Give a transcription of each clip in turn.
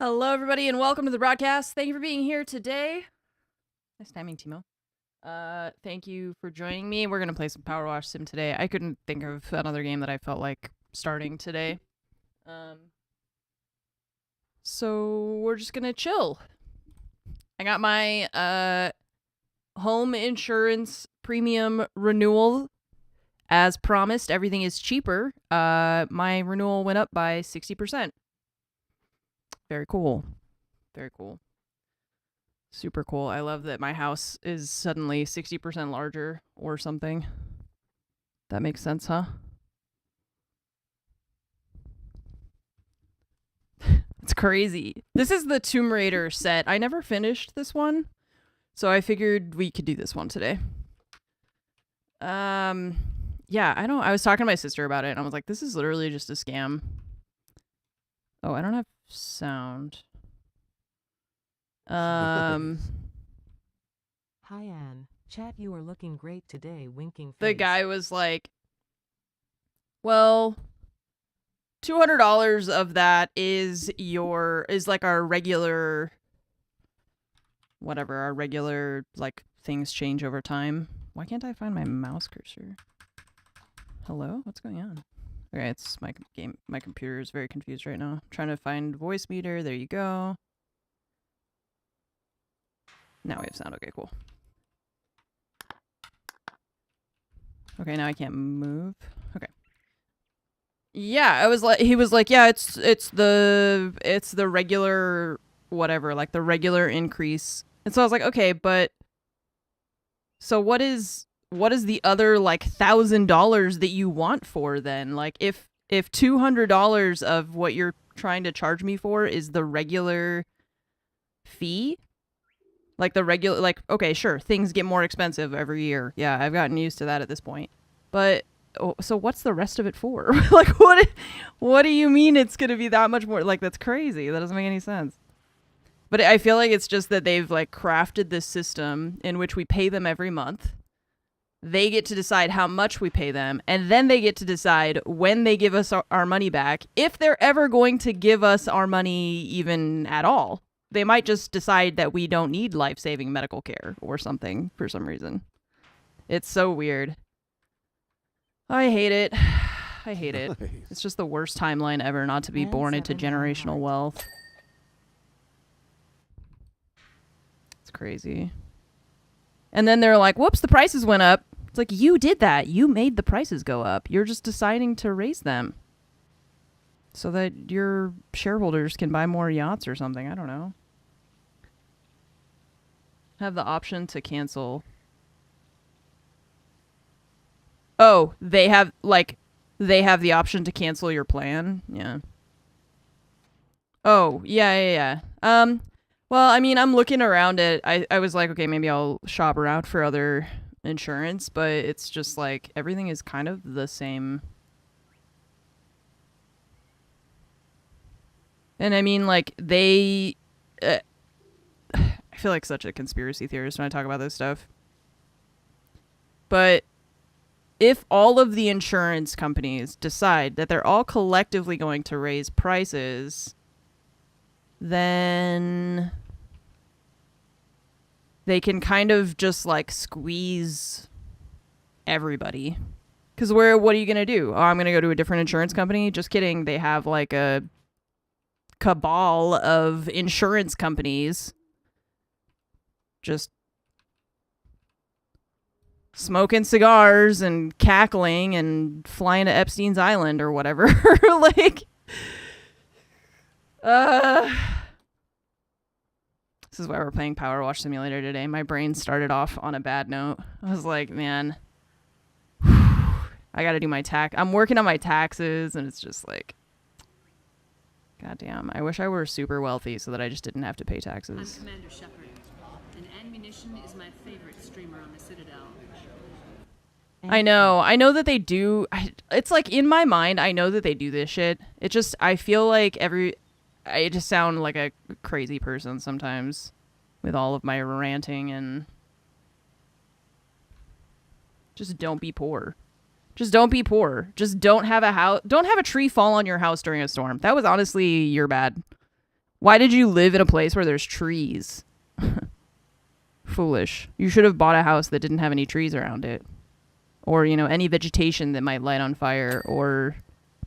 Hello, everybody, and welcome to the broadcast. Thank you for being here today. Nice timing, Timo. Thank you for joining me. We're gonna play some PowerWash Sim today. I couldn't think of another game that I felt like starting today. So we're just gonna chill. I got my home insurance premium renewal. As promised, everything is cheaper. My renewal went up by 60%. Very cool. Very cool. Super cool. I love that my house is suddenly 60% larger or something. That makes sense, huh? It's crazy. This is the Tomb Raider set. I never finished this one, so I figured we could do this one today. Yeah, I was talking to my sister about it, and I was like, this is literally just a scam. Oh, I don't have sound. Hi, Anne. Chat, you are looking great today, winking face. The guy was like, well, $200 of that is like our regular, whatever, our regular, like, things change over time. Why can't I find my mouse cursor? Hello? What's going on? Okay, it's my computer is very confused right now. I'm trying to find voice meter. There you go. Now we have sound. Okay, cool. Okay, now I can't move. Okay. Yeah, he was like, yeah, it's the regular whatever, like the regular increase. And so I was like, okay, but so what is the other like $1,000 that you want for then? Like if $200 of what you're trying to charge me for is the regular fee, like the regular, like, okay, sure, things get more expensive every year. Yeah, I've gotten used to that at this point. But so what's the rest of it for? Like, what do you mean it's going to be that much more? Like, that's crazy. That doesn't make any sense. But I feel like it's just that they've like crafted this system in which we pay them every month. They get to decide how much we pay them, and then they get to decide when they give us our money back, if they're ever going to give us our money even at all. They might just decide that we don't need life-saving medical care or something for some reason. It's so weird. I hate it. I hate it. Nice. It's just the worst timeline ever not to be born into generational wealth. It's crazy. And then they're like, whoops, the prices went up. It's like, you did that. You made the prices go up. You're just deciding to raise them so that your shareholders can buy more yachts or something. I don't know. Have the option to cancel. Oh, they have the option to cancel your plan? Yeah. Oh, yeah. Well, I mean, I'm looking around it. I was like, okay, maybe I'll shop around for other insurance, but it's just like everything is kind of the same. And I mean, like, I feel like such a conspiracy theorist when I talk about this stuff. But if all of the insurance companies decide that they're all collectively going to raise prices, then they can kind of just like squeeze everybody. Because what are you going to do? Oh, I'm going to go to a different insurance company? Just kidding. They have like a cabal of insurance companies just smoking cigars and cackling and flying to Epstein's Island or whatever. Like, this is why we're playing PowerWash Simulator today. My brain started off on a bad note. I was like, man, I gotta do my I'm working on my taxes, and it's just like, goddamn, I wish I were super wealthy so that I just didn't have to pay taxes. I'm Commander Shepard, and Munition is my favorite streamer on the Citadel. I know that they do. It's like, in my mind, I know that they do this shit. It just, I feel like I just sound like a crazy person sometimes with all of my ranting, and just don't be poor. Just don't be poor. Just don't have a house. Don't have a tree fall on your house during a storm. That was honestly your bad. Why did you live in a place where there's trees? Foolish. You should have bought a house that didn't have any trees around it. Or, you know, any vegetation that might light on fire, or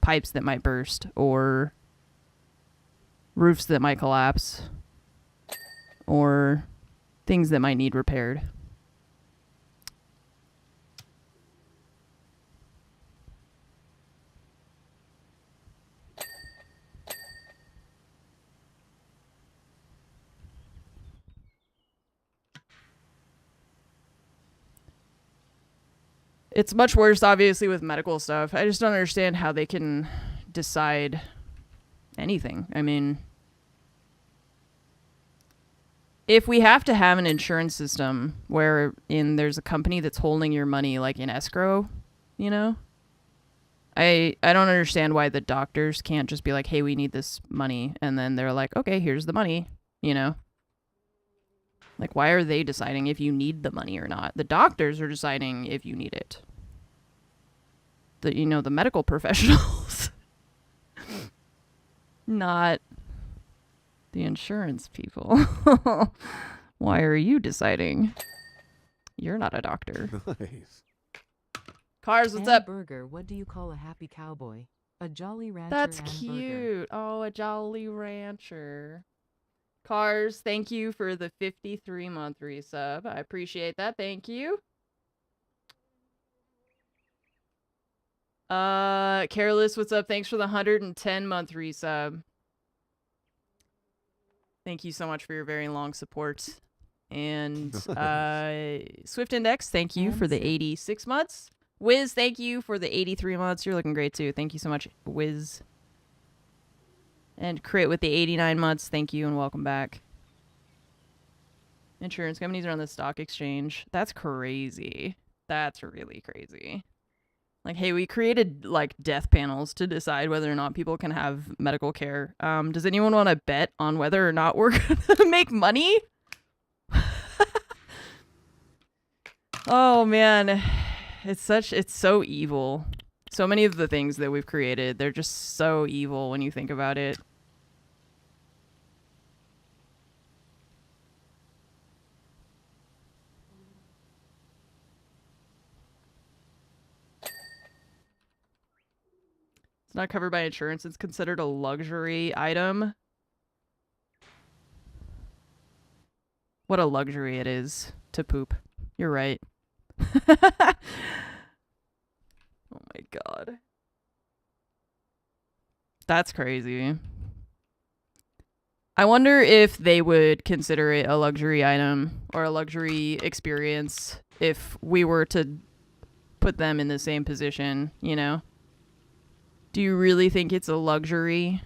pipes that might burst, or roofs that might collapse, or things that might need repaired. It's much worse, obviously, with medical stuff. I just don't understand how they can decide anything. I mean, if we have to have an insurance system wherein there's a company that's holding your money, like in escrow, you know, I don't understand why the doctors can't just be like, hey, we need this money. And then they're like, okay, here's the money, you know. Like, why are they deciding if you need the money or not? The doctors are deciding if you need it. The medical professionals. Not the insurance people. Why are you deciding? You're not a doctor. Nice. Cars, what's And up? Burger, what do you call a happy cowboy? A jolly rancher. That's and cute. Burger. Oh, a jolly rancher. Cars, thank you for the 53-month resub. I appreciate that. Thank you. Careless, what's up? Thanks for the 110-month resub. Thank you so much for your very long support. And Swift Index, thank you for the 86 months. Wiz, thank you for the 83 months. You're looking great too. Thank you so much, Wiz. And Crit with the 89 months. Thank you and welcome back. Insurance companies are on the stock exchange. That's crazy. That's really crazy. Like, hey, we created like death panels to decide whether or not people can have medical care. Does anyone want to bet on whether or not we're gonna make money? Oh man, it's so evil. So many of the things that we've created, they're just so evil when you think about it. It's not covered by insurance. It's considered a luxury item. What a luxury it is to poop. You're right. Oh my god. That's crazy. I wonder if they would consider it a luxury item or a luxury experience if we were to put them in the same position, you know? Do you really think it's a luxury?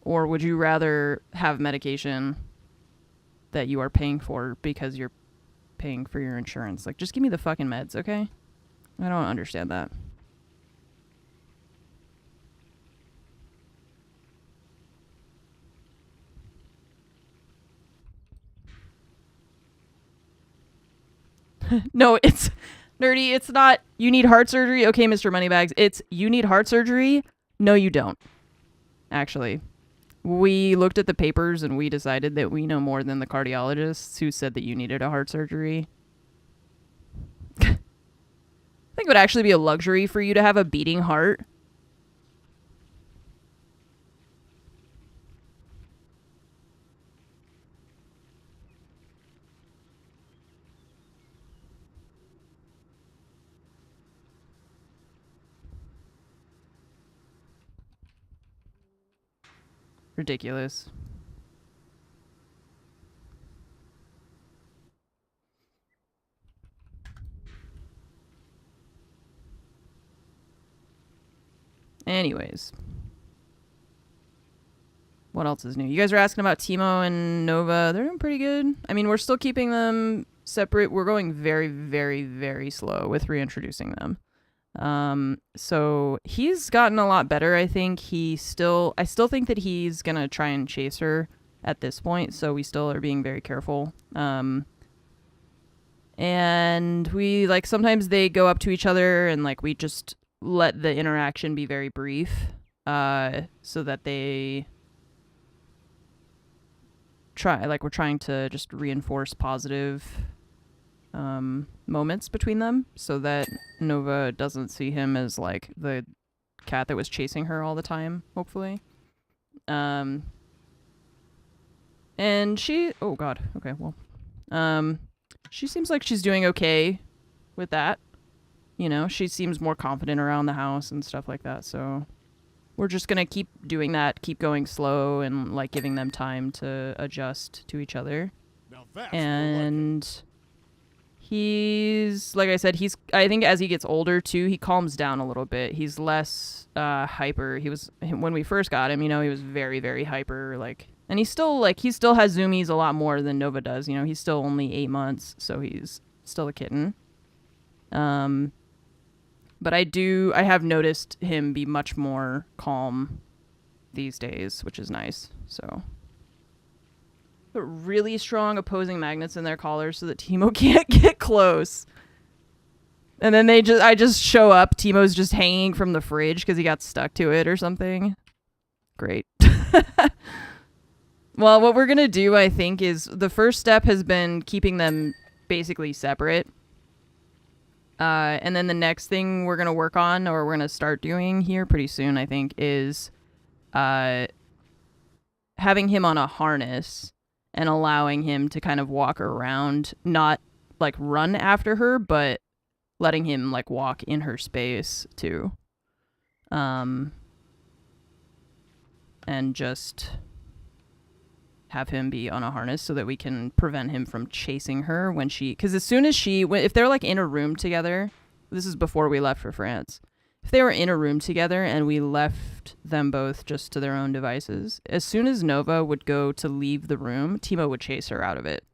Or would you rather have medication that you are paying for because you're paying for your insurance? Like, just give me the fucking meds, okay? I don't understand that. No, it's nerdy. It's not, you need heart surgery. Okay, Mr. Moneybags. It's, you need heart surgery. No, you don't. Actually, we looked at the papers and we decided that we know more than the cardiologists who said that you needed a heart surgery. I think it would actually be a luxury for you to have a beating heart. Ridiculous. Anyways. What else is new? You guys are asking about Timo and Nova. They're doing pretty good. I mean, we're still keeping them separate. We're going very, very, very slow with reintroducing them. So he's gotten a lot better. I think I still think that he's gonna try and chase her at this point. So we still are being very careful. And we like, sometimes they go up to each other and like, we just let the interaction be very brief, so that they we're trying to just reinforce positive moments between them so that Nova doesn't see him as like the cat that was chasing her all the time, hopefully. And she, oh god, okay, well, she seems like she's doing okay with that. You know, she seems more confident around the house and stuff like that, so we're just gonna keep doing that, keep going slow and like giving them time to adjust to each other. Now that's And he's, like I said, I think as he gets older too, he calms down a little bit. He's less hyper. When we first got him, you know, he was very, very hyper, like, and he still has zoomies a lot more than Nova does. You know, he's still only 8 months, so he's still a kitten. But I have noticed him be much more calm these days, which is nice. So put really strong opposing magnets in their collars so that Timo can't get close. And then I just show up. Timo's just hanging from the fridge because he got stuck to it or something. Great. Well, what we're going to do, I think, is the first step has been keeping them basically separate. And then the next thing we're going to work on, or we're going to start doing here pretty soon, I think, is having him on a harness and allowing him to kind of walk around, not like run after her, but letting him like walk in her space too. And just have him be on a harness so that we can prevent him from chasing her because as soon as if they're like in a room together, this is before we left for France. If they were in a room together and we left them both just to their own devices, as soon as Nova would go to leave the room, Timo would chase her out of it.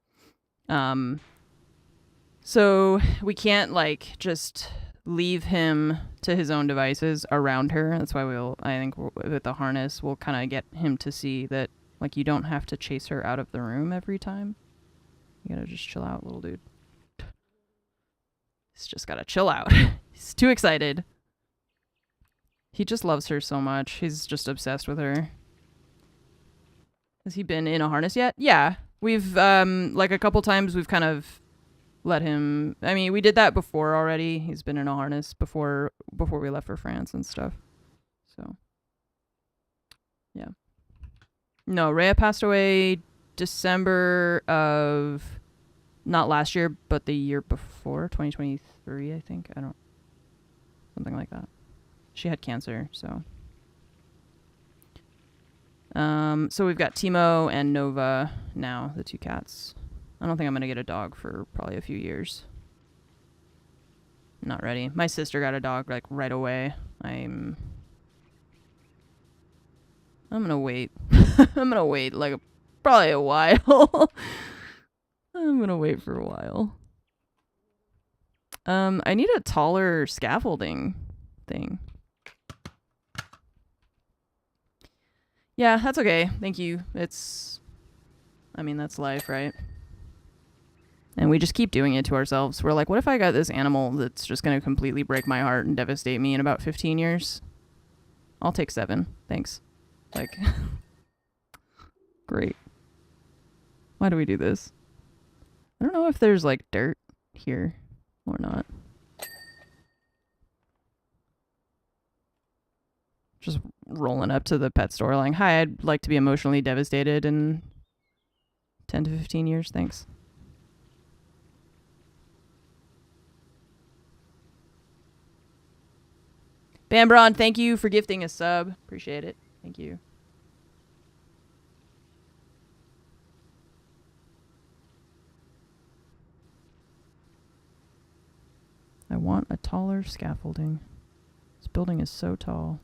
So we can't like just leave him to his own devices around her. That's why I think with the harness, we'll kind of get him to see that like you don't have to chase her out of the room every time. You gotta just chill out, little dude. He's just gotta chill out. He's too excited. He just loves her so much. He's just obsessed with her. Has he been in a harness yet? Yeah. We've, like a couple times we've kind of let him... I mean, we did that before already. He's been in a harness before we left for France and stuff. So, yeah. No, Rhea passed away December of... Not last year, but the year before. 2023, I think. Something like that. She had cancer, so... So we've got Timo and Nova now, the two cats. I don't think I'm going to get a dog for probably a few years. Not ready. My sister got a dog, like, right away. I'm going to wait. I'm going to wait, like, probably a while. I'm going to wait for a while. I need a taller scaffolding thing. Yeah, that's okay. Thank you. I mean, that's life, right? And we just keep doing it to ourselves. We're like, what if I got this animal that's just going to completely break my heart and devastate me in about 15 years? I'll take 7. Thanks. Like, great. Why do we do this? I don't know if there's, like, dirt here or not. Just rolling up to the pet store like, hi, I'd like to be emotionally devastated in 10 to 15 years. Thanks. Bambron, thank you for gifting a sub. Appreciate it. Thank you. I want a taller scaffolding. This building is so tall.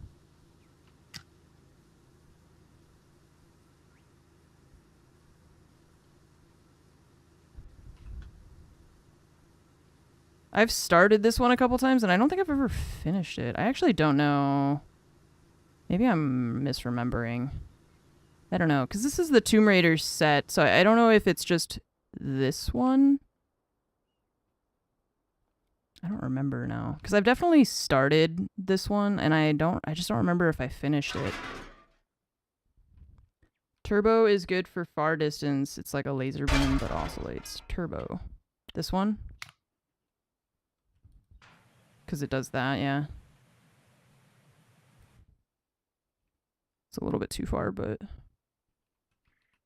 I've started this one a couple times, and I don't think I've ever finished it. I actually don't know. Maybe I'm misremembering. I don't know, because this is the Tomb Raider set, so I don't know if it's just this one. I don't remember now, because I've definitely started this one, and I just don't remember if I finished it. Turbo is good for far distance. It's like a laser beam, but oscillates. Turbo. This one? Because it does that, yeah. It's a little bit too far, but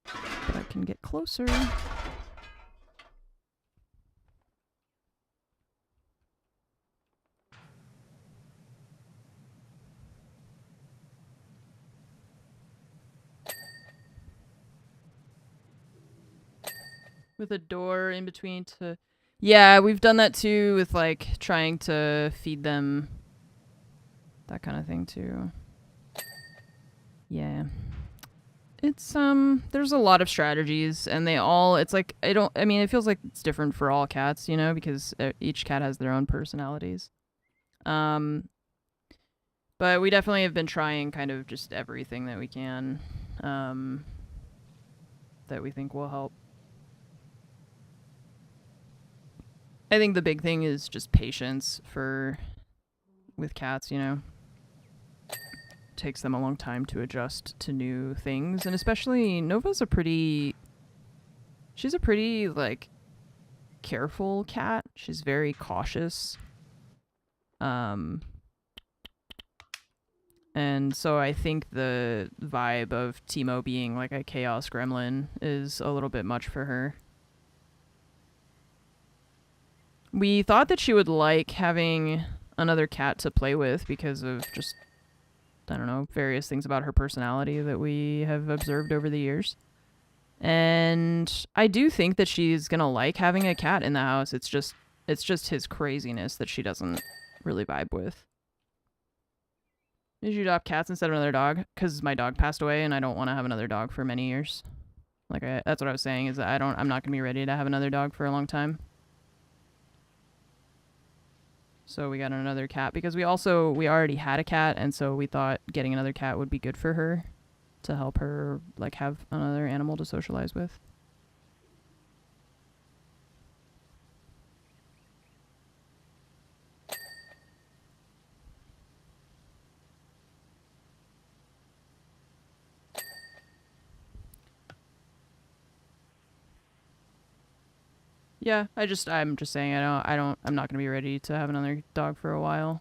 I can get closer. With a door in between to... Yeah, we've done that too with, like, trying to feed them. That kind of thing too. Yeah. It's, there's a lot of strategies, and they all... It's like, I mean, it feels like it's different for all cats, you know, because each cat has their own personalities. But we definitely have been trying kind of just everything that we can, that we think will help. I think the big thing is just patience with cats, you know. It takes them a long time to adjust to new things, and especially Nova's she's a pretty, like, careful cat. She's very cautious. And so I think the vibe of Timo being like a chaos gremlin is a little bit much for her. We thought that she would like having another cat to play with because of just, I don't know, various things about her personality that we have observed over the years. And I do think that she's gonna like having a cat in the house. It's just his craziness that she doesn't really vibe with. Did you adopt cats instead of another dog? Because my dog passed away and I don't want to have another dog for many years. Like, that's what I was saying, is that I'm not gonna be ready to have another dog for a long time. So we got another cat because we already had a cat, and so we thought getting another cat would be good for her to help her, like, have another animal to socialize with. Yeah, I'm just saying I'm not gonna be ready to have another dog for a while.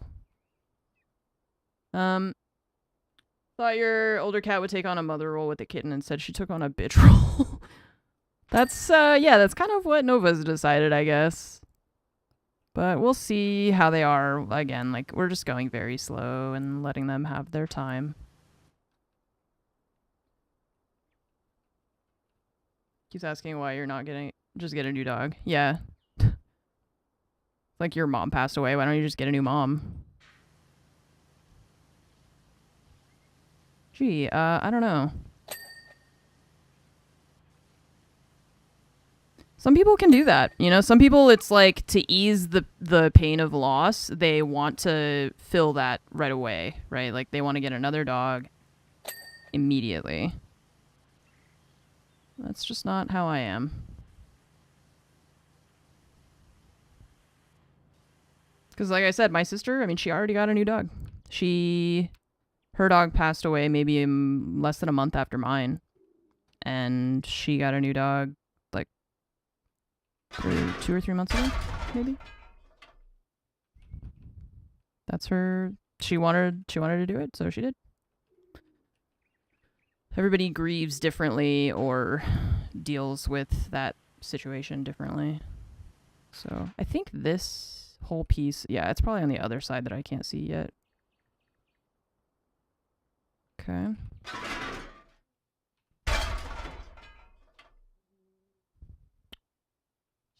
Thought your older cat would take on a mother role with the kitten. Instead, she took on a bitch role. That's that's kind of what Nova's decided, I guess. But we'll see how they are. Again, like, we're just going very slow and letting them have their time. Keeps asking why you're not just get a new dog. Yeah. Like, your mom passed away. Why don't you just get a new mom? Gee, I don't know. Some people can do that, you know? Some people, it's like, to ease the pain of loss, they want to fill that right away, right? Like, they want to get another dog immediately. That's just not how I am. Because, like I said, my sister, I mean, she already got a new dog. Her dog passed away maybe less than a month after mine. And she got a new dog, like, 2 or 3 months ago, maybe. That's her. She wanted to do it, so she did. Everybody grieves differently or deals with that situation differently. So I think this whole piece, yeah, it's probably on the other side that I can't see yet. Okay.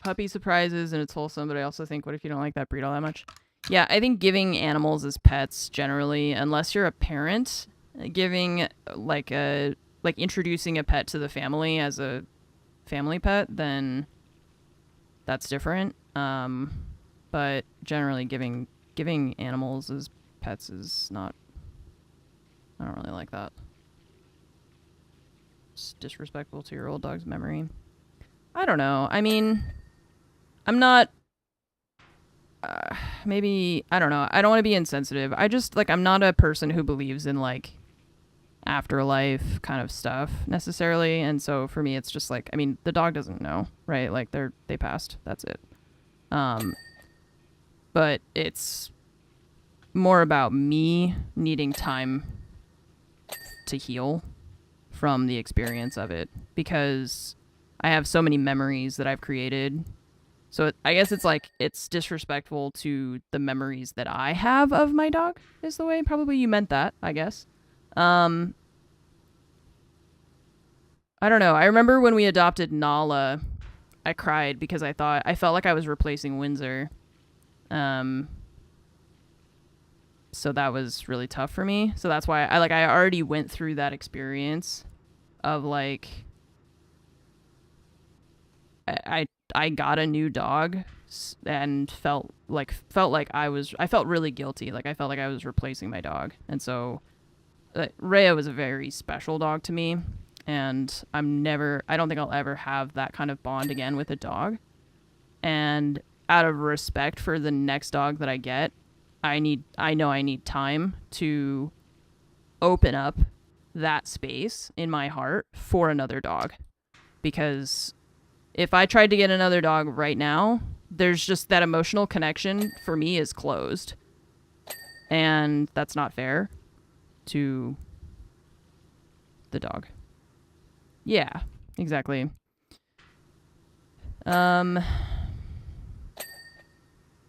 Puppy surprises and it's wholesome, but I also think, what if you don't like that breed all that much? Yeah, I think giving animals as pets generally, unless you're a parent, giving like introducing a pet to the family as a family pet, then that's different. But generally giving animals as pets is not, I don't really like that. It's disrespectful to your old dog's memory. I don't know. I mean, I'm not, maybe, I don't know. I don't want to be insensitive. I just, like, I'm not a person who believes in, like, afterlife kind of stuff necessarily. And so for me, it's just like, I mean, the dog doesn't know, right? Like they passed. That's it. But it's more about me needing time to heal from the experience of it, because I have so many memories that I've created. So I guess it's like, it's disrespectful to the memories that I have of my dog, is the way probably you meant that, I guess. I don't know. I remember when we adopted Nala, I cried because I felt like I was replacing Windsor. So that was really tough for me. So that's why I already went through that experience of like, I got a new dog and felt like I felt really guilty. Like I felt like I was replacing my dog. And so Rhea was a very special dog to me, and I don't think I'll ever have that kind of bond again with a dog. And out of respect for the next dog that I get, I know I need time to open up that space in my heart for another dog. Because if I tried to get another dog right now, there's just that emotional connection for me is closed. And that's not fair to the dog. Yeah, exactly.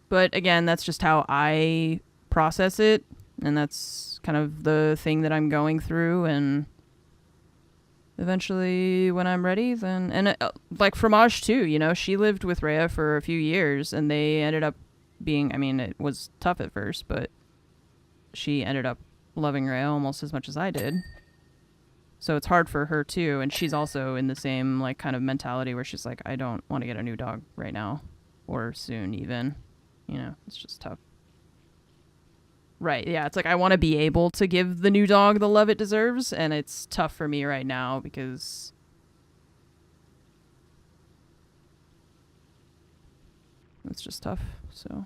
But again, that's just how I process it, and that's kind of the thing that I'm going through. And eventually, when I'm ready, then like Fromage too, you know, she lived with Rhea for a few years, and they ended up being. I mean, it was tough at first, but she ended up loving Rhea almost as much as I did. So it's hard for her too, and she's also in the same like kind of mentality where she's like, I don't want to get a new dog right now, or soon even. You know, it's just tough. Right, yeah, it's like I want to be able to give the new dog the love it deserves, and it's tough for me right now because it's just tough, so.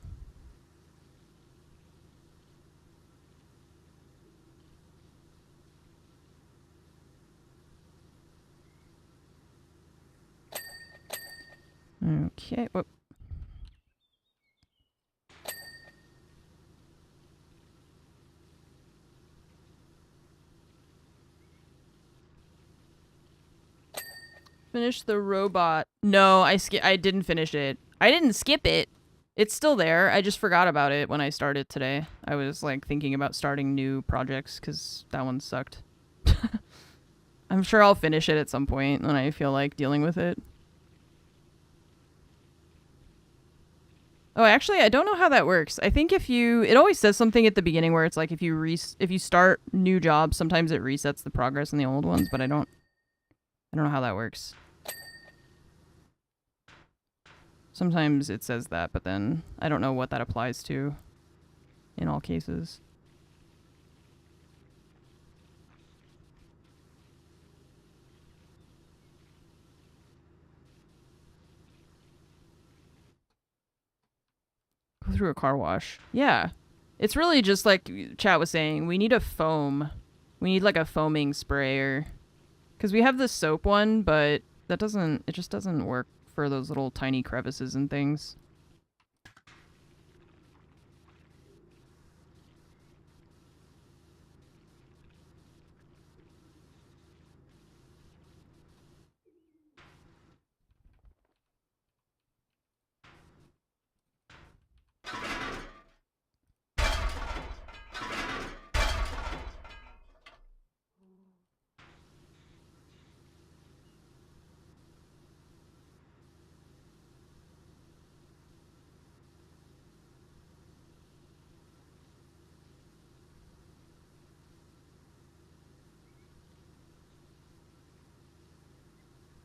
Okay, whoop. Finish the robot. No, I didn't finish it. I didn't skip it. It's still there. I just forgot about it when I started today. I was like thinking about starting new projects because that one sucked. I'm sure I'll finish it at some point when I feel like dealing with it. Oh, actually, I don't know how that works. I think it always says something at the beginning where it's like if you start new jobs, sometimes it resets the progress in the old ones, but I don't know how that works. Sometimes it says that, but then I don't know what that applies to in all cases. Go through a car wash. Yeah. It's really just like chat was saying, we need a foam. We need like a foaming sprayer. Because we have the soap one, but it just doesn't work for those little tiny crevices and things.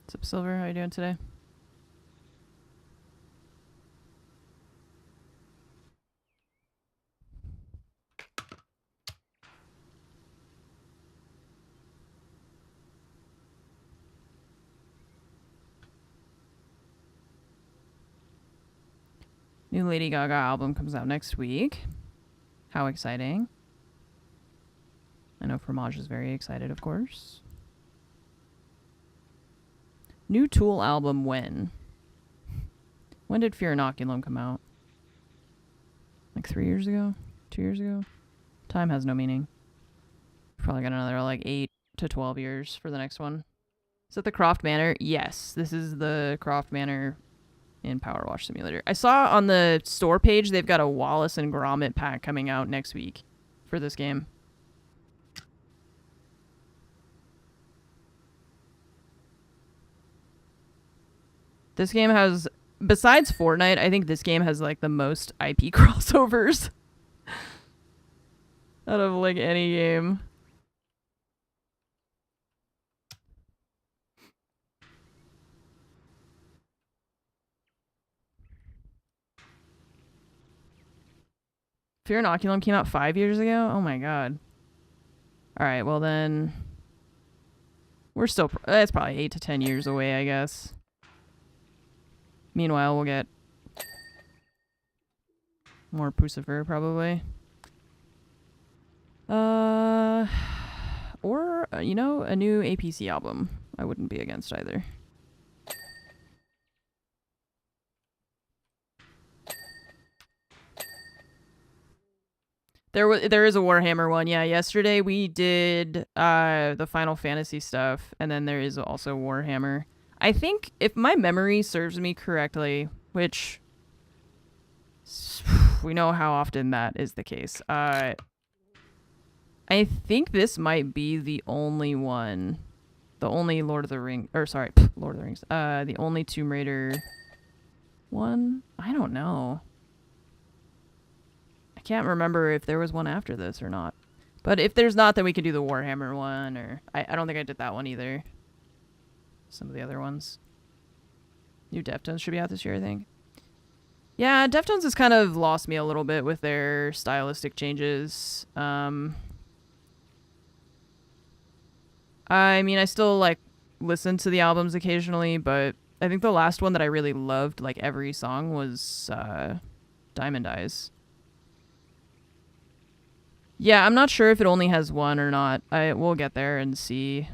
What's up, Silver? How you doing today? New Lady Gaga album comes out next week. How exciting. I know Fromage is very excited, of course. New Tool album when? When did Fear Inoculum come out? Like 3 years ago? 2 years ago? Time has no meaning. Probably got another like 8 to 12 years for the next one. Is that the Croft Manor? Yes, this is the Croft Manor in PowerWash Simulator. I saw on the store page they've got a Wallace and Gromit pack coming out next week for this game. This game has, besides Fortnite, I think this game has like the most IP crossovers out of like any game. Fear Inoculum came out 5 years ago? Oh my god. Alright, well then... We're still... It's probably 8 to 10 years away, I guess. Meanwhile, we'll get... more Pucifer, probably. Or, you know, a new APC album. I wouldn't be against either. There is a Warhammer one, yeah. Yesterday we did the Final Fantasy stuff, and then there is also Warhammer. I think, if my memory serves me correctly, which we know how often that is the case, I think this might be the only one, the only Lord of the Rings, or sorry, Lord of the Rings, the only Tomb Raider one? I don't know. Can't remember if there was one after this or not. But if there's not, then we could do the Warhammer one, or... I don't think I did that one either. Some of the other ones. New Deftones should be out this year, I think. Yeah, Deftones has kind of lost me a little bit with their stylistic changes. I mean, I still, like, listen to the albums occasionally, but I think the last one that I really loved, like, every song was Diamond Eyes. Yeah, I'm not sure if it only has one or not. We'll get there and see.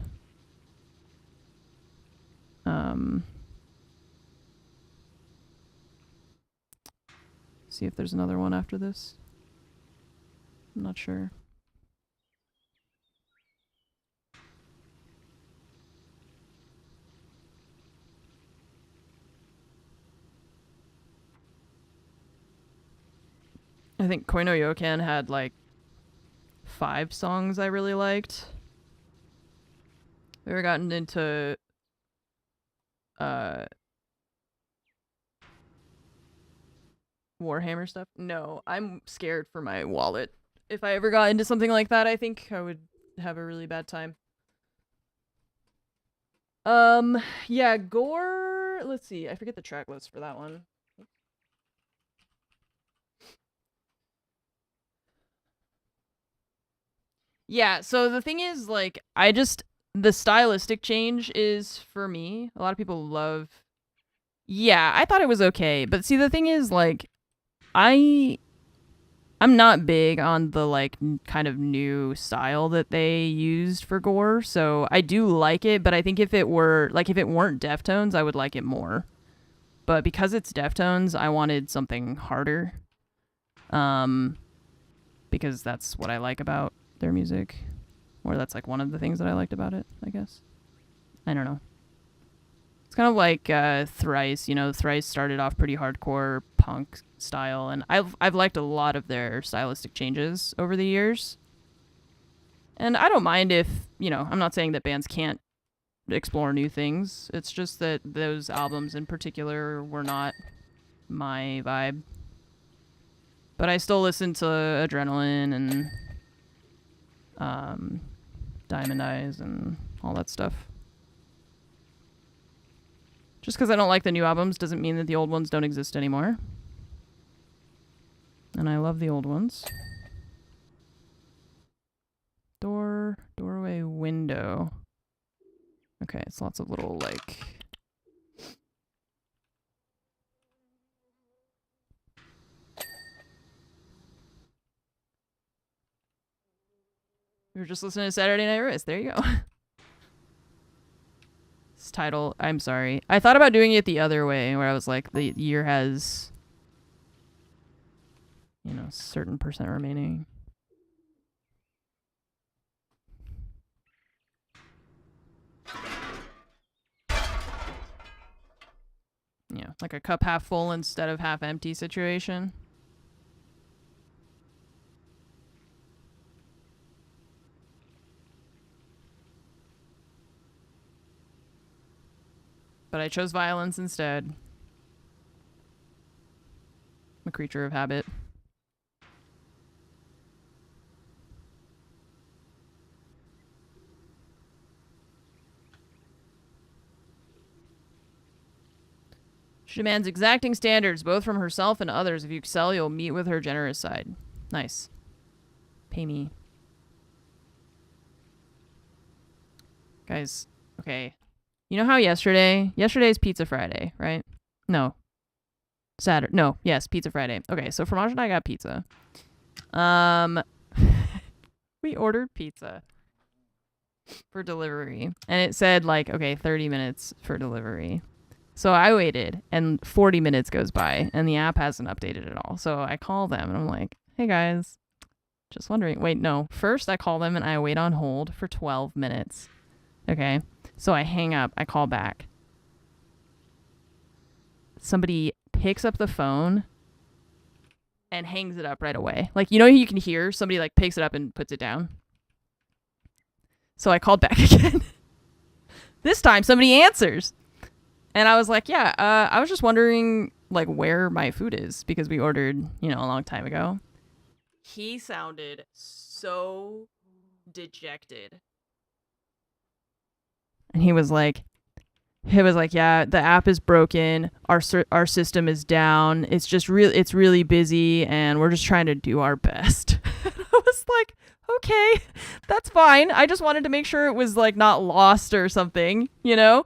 See if there's another one after this. I'm not sure. I think Koi no Yokan had like 5 songs I really liked. We ever gotten into Warhammer stuff? No, I'm scared for my wallet. If I ever got into something like that, I think I would have a really bad time. Yeah, Gore, let's see. I forget the track list for that one. Yeah, so the thing is, like, the stylistic change is, for me, a lot of people love... Yeah, I thought it was okay, but see, the thing is, like, I'm not big on the, like, kind of new style that they used for Gore, so I do like it, but I think if it weren't Deftones, I would like it more. But because it's Deftones, I wanted something harder. Because that's what I like about their music. Or that's like one of the things that I liked about it, I guess. I don't know. It's kind of like Thrice, you know, Thrice started off pretty hardcore punk style, and I've liked a lot of their stylistic changes over the years. And I don't mind if, you know, I'm not saying that bands can't explore new things. It's just that those albums in particular were not my vibe. But I still listen to Adrenaline and Diamond Eyes and all that stuff. Just because I don't like the new albums doesn't mean that the old ones don't exist anymore. And I love the old ones. Doorway, window. Okay, it's lots of little, like... You're just listening to Saturday Night Roast. There you go. This title, I'm sorry. I thought about doing it the other way, where I was like, the year has, you know, certain percent remaining. Yeah, like a cup half full instead of half empty situation. But I chose violence instead. I'm a creature of habit. She demands exacting standards, both from herself and others. If you excel, you'll meet with her generous side. Nice. Pay me. Guys, okay. You know how yesterday's Pizza Friday, right? No. Saturday. No, yes, Pizza Friday. Okay, so Fromage and I got pizza. We ordered pizza for delivery. And it said, like, okay, 30 minutes for delivery. So I waited, and 40 minutes goes by, and the app hasn't updated at all. So I call them, and I'm like, hey, guys, just wondering. Wait, no. First, I call them, and I wait on hold for 12 minutes. Okay? So I hang up. I call back. Somebody picks up the phone and hangs it up right away. Like, you know, you can hear somebody, like, picks it up and puts it down. So I called back again. This time, somebody answers. And I was like, yeah, I was just wondering, like, where my food is, because we ordered, you know, a long time ago. He sounded so dejected. And he was like, yeah, the app is broken. Our system is down. It's just it's really busy, and we're just trying to do our best. I was like, okay, that's fine. I just wanted to make sure it was, like, not lost or something, you know?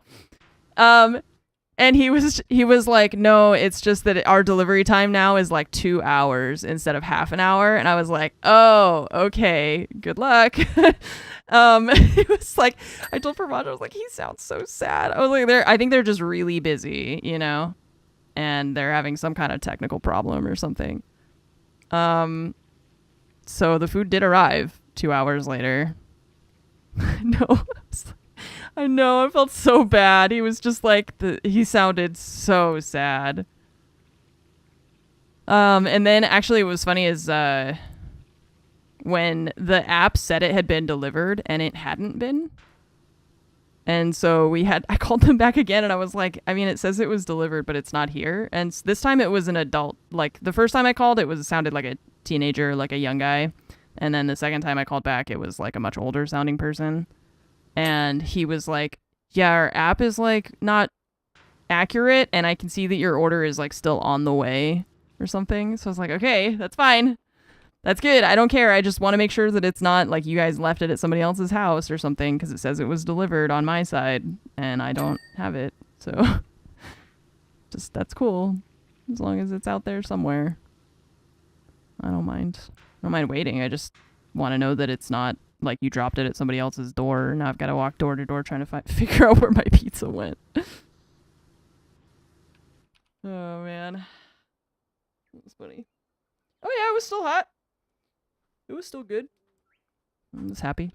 And he was like, no, it's just that our delivery time now is like 2 hours instead of half an hour. And I was like, oh, okay, good luck. It was like, I told Vermont, I was like, he sounds so sad. I was like, I think they're just really busy, you know, and they're having some kind of technical problem or something. So the food did arrive 2 hours later. No. I know, I felt so bad. He was just like, he sounded so sad. And then actually what was funny is when the app said it had been delivered and it hadn't been. And so I called them back again, and I was like, I mean, it says it was delivered, but it's not here. And this time it was an adult. Like, the first time I called, it sounded like a teenager, like a young guy. And then the second time I called back, it was like a much older sounding person. And he was like, yeah, our app is, like, not accurate, and I can see that your order is, like, still on the way or something. So I was like, okay, that's fine. That's good. I don't care. I just want to make sure that it's not, like, you guys left it at somebody else's house or something, because it says it was delivered on my side, and I don't have it. So just, that's cool. As long as it's out there somewhere. I don't mind. I don't mind waiting. I just want to know that it's not like you dropped it at somebody else's door. Now I've got to walk door to door trying to figure out where my pizza went. Oh, man. That was funny. Oh, yeah, it was still hot. It was still good. I was happy.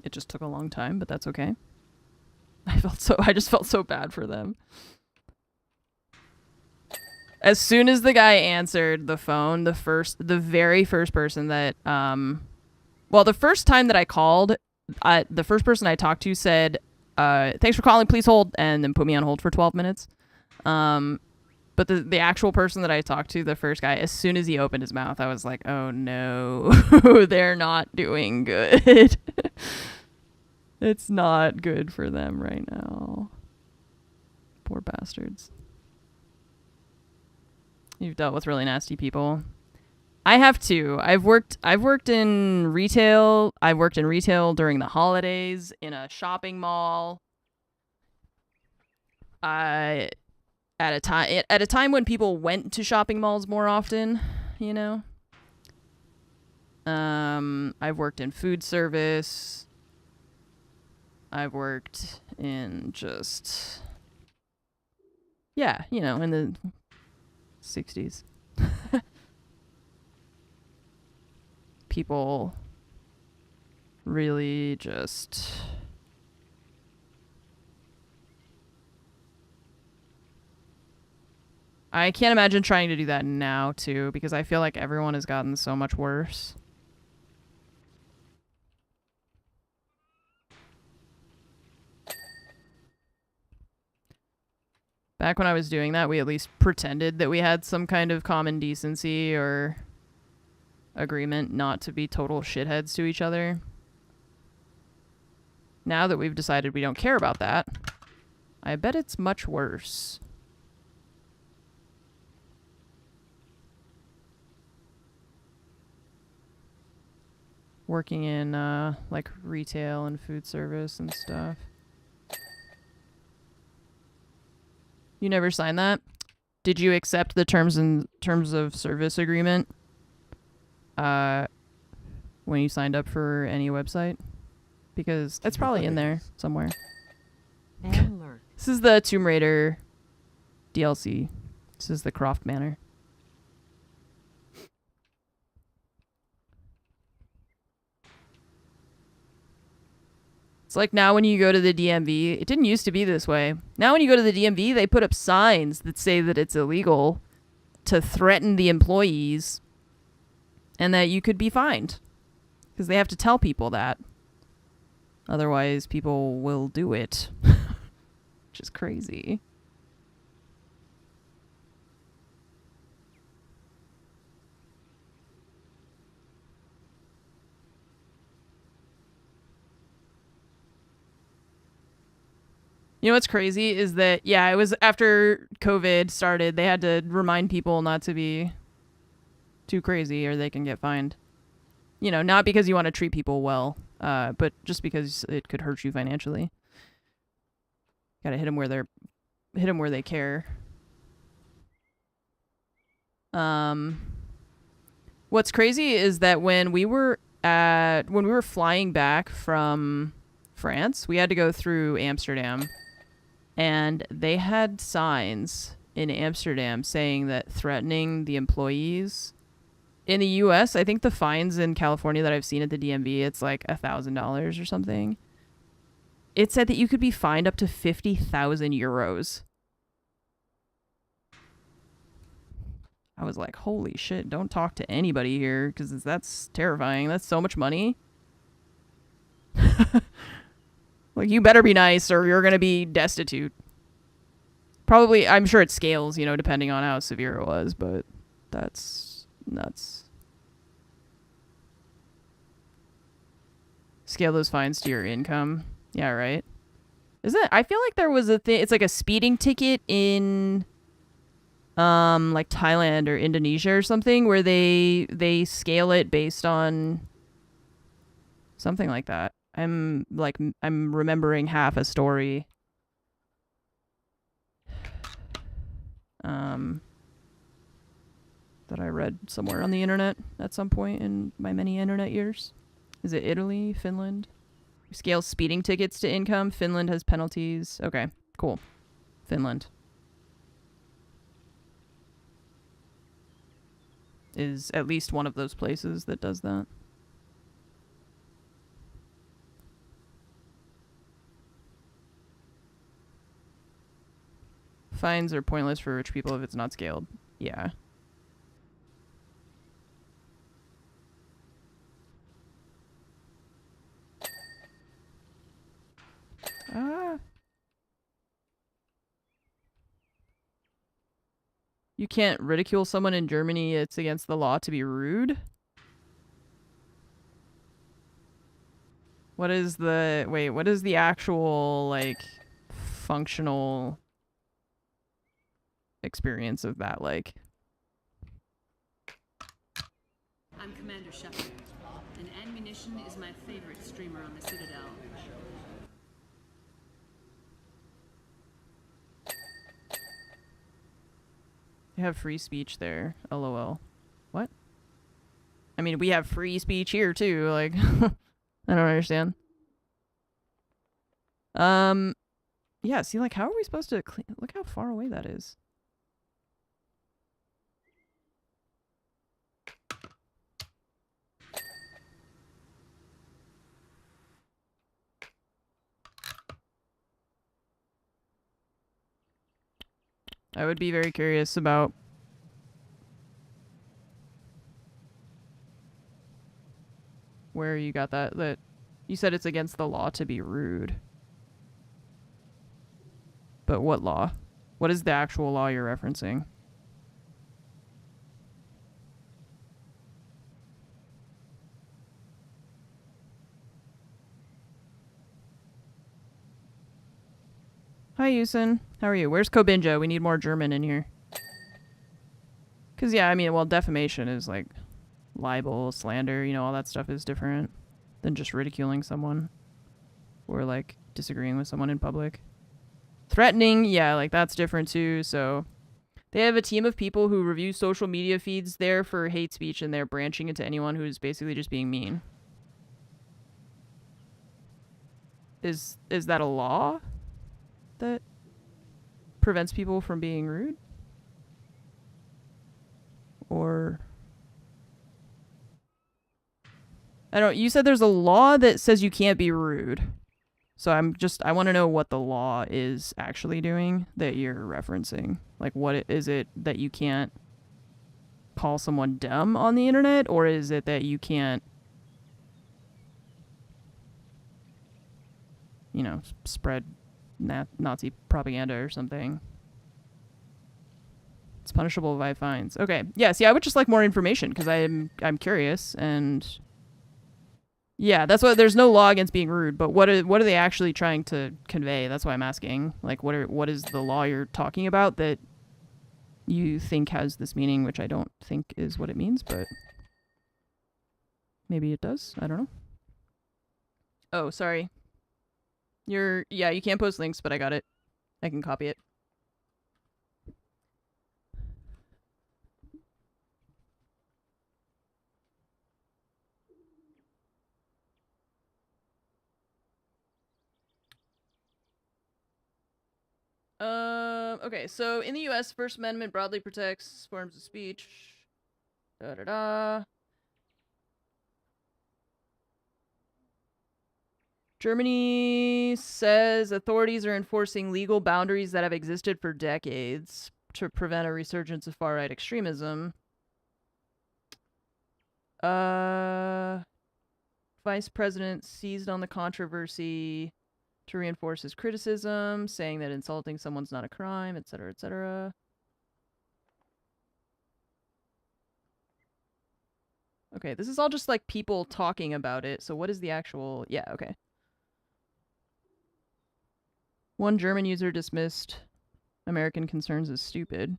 It just took a long time, but that's okay. I just felt so bad for them. As soon as the guy answered the phone, the very first person that, the first time that I called, the first person I talked to said, thanks for calling, please hold, and then put me on hold for 12 minutes. But the actual person that I talked to, the first guy, as soon as he opened his mouth, I was like, oh no, they're not doing good. It's not good for them right now. Poor bastards. You've dealt with really nasty people. I have too. I've worked in retail. I've worked in retail during the holidays, in a shopping mall. at a time when people went to shopping malls more often, you know. I've worked in food service. I've worked in just, yeah, you know, in the 60s. People really just I can't imagine trying to do that now too, because I feel like everyone has gotten so much worse. Back when I was doing that, we at least pretended that we had some kind of common decency or agreement not to be total shitheads to each other. Now that we've decided we don't care about that, I bet it's much worse. Working in like retail and food service and stuff. You never signed that? Did you accept the terms of service agreement when you signed up for any website? Because that's probably in there somewhere. And lurk. This is the Tomb Raider DLC. This is the Croft Manor. It's like now when you go to the DMV, it didn't used to be this way. Now when you go to the DMV, they put up signs that say that it's illegal to threaten the employees and that you could be fined. Because they have to tell people that. Otherwise, people will do it. Which is crazy. You know what's crazy is that, yeah, it was after COVID started, they had to remind people not to be too crazy or they can get fined. You know, not because you want to treat people well, but just because it could hurt you financially. Gotta hit them where they care. What's crazy is that when we were flying back from France, we had to go through Amsterdam. And they had signs in Amsterdam saying that threatening the employees. In the US, I think the fines in California that I've seen at the DMV, it's like $1,000 or something. It said that you could be fined up to 50,000 euros. I was like, holy shit, don't talk to anybody here, because that's terrifying. That's so much money. Like, you better be nice or you're going to be destitute. Probably, I'm sure it scales, you know, depending on how severe it was, but that's nuts. Scale those fines to your income. Yeah, right. Isn't it? I feel like there was a thing, it's like a speeding ticket in like Thailand or Indonesia or something where they scale it based on something like that. I'm remembering half a story. That I read somewhere on the internet at some point in my many internet years. Is it Italy, Finland? Scale speeding tickets to income. Finland has penalties. Okay, cool. Finland is at least one of those places that does that. Fines are pointless for rich people if it's not scaled. Yeah. You can't ridicule someone in Germany. It's against the law to be rude. What is the actual, like, functional experience of that like? I'm Commander Shepard, and Munition is my favorite streamer on the Citadel. You have free speech there. LOL. What? I mean, we have free speech here too. Like, I don't understand. Yeah. See, like, how are we supposed to clean? Look how far away that is. I would be very curious about where you got that you said it's against the law to be rude. But what law? What is the actual law you're referencing? Hi, Yusin. How are you? Where's Kobinja? We need more German in here. Because, yeah, I mean, well, defamation is like libel, slander, you know, all that stuff is different than just ridiculing someone or like disagreeing with someone in public. Threatening, yeah, like that's different too. So they have a team of people who review social media feeds there for hate speech, and they're branching into anyone who's basically just being mean. Is that a law that prevents people from being rude? Or I don't, you said there's a law that says you can't be rude. So I want to know what the law is actually doing that you're referencing. Like, what is it that you can't call someone dumb on the internet, or is it that you can't, you know, spread Nazi propaganda or something? It's punishable by fines. Okay. Yeah, see, I would just like more information because I'm curious, and yeah, that's why there's no law against being rude, but what are they actually trying to convey? That's why I'm asking. Like, what is the law you're talking about that you think has this meaning, which I don't think is what it means, but maybe it does. I don't know. Oh, sorry. You can't post links, but I got it. I can copy it. Okay, so in the U.S., First Amendment broadly protects forms of speech. Germany says authorities are enforcing legal boundaries that have existed for decades to prevent a resurgence of far-right extremism. Vice President seized on the controversy to reinforce his criticism, saying that insulting someone's not a crime, etc., etc. Okay, this is all just like people talking about it. So what is the actual... Yeah, okay. One German user dismissed American concerns as stupid.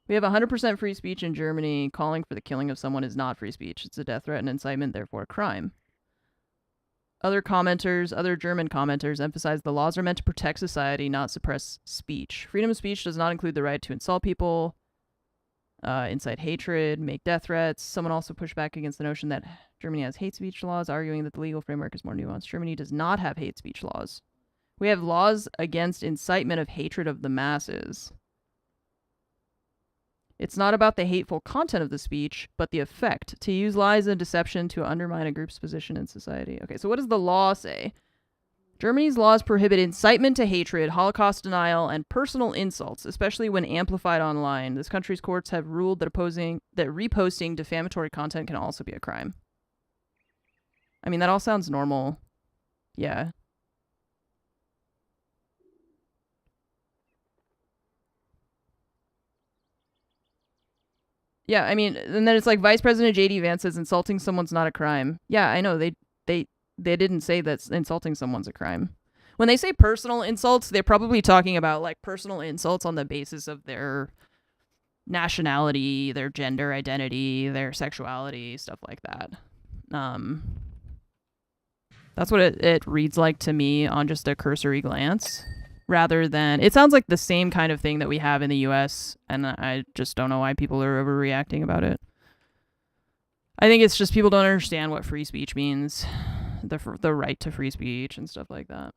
We have 100% free speech in Germany. Calling for the killing of someone is not free speech. It's a death threat and incitement, therefore a crime. Other German commenters emphasize the laws are meant to protect society, not suppress speech. Freedom of speech does not include the right to insult people, incite hatred, make death threats. Someone also pushed back against the notion that Germany has hate speech laws, arguing that the legal framework is more nuanced. Germany does not have hate speech laws. We have laws against incitement of hatred of the masses. It's not about the hateful content of the speech, but the effect, to use lies and deception to undermine a group's position in society. Okay, so what does the law say? Germany's laws prohibit incitement to hatred, Holocaust denial, and personal insults, especially when amplified online. This country's courts have ruled that reposting defamatory content can also be a crime. I mean, that all sounds normal. Yeah. Yeah, I mean, and then it's like Vice President J.D. Vance says insulting someone's not a crime. Yeah, I know. They didn't say that insulting someone's a crime. When they say personal insults, they're probably talking about like personal insults on the basis of their nationality, their gender identity, their sexuality, stuff like that. That's what it reads like to me on just a cursory glance. rather than, it sounds like the same kind of thing that we have in the US, and I just don't know why people are overreacting about it. I think it's just people don't understand what free speech means, the right to free speech and stuff like that.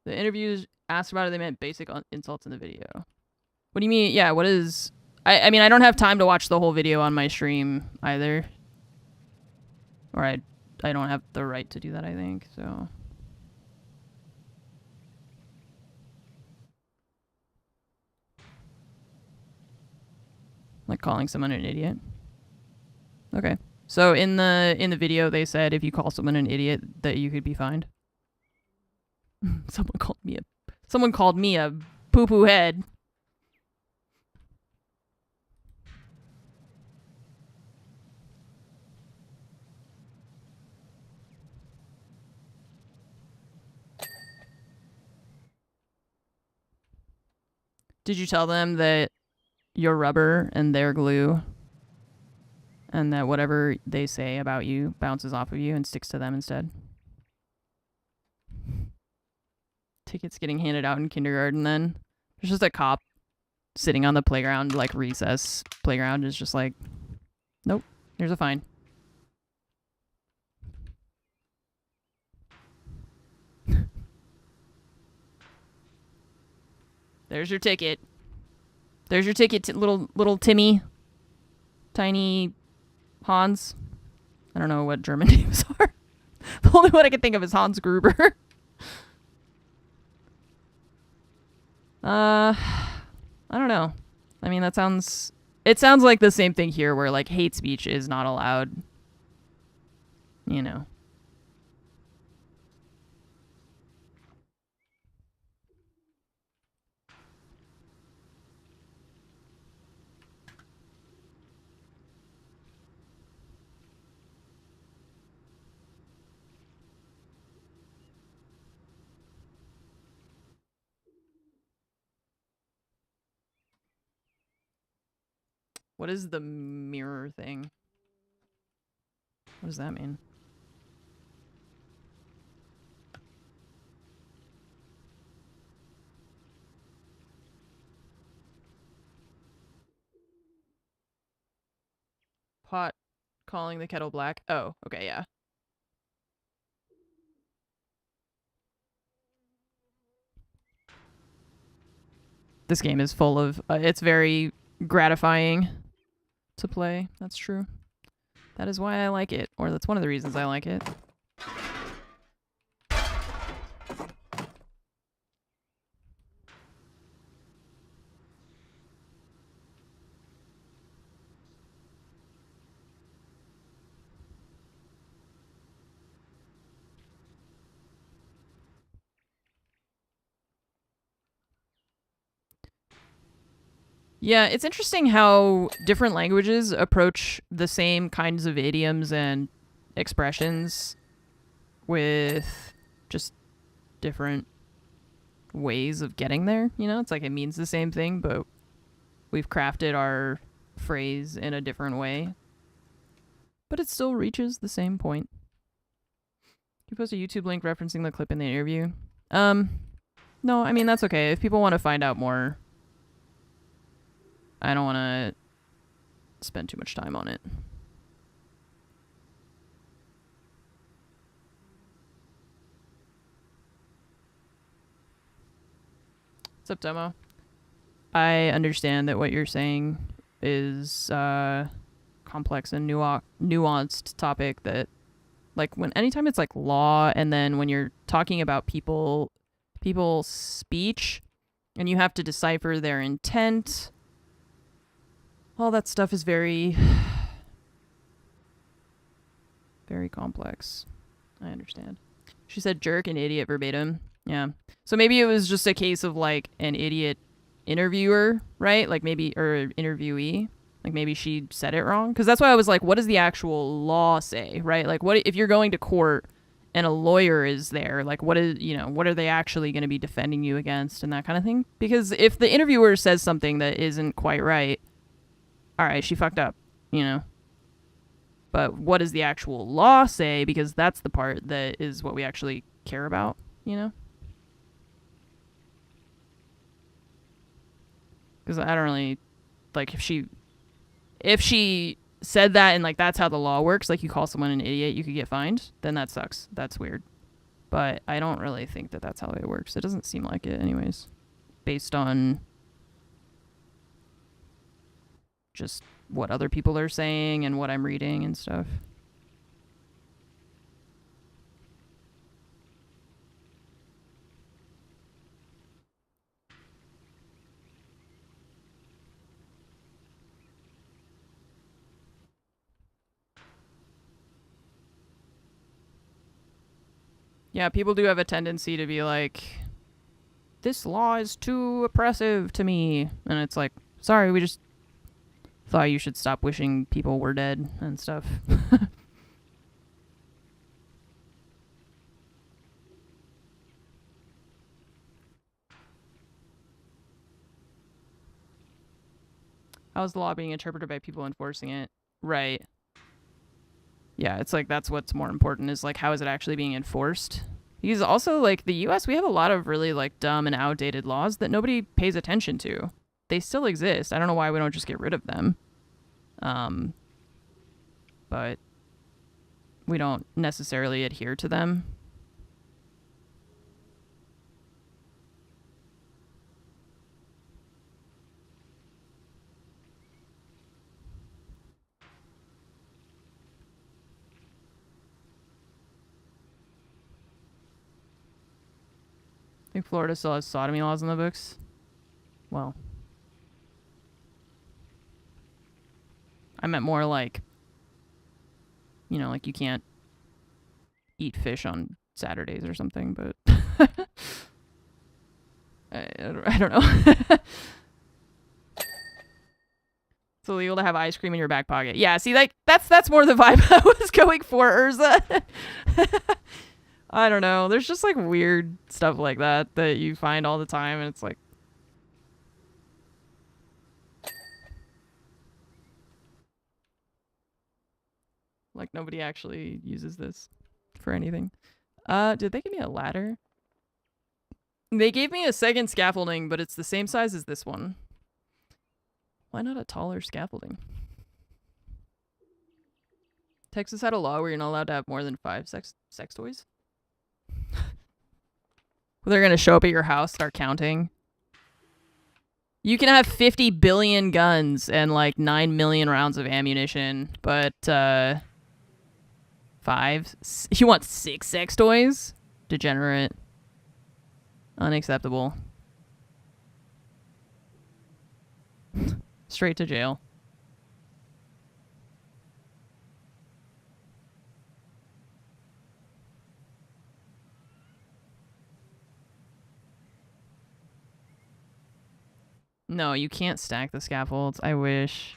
The interviews asked about it, they meant basic insults in the video. What do you mean? Yeah, what is... I mean, I don't have time to watch the whole video on my stream either. Or I don't have the right to do that, I think, so... Like calling someone an idiot. Okay. So in the video they said if you call someone an idiot that you could be fined. Someone called me a poo-poo head. Did you tell them that you're rubber and they're glue, and that whatever they say about you bounces off of you and sticks to them instead? Tickets getting handed out in kindergarten then. There's just a cop sitting on the playground, like recess playground, is just like, nope, here's a fine. There's your ticket. There's your ticket, little Timmy. Tiny Hans. I don't know what German names are. The only one I can think of is Hans Gruber. I don't know. I mean, it sounds like the same thing here where like hate speech is not allowed. You know. What is the mirror thing? What does that mean? Pot calling the kettle black. Oh, okay, yeah. This game is full of... it's very gratifying to play. That's true. That is why I like it. Or that's one of the reasons I like it. Yeah, it's interesting how different languages approach the same kinds of idioms and expressions with just different ways of getting there, you know? It's like it means the same thing, but we've crafted our phrase in a different way. But it still reaches the same point. You post a YouTube link referencing the clip in the interview? No, I mean, that's okay. If people want to find out more... I don't want to spend too much time on it. What's up, Domo? I understand that what you're saying is complex and nuanced topic that, like, anytime it's like law, and then when you're talking about people's speech and you have to decipher their intent, all that stuff is very, very complex. I understand. She said jerk and idiot verbatim. Yeah. So maybe it was just a case of like an idiot interviewer, right? Like maybe, or interviewee. Like maybe she said it wrong. Because that's why I was like, what does the actual law say, right? Like what if you're going to court and a lawyer is there? Like what is, you know, what are they actually going to be defending you against and that kind of thing? Because if the interviewer says something that isn't quite right, all right, she fucked up, you know. But what does the actual law say? Because that's the part that is what we actually care about, you know? Because I don't really, like, if she said that and, like, that's how the law works, like, you call someone an idiot, you could get fined, then that sucks. That's weird. But I don't really think that that's how it works. It doesn't seem like it anyways, based on just what other people are saying and what I'm reading and stuff. Yeah, people do have a tendency to be like, this law is too oppressive to me. And it's like, sorry, we just thought you should stop wishing people were dead and stuff. How's the law being interpreted by people enforcing it? Right. Yeah, it's like that's what's more important is like how is it actually being enforced? Because also like the US, we have a lot of really like dumb and outdated laws that nobody pays attention to. They still exist. I don't know why we don't just get rid of them. But we don't necessarily adhere to them. I think Florida still has sodomy laws in the books. Well, I meant more like, you know, like you can't eat fish on Saturdays or something, but I don't know. It's illegal to have ice cream in your back pocket. Yeah, see, like that's more the vibe I was going for, Urza. I don't know. There's just like weird stuff like that that you find all the time, and it's like, nobody actually uses this for anything. Did they give me a ladder? They gave me a second scaffolding, but it's the same size as this one. Why not a taller scaffolding? Texas had a law where you're not allowed to have more than 5 sex toys. They're gonna show up at your house, start counting. You can have 50 billion guns and like 9 million rounds of ammunition, but 5? You want 6 sex toys? Degenerate. Unacceptable. Straight to jail. No, you can't stack the scaffolds. I wish.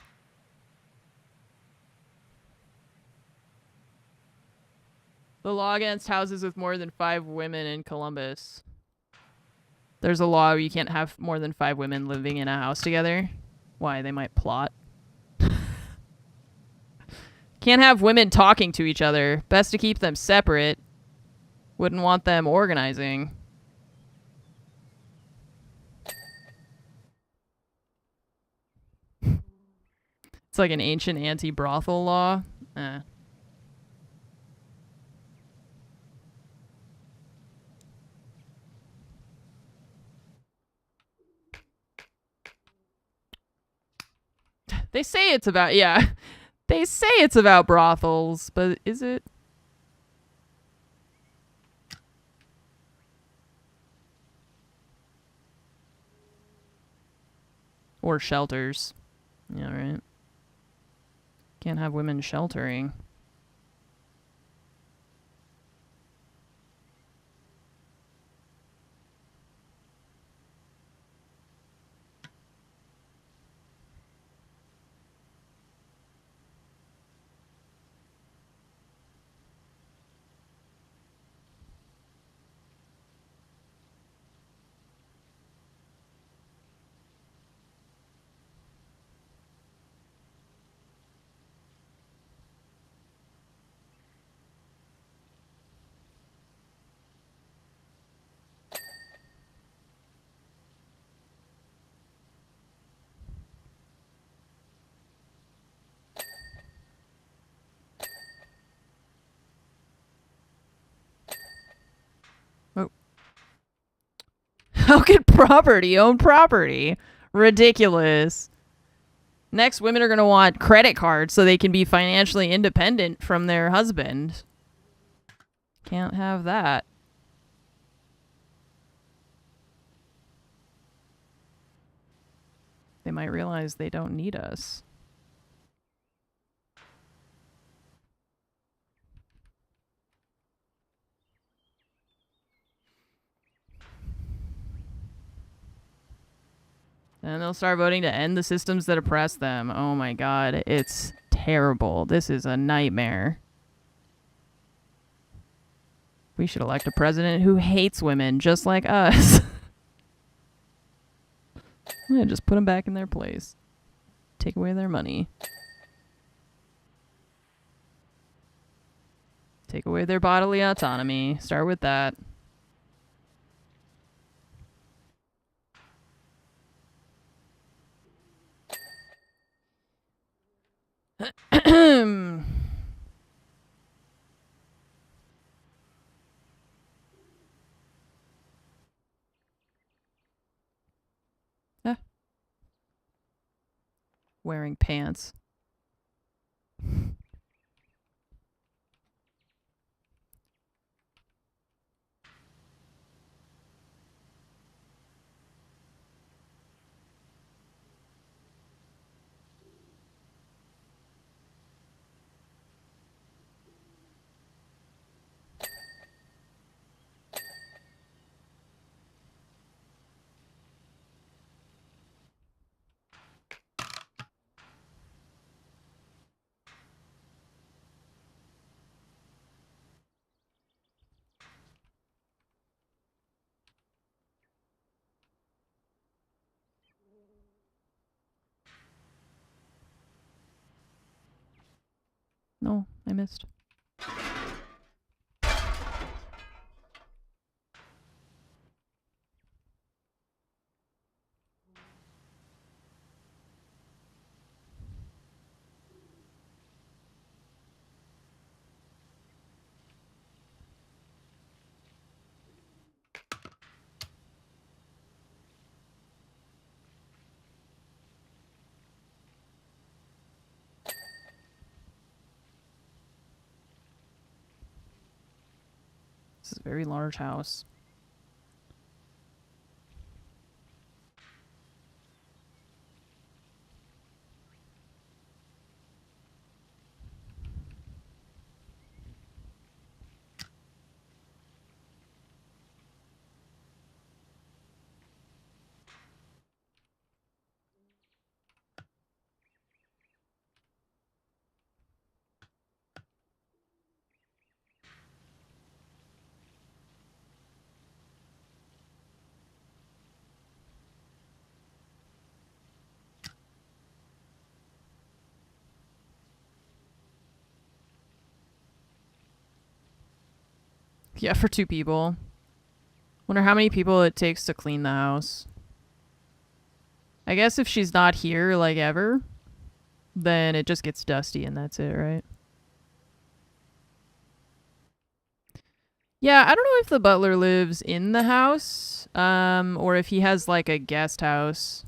The law against houses with more than 5 women in Columbus. There's a law where you can't have more than 5 women living in a house together. Why? They might plot. Can't have women talking to each other. Best to keep them separate. Wouldn't want them organizing. It's like an ancient anti-brothel law. They say it's about, yeah. They say it's about brothels, but is it? Or shelters. Yeah, right. Can't have women sheltering. How could property own property? Ridiculous. Next, women are going to want credit cards so they can be financially independent from their husband. Can't have that. They might realize they don't need us. And they'll start voting to end the systems that oppress them. Oh my god, it's terrible. This is a nightmare. We should elect a president who hates women just like us. Yeah, just put them back in their place. Take away their money. Take away their bodily autonomy. Start with that. Wearing pants. No, I missed. This is a very large house. Yeah, for 2 people. Wonder how many people it takes to clean the house. I guess if she's not here, like, ever, then it just gets dusty and that's it, right? Yeah, I don't know if the butler lives in the house, or if he has, like, a guest house.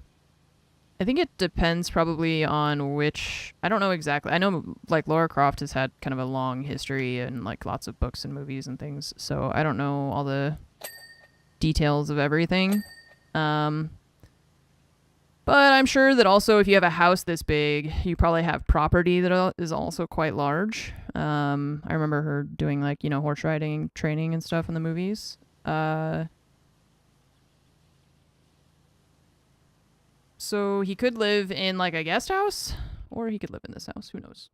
I think it depends probably on which... I don't know exactly. I know, like, Lara Croft has had kind of a long history and, like, lots of books and movies and things, so I don't know all the details of everything. But I'm sure that also if you have a house this big, you probably have property that is also quite large. I remember her doing, like, you know, horse riding training and stuff in the movies. So he could live in, like, a guest house, or he could live in this house. Who knows?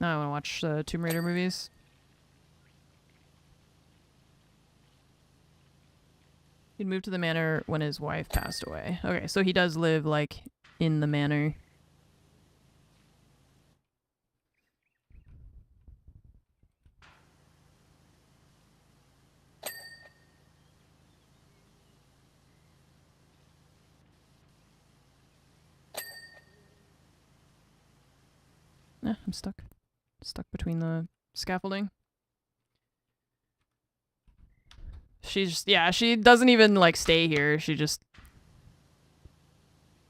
Now I want to watch Tomb Raider movies. He'd moved to the manor when his wife passed away. Okay, so he does live, like, in the manor. I'm stuck. Stuck between the scaffolding. She's, yeah, she doesn't even, like, stay here. She just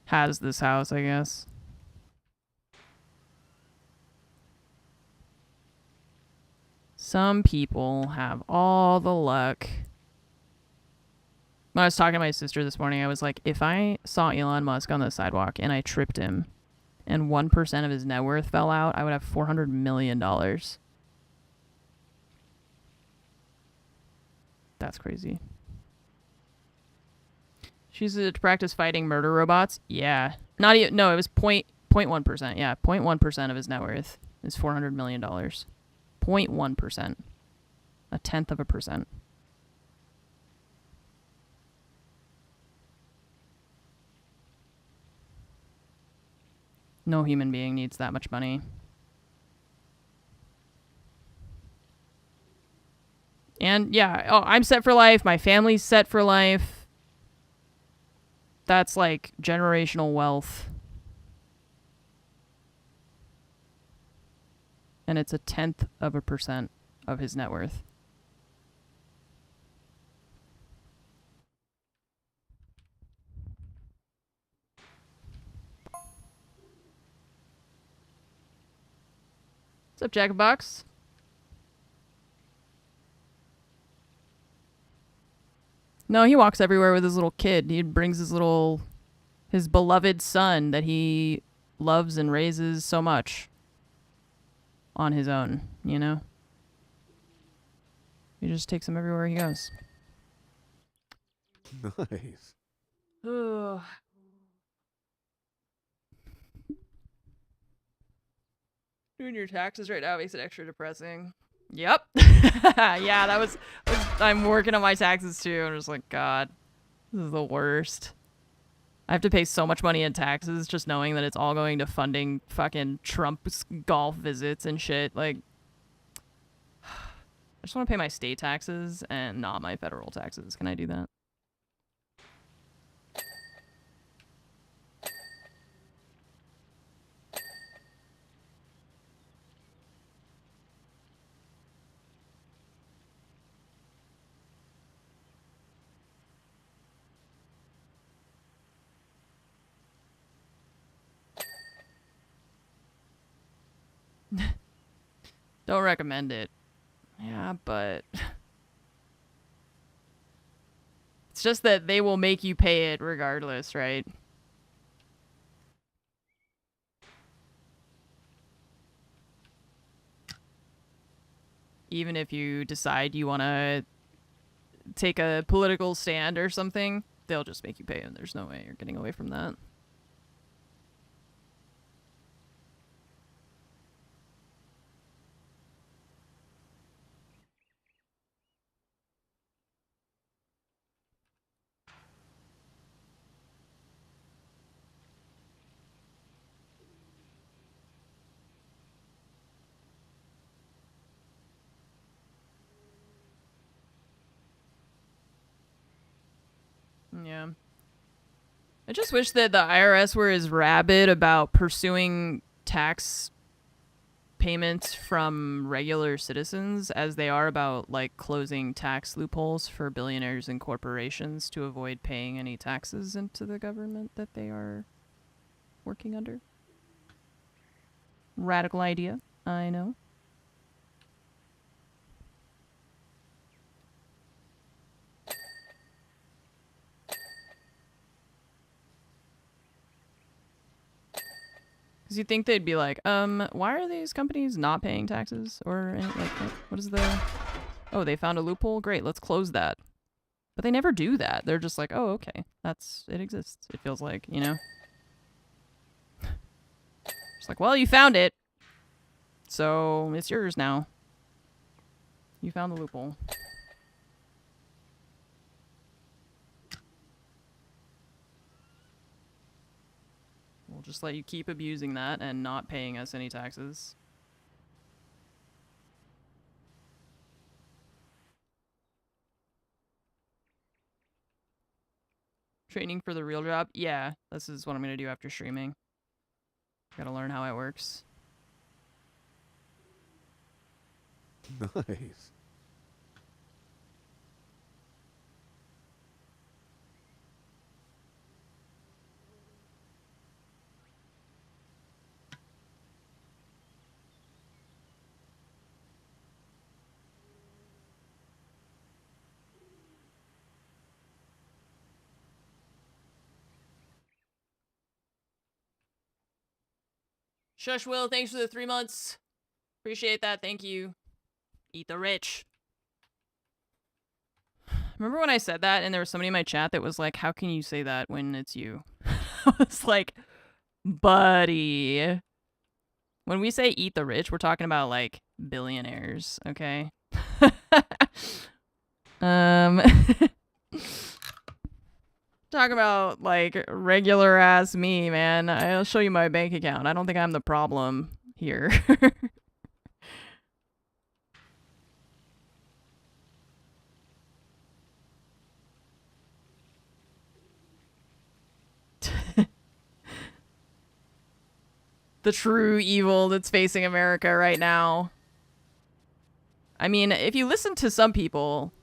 has this house, I guess. Some people have all the luck. When I was talking to my sister this morning, I was like, if I saw Elon Musk on the sidewalk and I tripped him and 1% of his net worth fell out, I would have $400 million. That's crazy. She's to practice fighting murder robots? Yeah. Not even, no, it was 0.1%. Yeah, 0.1% of his net worth is $400 million. 0.1%. A tenth of a percent. No human being needs that much money. And yeah, oh, I'm set for life. My family's set for life. That's like generational wealth. And it's a tenth of a percent of his net worth. What's up, Jackbox? No, he walks everywhere with his little kid. He brings his beloved son that he loves and raises so much on his own, you know? He just takes him everywhere he goes. Nice. Ugh. Doing your taxes right now makes it extra depressing. Yep. Yeah, that was I'm working on my taxes too. I'm just like, God, this is the worst. I have to pay so much money in taxes just knowing that it's all going to funding fucking Trump's golf visits and shit. Like, I just want to pay my state taxes and not my federal taxes. Can I do that? Don't recommend it. Yeah, but it's just that they will make you pay it regardless, right? Even if you decide you want to take a political stand or something, they'll just make you pay, and there's no way you're getting away from that. Yeah. I just wish that the IRS were as rabid about pursuing tax payments from regular citizens as they are about, like, closing tax loopholes for billionaires and corporations to avoid paying any taxes into the government that they are working under. Radical idea, I know. Because you'd think they'd be like, why are these companies not paying taxes? Or, like, what is the... Oh, they found a loophole? Great, let's close that. But they never do that. They're just like, oh, okay, it exists, it feels like, you know? It's like, well, you found it. So, it's yours now. You found the loophole. We'll just let you keep abusing that and not paying us any taxes. Training for the real job? Yeah, this is what I'm going to do after streaming. Gotta learn how it works. Nice. Shush Will, thanks for the 3 months. Appreciate that, thank you. Eat the rich. Remember when I said that and there was somebody in my chat that was like, how can you say that when it's you? I was like, buddy. When we say eat the rich, we're talking about like billionaires, okay? Talk about like regular ass me, man. I'll show you my bank account. I don't think I'm the problem here. The true evil that's facing America right now. I mean, if you listen to some people,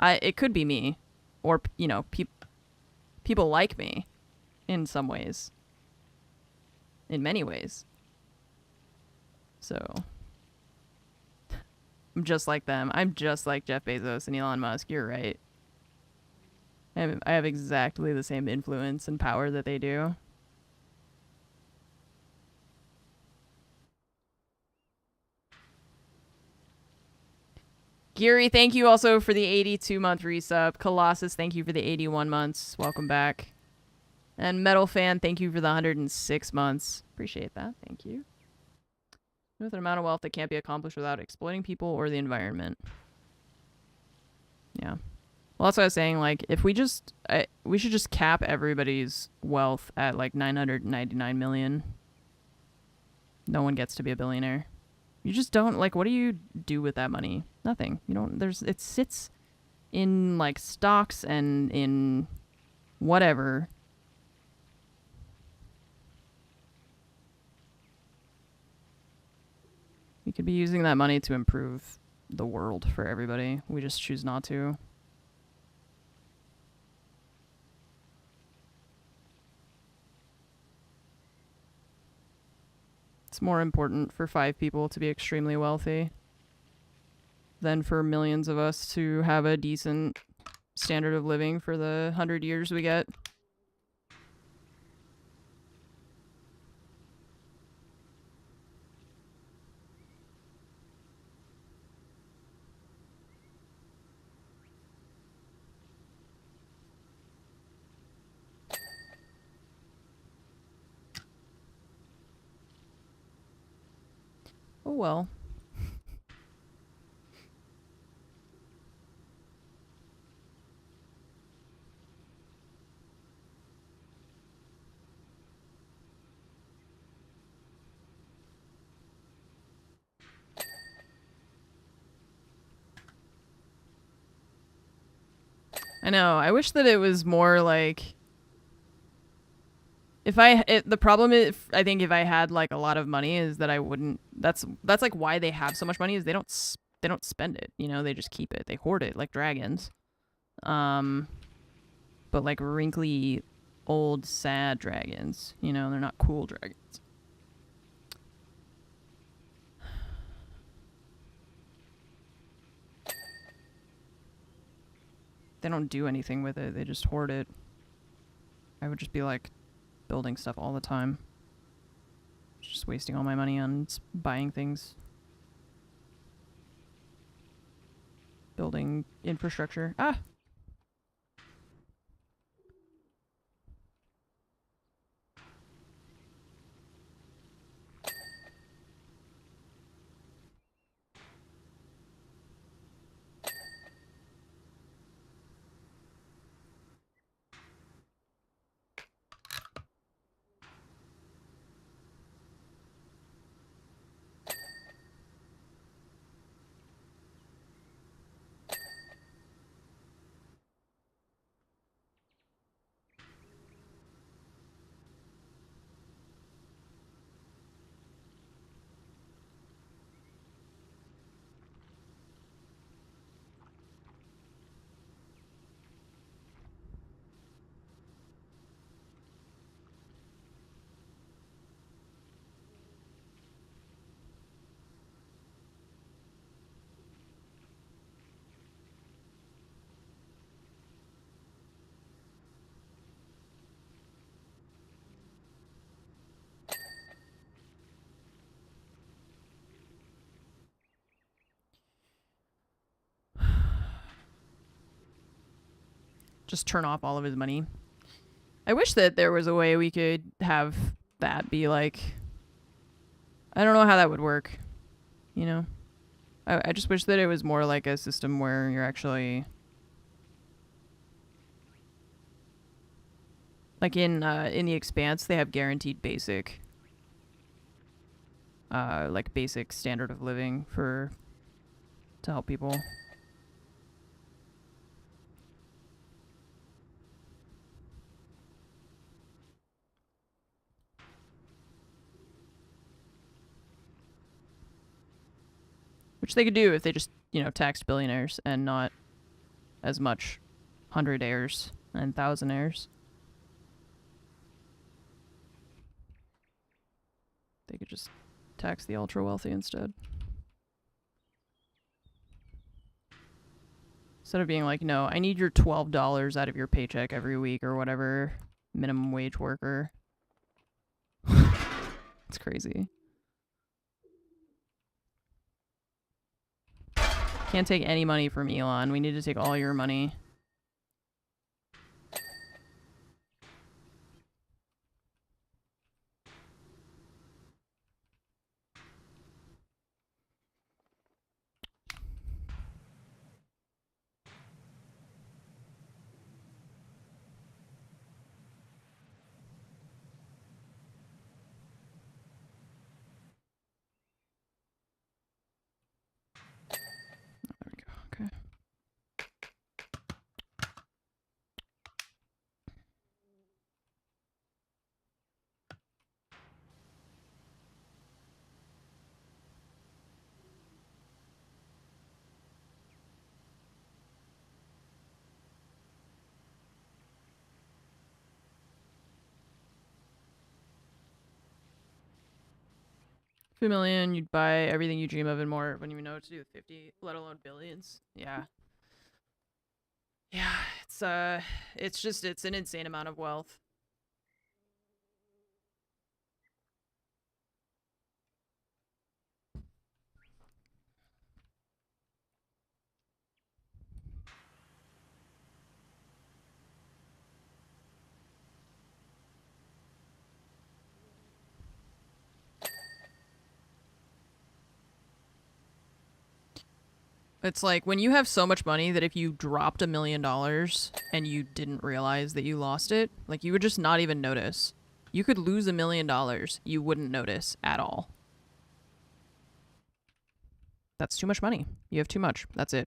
it could be me, or you know, people like me, in some ways, in many ways. So, I'm just like them. I'm just like Jeff Bezos and Elon Musk. You're right. I have exactly the same influence and power that they do. Geary, thank you also for the 82-month resub. Colossus, thank you for the 81 months. Welcome back. And Metal Fan, thank you for the 106 months. Appreciate that. Thank you. With an amount of wealth that can't be accomplished without exploiting people or the environment. Yeah. Well, that's what I was saying. Like, if we just... we should just cap everybody's wealth at, like, 999 million. No one gets to be a billionaire. You just don't, like, what do you do with that money? Nothing. You don't, it sits in, like, stocks and in whatever. We could be using that money to improve the world for everybody. We just choose not to. It's more important for 5 people to be extremely wealthy than for millions of us to have a decent standard of living for the 100 years we get. Oh well. I know. I wish that it was more like... the problem is, I think if I had like a lot of money is that I wouldn't... That's like why they have so much money is they don't spend it, you know? They just keep it. They hoard it like dragons. But like wrinkly, old, sad dragons, you know? They're not cool dragons. They don't do anything with it. They just hoard it. I would just be like building stuff all the time. Just wasting all my money on buying things. Building infrastructure. Ah! Just turn off all of his money. I wish that there was a way we could have that be like... I don't know how that would work. You know? I just wish that it was more like a system where you're actually... Like in The Expanse, they have guaranteed basic... like basic standard of living to help people. Which they could do if they just, you know, taxed billionaires and not as much hundredaires and thousandaires. They could just tax the ultra wealthy instead. Instead of being like, no, I need your $12 out of your paycheck every week or whatever, minimum wage worker. It's crazy. Can't take any money from Elon. We need to take all your money. There we go. Okay. $2 million, you'd buy everything you dream of and more. When you know what to do with 50, let alone billions. Yeah. Yeah, it's an insane amount of wealth. It's like when you have so much money that if you dropped $1 million and you didn't realize that you lost it, like you would just not even notice. You could lose $1 million, you wouldn't notice at all. That's too much money. You have too much. That's it.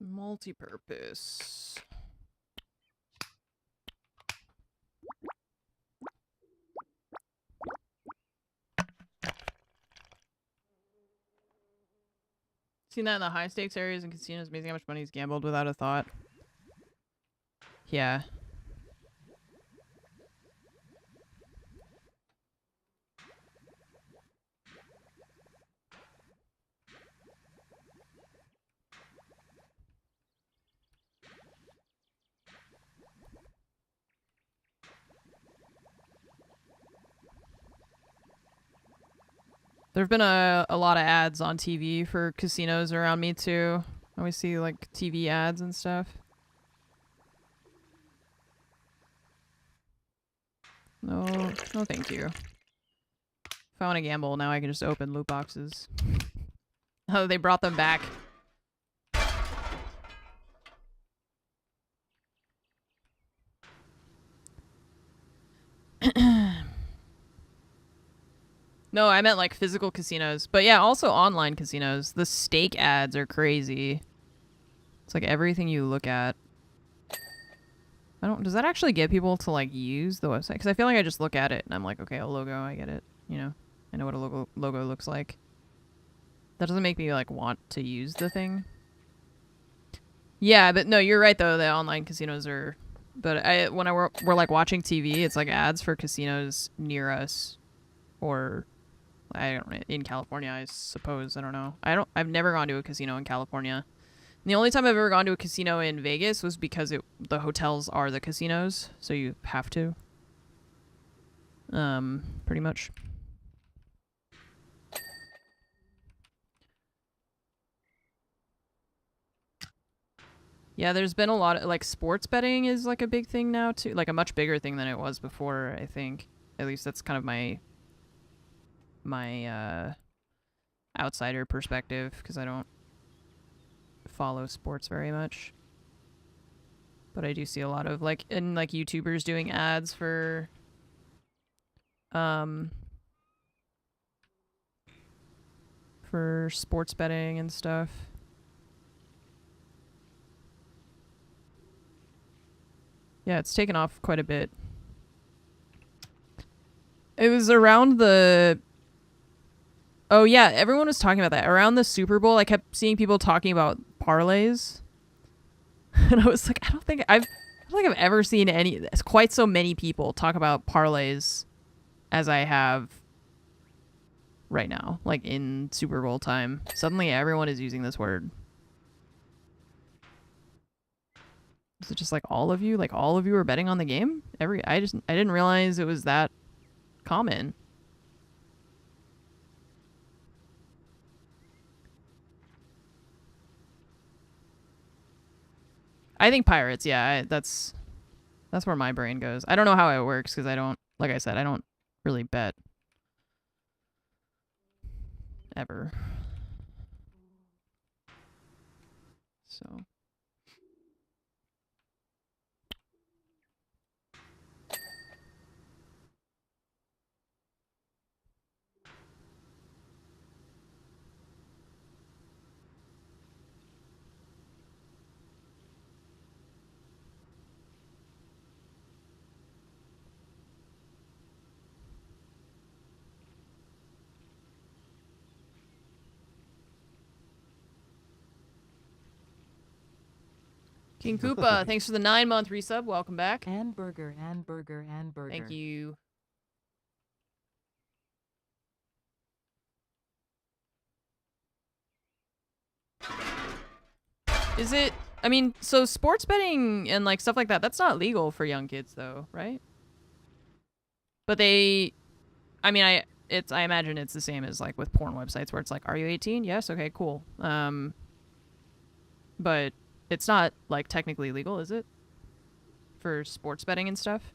Multi-purpose. Seen that in the high stakes areas and casinos, amazing how much money is gambled without a thought. Yeah. There have been a lot of ads on TV for casinos around me too. I always see like TV ads and stuff. No, no thank you. If I want to gamble, now I can just open loot boxes. Oh, they brought them back. No, I meant like physical casinos. But yeah, also online casinos. The stake ads are crazy. It's like everything you look at. Does that actually get people to like use the website? Because I feel like I just look at it and I'm like, okay, a logo, I get it. You know, I know what a logo looks like. That doesn't make me like want to use the thing. Yeah, but no, you're right though. The online casinos are, but when we're like watching TV, it's like ads for casinos near us, or I don't know, in California, I suppose. I don't know. I've never gone to a casino in California. The only time I've ever gone to a casino in Vegas was because the hotels are the casinos, so you have to. Pretty much. Yeah, there's been a lot of, like, sports betting is, like, a big thing now, too. Like, a much bigger thing than it was before, I think. At least that's kind of my outsider perspective, because I don't follow sports very much. But I do see a lot of, like, YouTubers doing ads for, sports betting and stuff. Yeah, it's taken off quite a bit. It was around the... Oh, yeah, everyone was talking about that. Around the Super Bowl, I kept seeing people talking about parlays. And I was like, I don't think I've ever seen quite so many people talk about parlays as I have right now, like in Super Bowl time. Suddenly everyone is using this word. Is it just like all of you? Like all of you are betting on the game? I didn't realize it was that common. I think pirates, yeah, that's where my brain goes. I don't know how it works because like I said, I don't really bet ever. So King Koopa, thanks for the 9-month resub. Welcome back. And burger. Thank you. Is it... I mean, so sports betting and like stuff like that, that's not legal for young kids though, right? But I imagine it's the same as like with porn websites where it's like, are you 18? Yes, okay, cool. But it's not like technically legal, is it? For sports betting and stuff?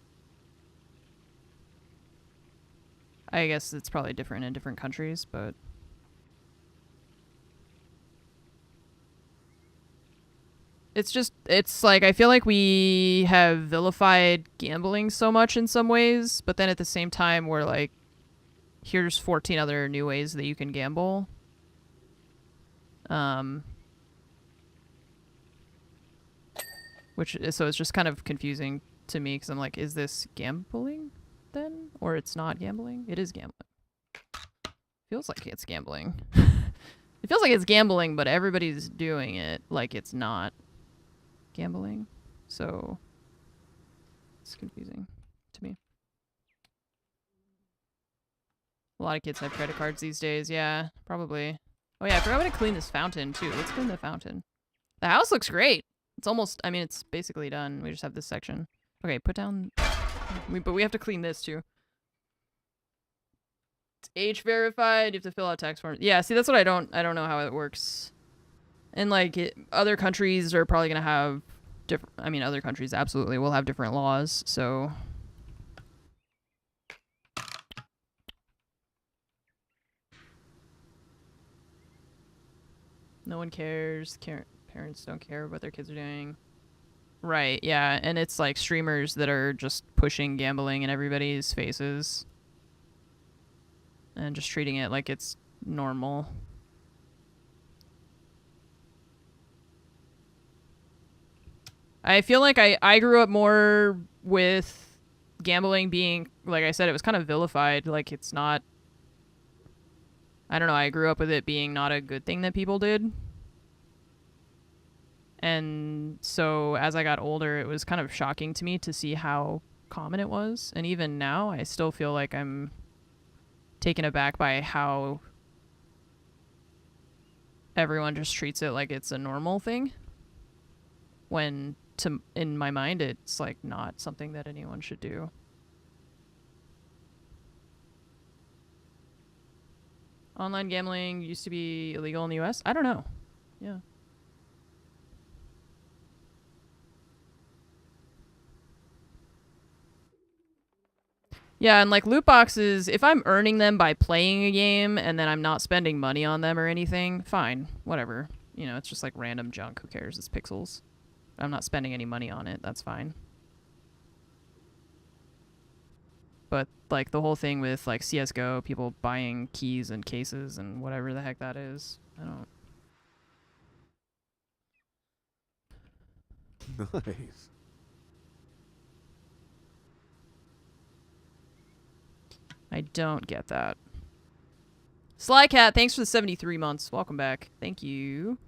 I guess it's probably different in different countries, but it's like, I feel like we have vilified gambling so much in some ways, but then at the same time, we're like, here's 14 other new ways that you can gamble. So it's just kind of confusing to me because I'm like, is this gambling then? Or it's not gambling? It is gambling. Feels like it's gambling. It feels like it's gambling, but everybody's doing it like it's not gambling. So it's confusing to me. A lot of kids have credit cards these days. Yeah, probably. Oh yeah, I forgot to clean this fountain too. Let's clean the fountain. The house looks great. It's almost, I mean, it's basically done. We just have this section. Okay, put down... but we have to clean this too. It's age verified. You have to fill out tax forms. Yeah, see, that's what I don't know how it works. And like, other countries are probably going to have different... I mean, other countries absolutely will have different laws, so... No one cares. Parents don't care what their kids are doing. Right, yeah. And it's like streamers that are just pushing gambling in everybody's faces. and just treating it like it's normal. I feel like I grew up more with gambling being, like I said, it was kind of vilified. Like, it's not, I don't know, I grew up with it being not a good thing that people did. And so as I got older, it was kind of shocking to me to see how common it was. And even now, I still feel like I'm taken aback by how everyone just treats it like it's a normal thing. When, in my mind, it's like not something that anyone should do. Online gambling used to be illegal in the US? I don't know. Yeah. Yeah, and like loot boxes, if I'm earning them by playing a game and then I'm not spending money on them or anything, fine, whatever. You know, it's just like random junk. Who cares? It's pixels. I'm not spending any money on it. That's fine. But like the whole thing with like CSGO, people buying keys and cases and whatever the heck that is, I don't. Nice. I don't get that. Slycat, thanks for the 73 months. Welcome back. Thank you.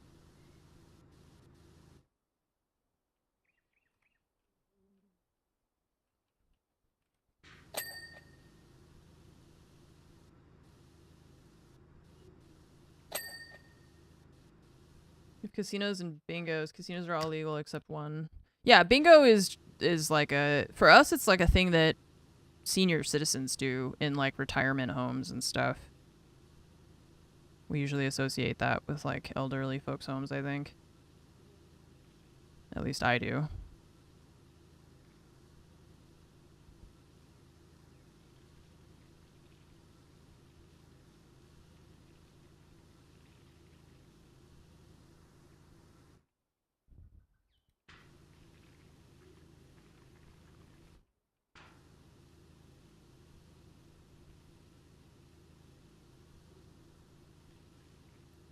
We have casinos and bingos. Casinos are all legal except one. Yeah, bingo is like a, for us it's like a thing that senior citizens do in like retirement homes and stuff. We usually associate that with like elderly folks' homes, I think. At least I do.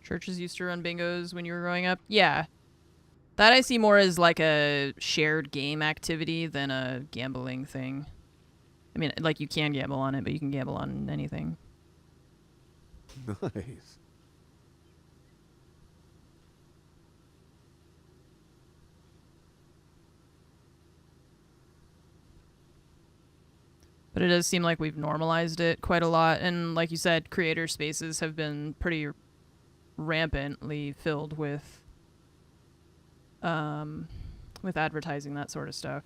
Churches used to run bingos when you were growing up? Yeah. That I see more as like a shared game activity than a gambling thing. I mean, like you can gamble on it, but you can gamble on anything. Nice. But it does seem like we've normalized it quite a lot. And like you said, creator spaces have been pretty rampantly filled with advertising, that sort of stuff.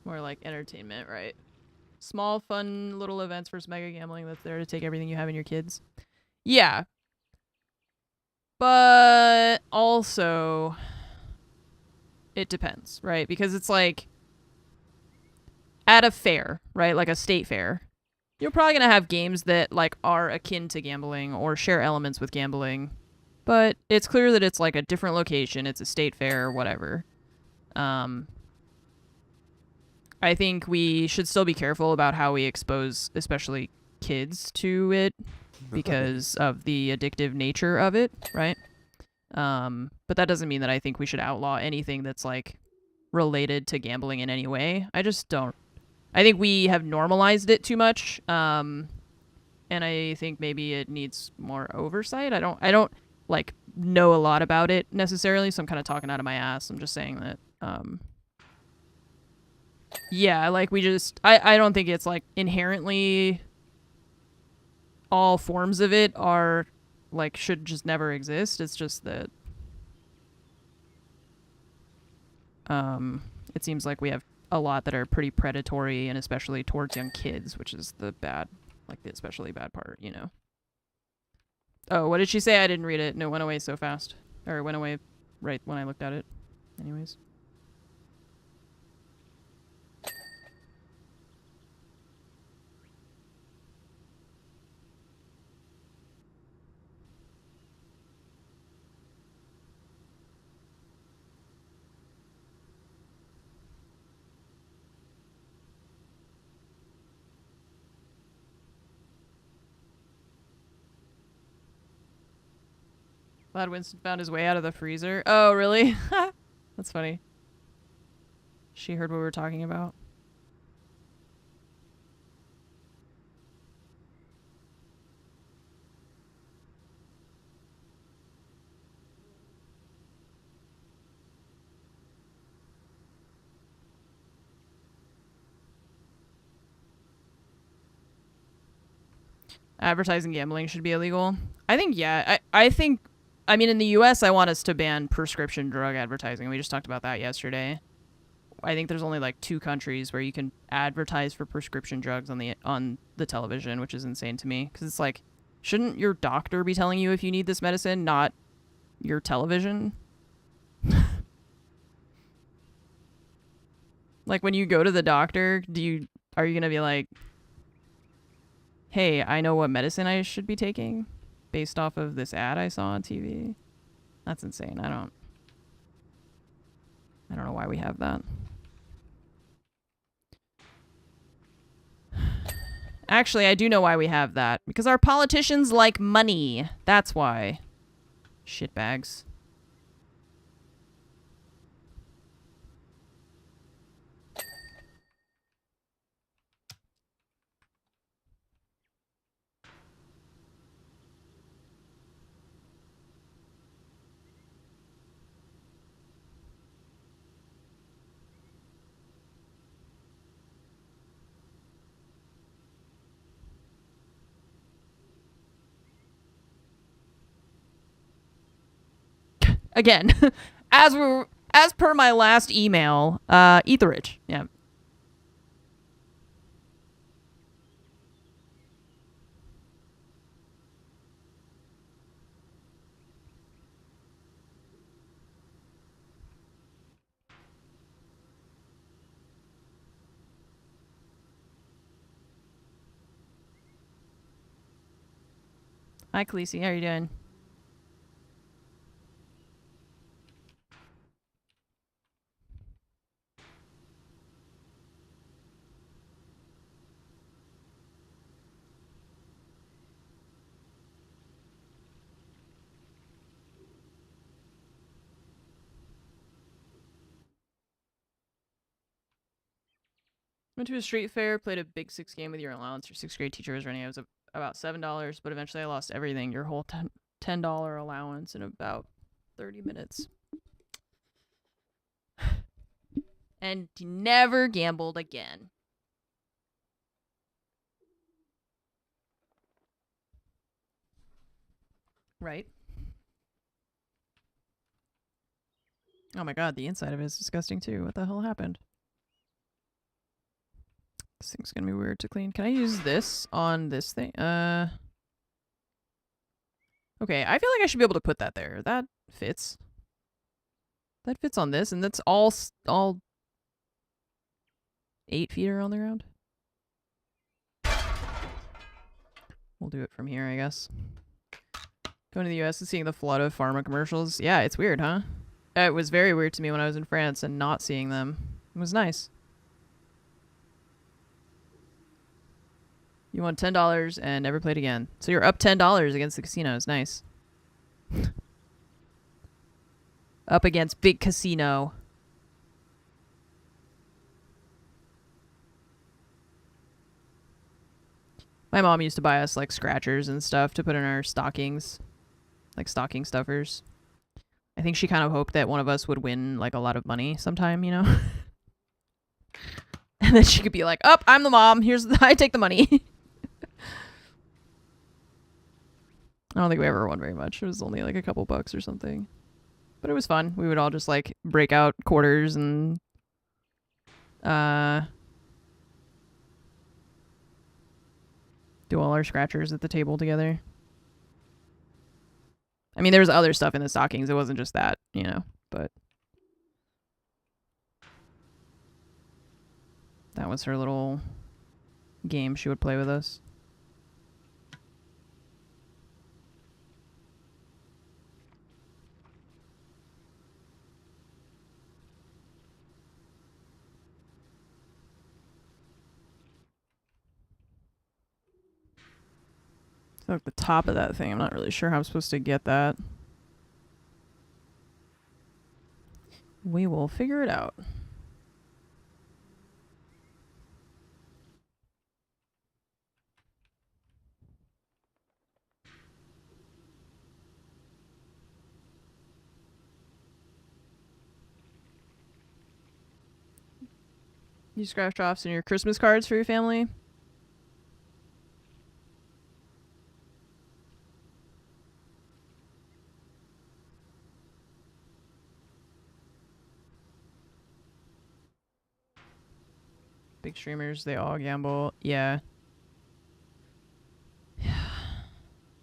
More like entertainment, right? Small, fun little events versus mega gambling that's there to take everything you have in your kids. Yeah. But also, it depends, right? Because it's like, at a fair, right? Like a state fair, you're probably going to have games that like are akin to gambling or share elements with gambling. But it's clear that it's like a different location. It's a state fair, whatever. I think we should still be careful about how we expose, especially kids, to it because of the addictive nature of it, right? But that doesn't mean that I think we should outlaw anything that's like related to gambling in any way. I just don't. I think we have normalized it too much, and I think maybe it needs more oversight. I don't like know a lot about it necessarily, so I'm kind of talking out of my ass. I'm just saying that. Yeah, like we just, I don't think it's like inherently all forms of it are like should just never exist. It's just that it seems like we have a lot that are pretty predatory and especially towards young kids, which is the bad, like the especially bad part, you know. Oh, what did she say? I didn't read it. No, it went away so fast. Or it went away right when I looked at it. Anyways. Glad Winston found his way out of the freezer. Oh, really? That's funny. She heard what we were talking about. Advertising gambling should be illegal. I think, yeah. I think, I mean, in the US, I want us to ban prescription drug advertising. We just talked about that yesterday. I think there's only like 2 countries where you can advertise for prescription drugs on the television, which is insane to me. Because it's like, shouldn't your doctor be telling you if you need this medicine, not your television? Like when you go to the doctor, are you gonna be like, hey, I know what medicine I should be taking based off of this ad I saw on TV? That's insane. I don't know why we have that. Actually, I do know why we have that. Because our politicians like money. That's why. Shitbags. Again, as per my last email, Etherage. Yeah. Hi, Khaleesi. How are you doing? Went to a street fair, played a big 6 game with your allowance. Your 6th grade teacher was running. It was about $7, but eventually I lost everything. Your whole $10 allowance in about 30 minutes. And never gambled again. Right? Oh my god, the inside of it is disgusting too. What the hell happened? This thing's gonna be weird to clean. Can I use this on this thing? Okay, I feel like I should be able to put that there. That fits. That fits on this, and that's all 8 feet around the ground. We'll do it from here, I guess. Going to the US and seeing the flood of pharma commercials. Yeah, it's weird, huh? It was very weird to me when I was in France and not seeing them. It was nice. You won $10 and never played again. So you're up $10 against the casinos. Nice. Up against Big Casino. My mom used to buy us like scratchers and stuff to put in our stockings. Like stocking stuffers. I think she kind of hoped that one of us would win like a lot of money sometime, you know? And then she could be like, "Oh, I'm the mom. I take the money." I don't think we ever won very much. It was only like a couple bucks or something. But it was fun. We would all just like break out quarters and do all our scratchers at the table together. I mean, there was other stuff in the stockings. It wasn't just that, you know, but that was her little game she would play with us. So at the top of that thing, I'm not really sure how I'm supposed to get that. We will figure it out. You scratch off some of your Christmas cards for your family? Big streamers, they all gamble. Yeah.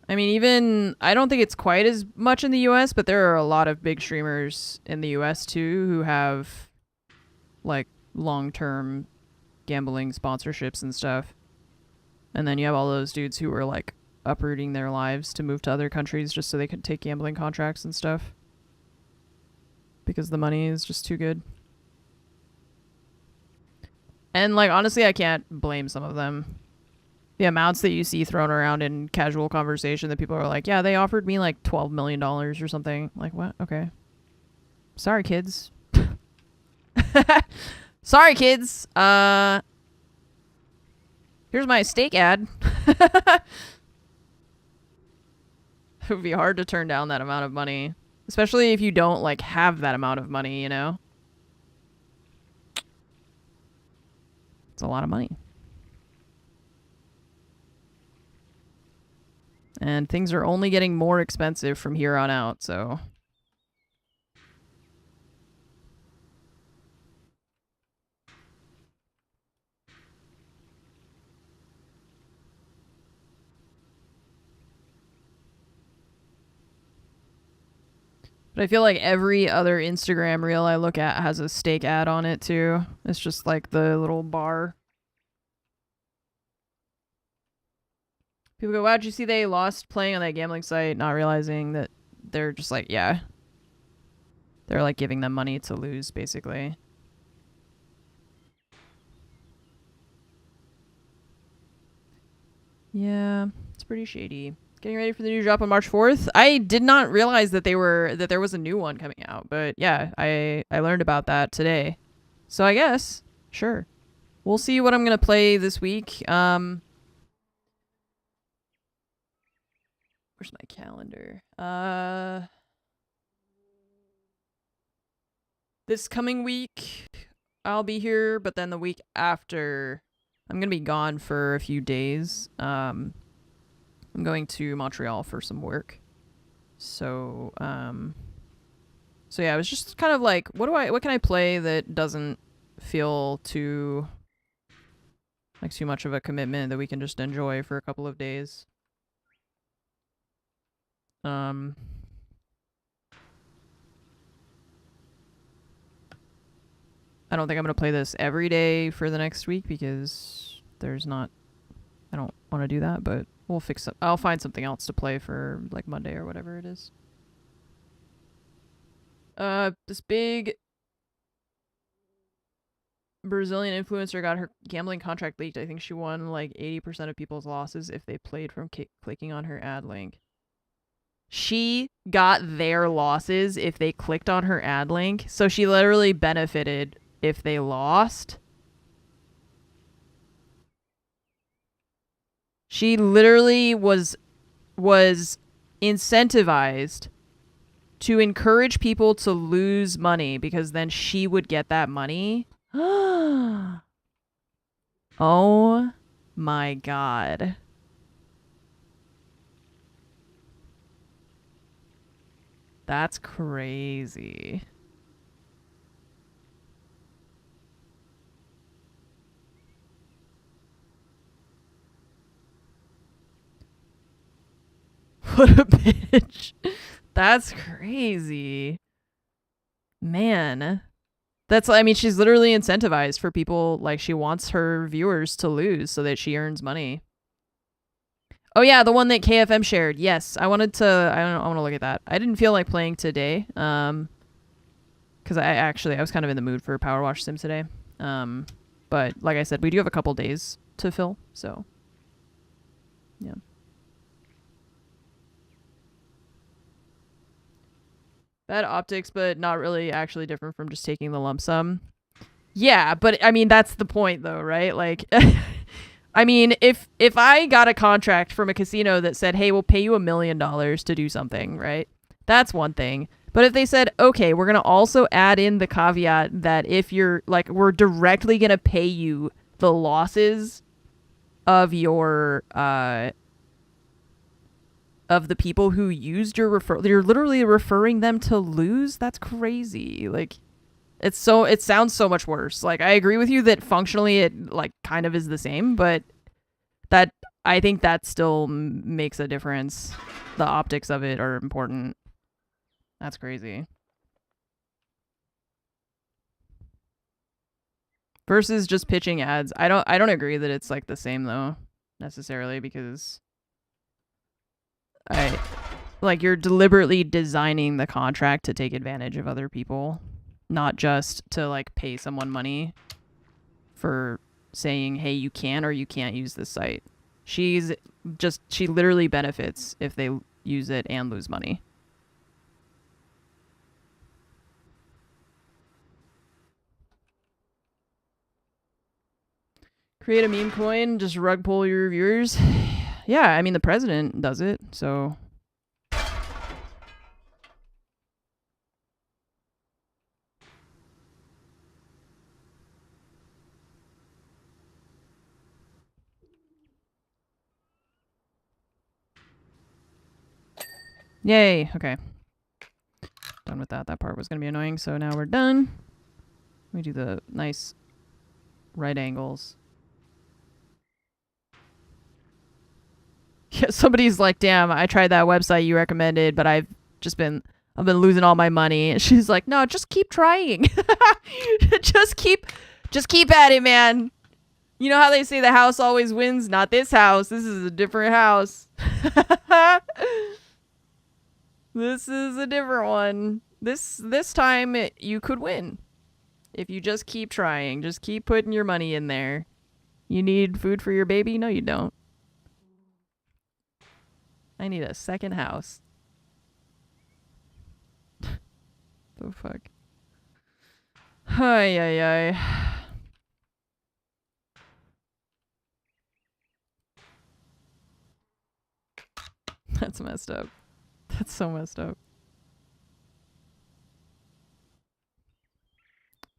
I mean, even I don't think it's quite as much in the US, but there are a lot of big streamers in the US too who have like long-term gambling sponsorships and stuff. And then you have all those dudes who are like uprooting their lives to move to other countries just so they could take gambling contracts and stuff. Because the money is just too good. And like honestly, I can't blame some of them. The amounts that you see thrown around in casual conversation that people are like, yeah, they offered me like $12 million or something. Like, what? Okay. Sorry, kids. Sorry, kids. Here's my steak ad. It would be hard to turn down that amount of money. Especially if you don't like have that amount of money, you know? It's a lot of money. And things are only getting more expensive from here on out, so. But I feel like every other Instagram reel I look at has a steak ad on it too. It's just like the little bar. People go, wow, did you see they lost playing on that gambling site, not realizing that they're just like, yeah. They're like giving them money to lose, basically. Yeah, it's pretty shady. Getting ready for the new drop on March 4th. I did not realize that there was a new one coming out, but yeah, I learned about that today. So I guess, sure. We'll see what I'm gonna play this week. Where's my calendar? This coming week I'll be here, but then the week after I'm gonna be gone for a few days. I'm going to Montreal for some work. So yeah, I was just kind of like, what can I play that doesn't feel too much of a commitment that we can just enjoy for a couple of days. I don't think I'm going to play this every day for the next week because I don't want to do that, but I'll find something else to play for like Monday or whatever it is. This big Brazilian influencer got her gambling contract leaked. I think she won like 80% of people's losses if they played from clicking on her ad link. She got their losses if they clicked on her ad link. So she literally benefited if they lost. She literally was incentivized to encourage people to lose money because then she would get that money. Oh my god. That's crazy. What a bitch. That's crazy. Man. I mean, she's literally incentivized for people, like, she wants her viewers to lose so that she earns money. Oh yeah, the one that KFM shared. Yes, I want to look at that. I didn't feel like playing today, because I was kind of in the mood for PowerWash Sim today. But like I said, we do have a couple days to fill, so yeah. Bad optics, but not really actually different from just taking the lump sum. Yeah, but I mean, that's the point though, right? Like, I mean, if I got a contract from a casino that said, hey, we'll pay you $1 million to do something, right? That's one thing. But if they said, okay, we're going to also add in the caveat that if you're like, we're directly going to pay you the losses of your, of the people who used your referral, you're literally referring them to lose. That's crazy. Like, it sounds so much worse. Like, I agree with you that functionally it like kind of is the same, but that I think that still makes a difference. The optics of it are important. That's crazy. Versus just pitching ads. I don't agree that it's like the same though, necessarily, because like you're deliberately designing the contract to take advantage of other people, not just to like pay someone money for saying, hey, you can or you can't use this site. She literally benefits if they use it and lose money. Create a meme coin, just rug pull your reviewers. Yeah, I mean, the president does it, so. Yay, okay. Done with that. That part was going to be annoying, so now we're done. Let me do the nice right angles. Yeah, somebody's like, damn, I tried that website you recommended, but I've been losing all my money. And she's like, no, just keep trying. just keep at it, man. You know how they say the house always wins? Not this house. This is a different house. This is a different one. This time you could win. If you just keep trying. Just keep putting your money in there. You need food for your baby? No, you don't. I need a second house. The fuck? Ay, ay, ay. That's messed up. That's so messed up.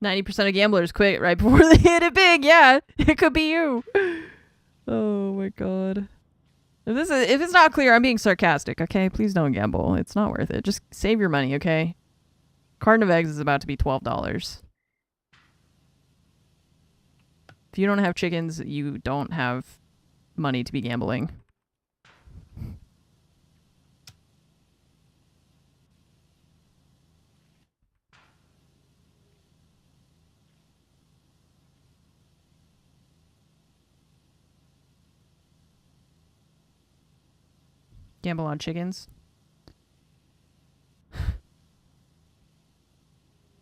90% of gamblers quit right before they hit it big. Yeah, it could be you. Oh my god. If it's not clear, I'm being sarcastic, okay? Please don't gamble. It's not worth it. Just save your money, okay? Carton of eggs is about to be $12. If you don't have chickens, you don't have money to be gambling. Gamble on chickens.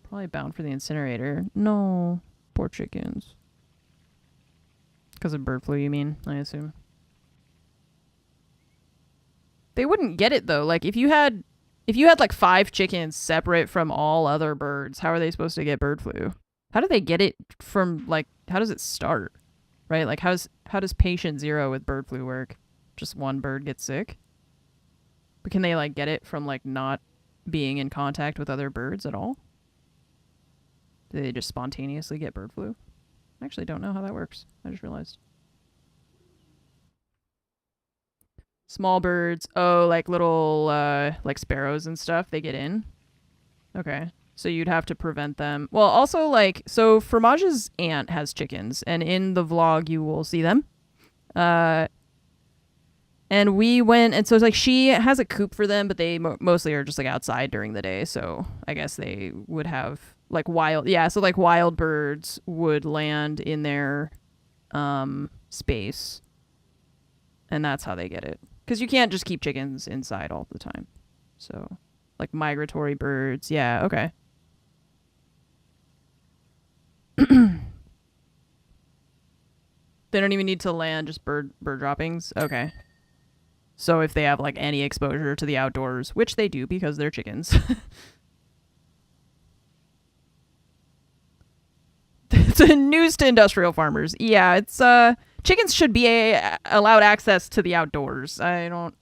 Probably bound for the incinerator. No. Poor chickens. Because of bird flu, you mean, I assume. They wouldn't get it, though. Like, if you had like 5 chickens separate from all other birds, how are they supposed to get bird flu? How do they get it from, like, how does it start? Right? Like, how does patient 0 with bird flu work? Just one bird gets sick? But can they, like, get it from, like, not being in contact with other birds at all? Do they just spontaneously get bird flu? I actually don't know how that works. I just realized. Small birds. Oh, like little, like sparrows and stuff. They get in. Okay. So you'd have to prevent them. Well, also, like, so Fromage's aunt has chickens, and in the vlog you will see them. And we went, and so it's like she has a coop for them, but they mostly are just like outside during the day. So I guess they would have like so like wild birds would land in their space. And that's how they get it. Because you can't just keep chickens inside all the time. So like migratory birds. Yeah, okay. They don't even need to land, just bird droppings. Okay. So if they have like any exposure to the outdoors, which they do because they're chickens, news to industrial farmers. Yeah, it's chickens should be allowed access to the outdoors. I don't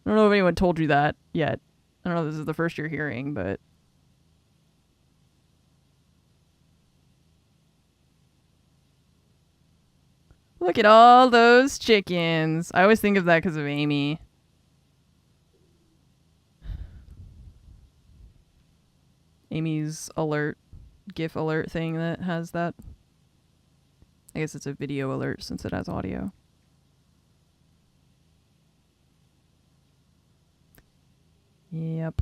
I don't know if anyone told you that yet. I don't know if this is the first you're hearing, but look at all those chickens. I always think of that because of Amy. Amy's alert, GIF alert thing that has that. I guess it's a video alert since it has audio. Yep.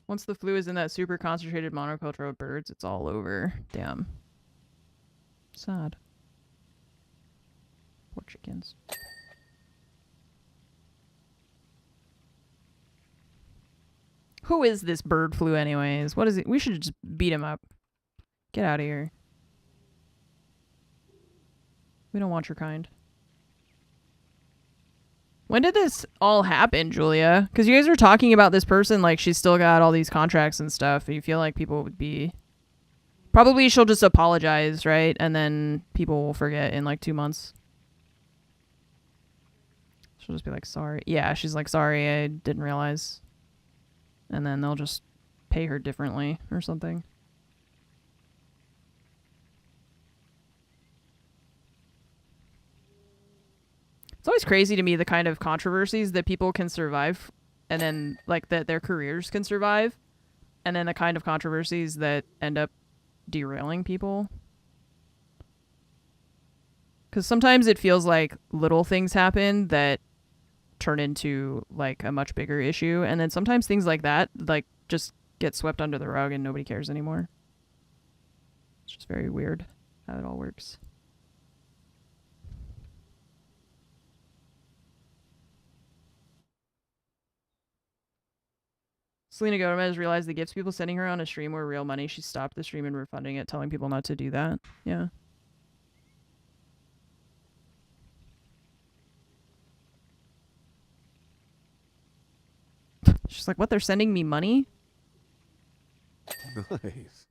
Once the flu is in that super concentrated monoculture of birds, it's all over. Damn. Sad. Poor chickens. Who is this bird flu anyways? What is it? We should just beat him up. Get out of here. We don't want your kind. When did this all happen, Julia? Because you guys were talking about this person like she's still got all these contracts and stuff. And you feel like people would be... Probably she'll just apologize, right? And then people will forget in like 2 months. She'll just be like, sorry. Yeah, she's like, sorry, I didn't realize. And then they'll just pay her differently or something. It's always crazy to me the kind of controversies that people can survive and then like that their careers can survive and then the kind of controversies that end up derailing people. Because sometimes it feels like little things happen that turn into like a much bigger issue, and then sometimes things like that like just get swept under the rug and nobody cares anymore. It's just very weird how it all works. Selena Gomez realized the gifts people sending her on a stream were real money. She stopped the stream and refunding it, telling people not to do that. Yeah. She's like, what, they're sending me money? Nice.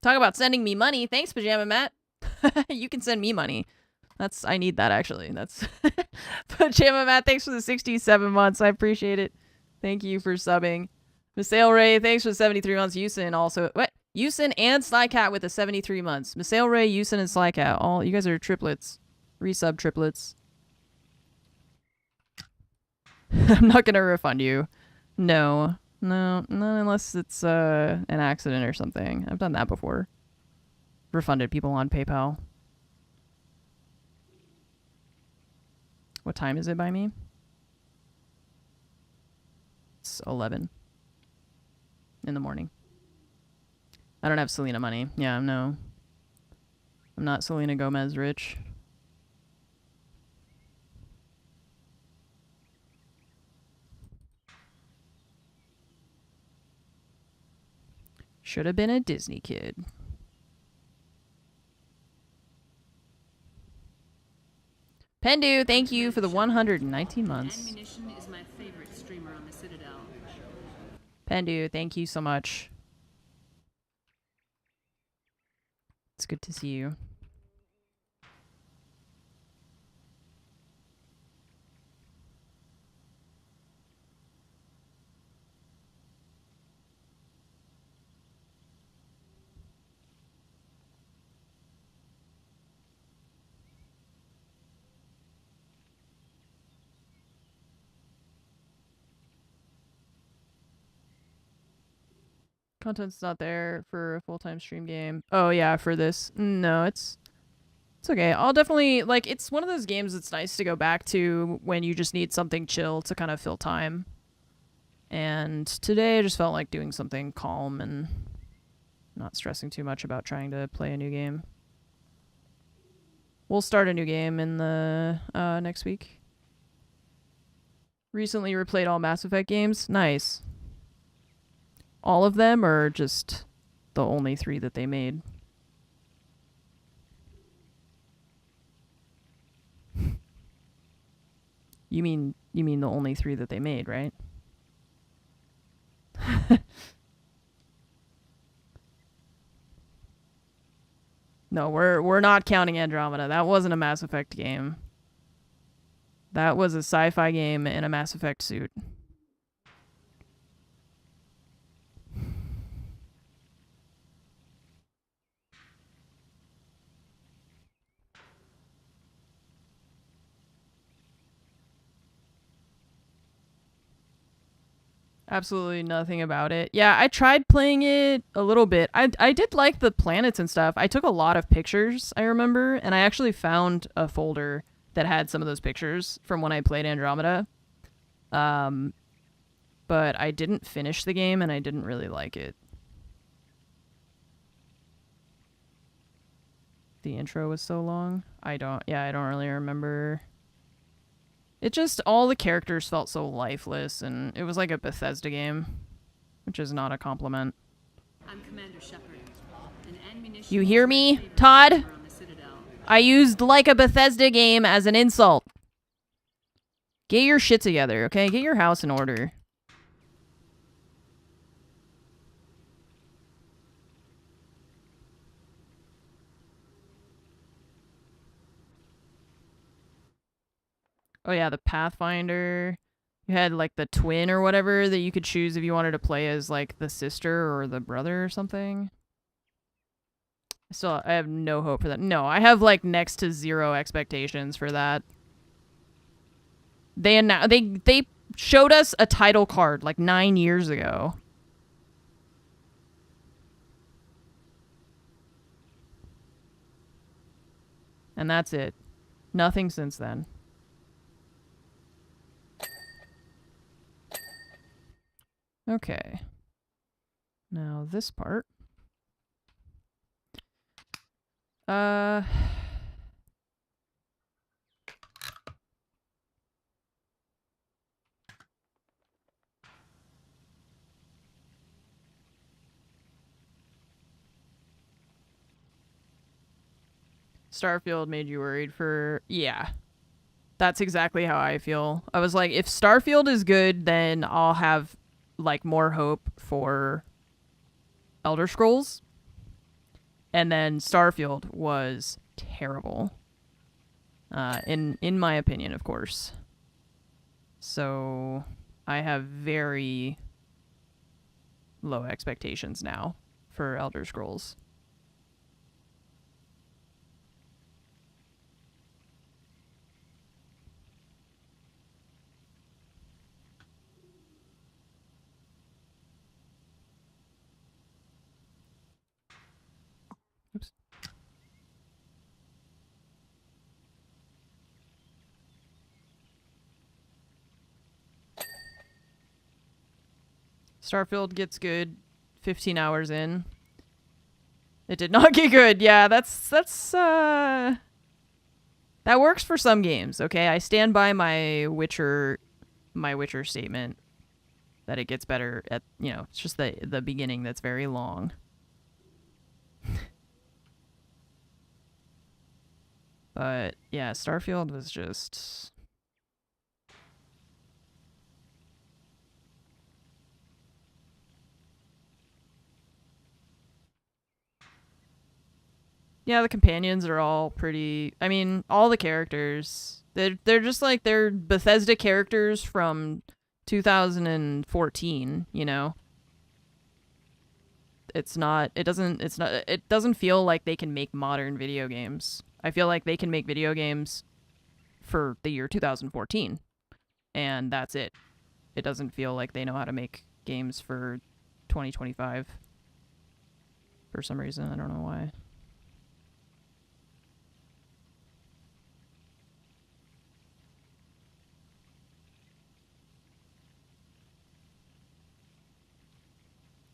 Talk about sending me money. Thanks, Pajama Matt. You can send me money. I need that actually. That's Pajama Matt, thanks for the 67 months. I appreciate it. Thank you for subbing. Misael Ray, thanks for the 73 months. Yusin also. What? Yusin and Slycat with the 73 months. Misael Ray, Yusin, and Slycat. All you guys are triplets. Resub triplets. I'm not gonna refund you. No, not unless it's an accident or something. I've done that before. Refunded people on PayPal. What time is it by me? It's 11 in the morning. I don't have Selena money. Yeah, no. I'm not Selena Gomez rich. Should have been a Disney kid. Pendu, thank you for the 119 months. Munition is my favorite streamer on the Citadel. Pendu, thank you so much. It's good to see you. Content's not there for a full-time stream game. Oh yeah, for this. No, it's okay. I'll definitely, like, it's one of those games that's nice to go back to when you just need something chill to kind of fill time. And today I just felt like doing something calm and not stressing too much about trying to play a new game. We'll start a new game in the next week. Recently replayed all Mass Effect games. Nice. All of them, or just the only 3 that they made. You mean the only 3 that they made, right? No, we're not counting Andromeda. That wasn't a Mass Effect game. That was a sci-fi game in a Mass Effect suit. Absolutely nothing about it. Yeah, I tried playing it a little bit. I did like the planets and stuff. I took a lot of pictures, I remember, and I actually found a folder that had some of those pictures from when I played Andromeda. But I didn't finish the game and I didn't really like it. The intro was so long. I don't really remember. It just, all the characters felt so lifeless, and it was like a Bethesda game, which is not a compliment. I'm Commander Shepard, and ammunition You is hear my me, favorite Todd? flavor on the Citadel. I used like a Bethesda game as an insult. Get your shit together, okay? Get your house in order. Oh yeah, the Pathfinder. You had like the twin or whatever that you could choose if you wanted to play as like the sister or the brother or something. I have no hope for that. No, I have like next to 0 expectations for that. They showed us a title card like 9 years ago. And that's it. Nothing since then. Okay. Now this part. Starfield made you worried for... Yeah. That's exactly how I feel. I was like, if Starfield is good, then I'll have like more hope for Elder Scrolls. And then Starfield was terrible. In my opinion, of course. So I have very low expectations now for Elder Scrolls. Oops. Starfield gets good 15 hours in. It did not get good. Yeah, that's that works for some games, okay? I stand by my Witcher statement that it gets better at, it's just the beginning that's very long. But yeah, Starfield was just... Yeah, the companions are all pretty... I mean, all the characters. They're just like, they're Bethesda characters from 2014, you know? It doesn't feel like they can make modern video games. I feel like they can make video games for the year 2014. And that's it. It doesn't feel like they know how to make games for 2025. For some reason, I don't know why.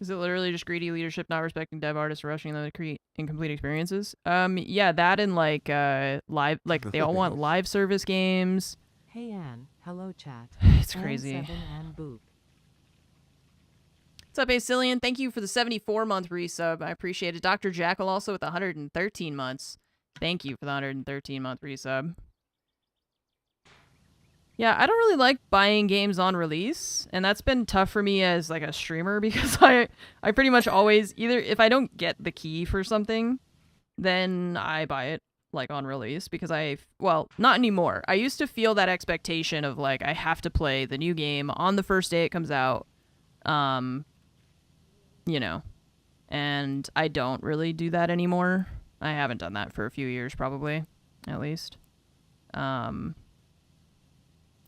Is it literally just greedy leadership, not respecting dev artists, rushing them to create incomplete experiences? Yeah, that and like live, like they all want live service games. Hey Anne, hello chat. It's Anne crazy. 7 Anne Boop. What's up, Acillion? Thank you for the 74-month resub. I appreciate it. Dr. Jackal also with 113 months. Thank you for the 113-month resub. Yeah, I don't really like buying games on release, and that's been tough for me as like a streamer because I pretty much always either if I don't get the key for something, then I buy it like on release because well, not anymore. I used to feel that expectation of like I have to play the new game on the first day it comes out. You know, and I don't really do that anymore. I haven't done that for a few years probably, at least. So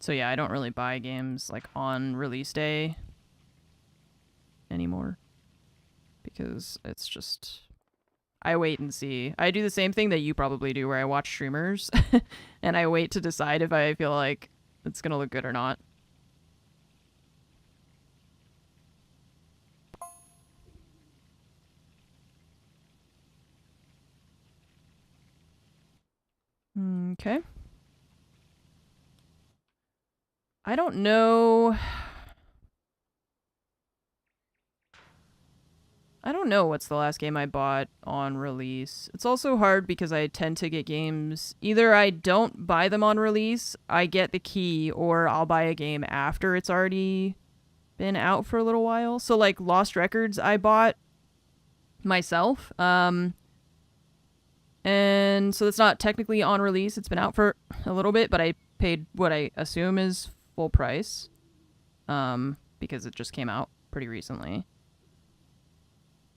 yeah, I don't really buy games like on release day anymore because it's just I wait and see. I do the same thing that you probably do where I watch streamers and I wait to decide if I feel like it's going to look good or not. Okay. I don't know. I don't know what's the last game I bought on release. It's also hard because I tend to get games. Either I don't buy them on release, I get the key, or I'll buy a game after it's already been out for a little while. So like Lost Records I bought myself. And so it's not technically on release. It's been out for a little bit, but I paid what I assume is full price. Because it just came out pretty recently.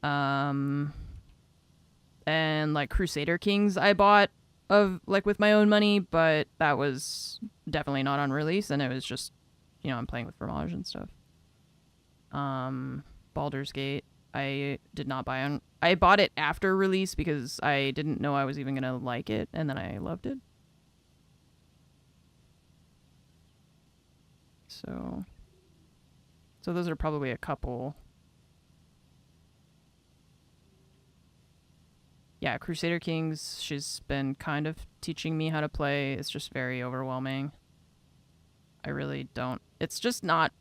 And like Crusader Kings I bought of like with my own money, but that was definitely not on release, and it was just, you know, I'm playing with Fromage and stuff. Baldur's Gate I did not buy on. I bought it after release because I didn't know I was even gonna like it, and then I loved it. So those are probably a couple. Yeah, Crusader Kings, she's been kind of teaching me how to play. It's just very overwhelming. I really don't. It's just not.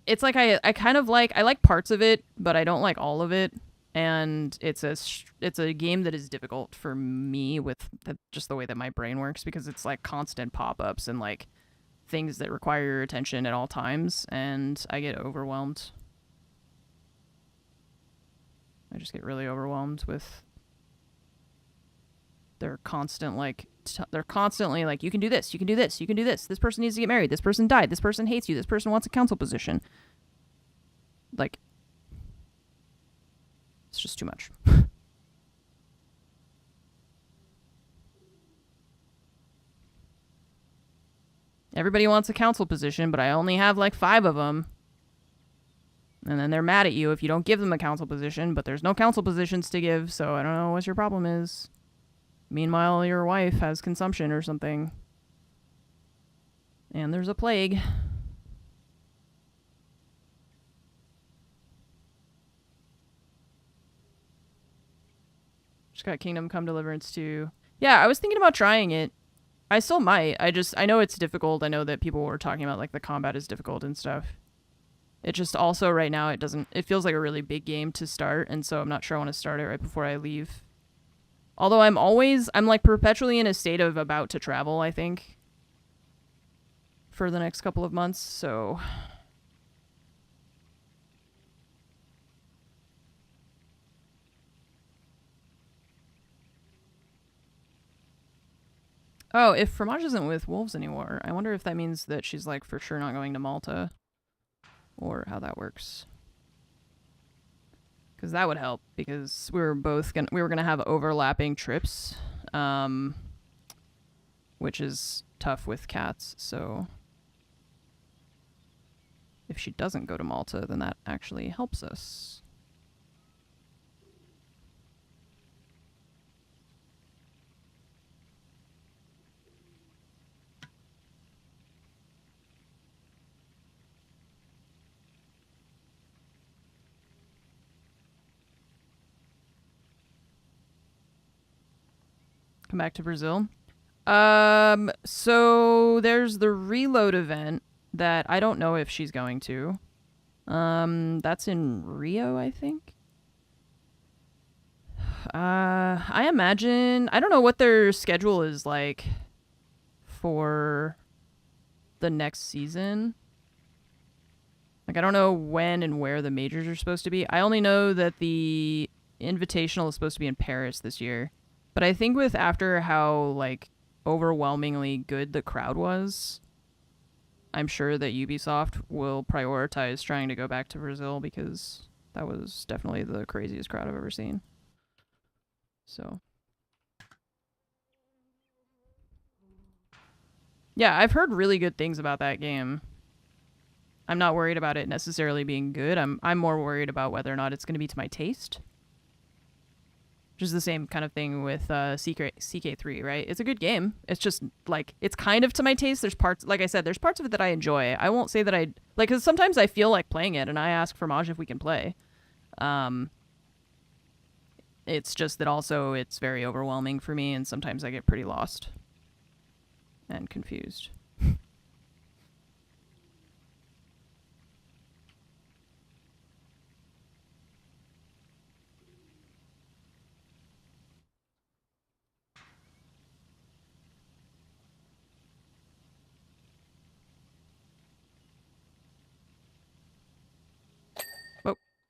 It's like I kind of like. I like parts of it, but I don't like all of it. And it's a game that is difficult for me with just the way that my brain works because it's like constant pop-ups and like things that require your attention at all times, and I get overwhelmed. I just get really overwhelmed with. They're constantly like, you can do this, you can do this, you can do this. This person needs to get married. This person died. This person hates you. This person wants a council position. Like, it's just too much. Everybody wants a council position, but I only have like 5 of them. And then they're mad at you if you don't give them a council position, but there's no council positions to give, so I don't know what your problem is. Meanwhile, your wife has consumption or something. And there's a plague. Just got Kingdom Come Deliverance 2. Yeah, I was thinking about trying it. I still might. I know it's difficult. I know that people were talking about like the combat is difficult and stuff. It just also right now it feels like a really big game to start, and so I'm not sure I want to start it right before I leave. Although I'm like perpetually in a state of about to travel, I think, for the next couple of months, so. Oh, if Fromage isn't with wolves anymore, I wonder if that means that she's like for sure not going to Malta, or how that works. Because that would help, because we were gonna have overlapping trips, which is tough with cats. So if she doesn't go to Malta, then that actually helps us. Come back to Brazil. So there's the reload event that I don't know if she's going to. That's in Rio, I think. I imagine, I don't know what their schedule is like for the next season. Like, I don't know when and where the majors are supposed to be. I only know that the Invitational is supposed to be in Paris this year. But I think with after how, like, overwhelmingly good the crowd was, I'm sure that Ubisoft will prioritize trying to go back to Brazil because that was definitely the craziest crowd I've ever seen. So, yeah, I've heard really good things about that game. I'm not worried about it necessarily being good. I'm more worried about whether or not it's going to be to my taste. Which is the same kind of thing with CK3, right? It's a good game. It's just, like, it's kind of to my taste. There's parts, like I said, there's parts of it that I enjoy. I won't say that I, like, because sometimes I feel like playing it, and I ask for Maj if we can play. It's just that also it's very overwhelming for me, and sometimes I get pretty lost and confused.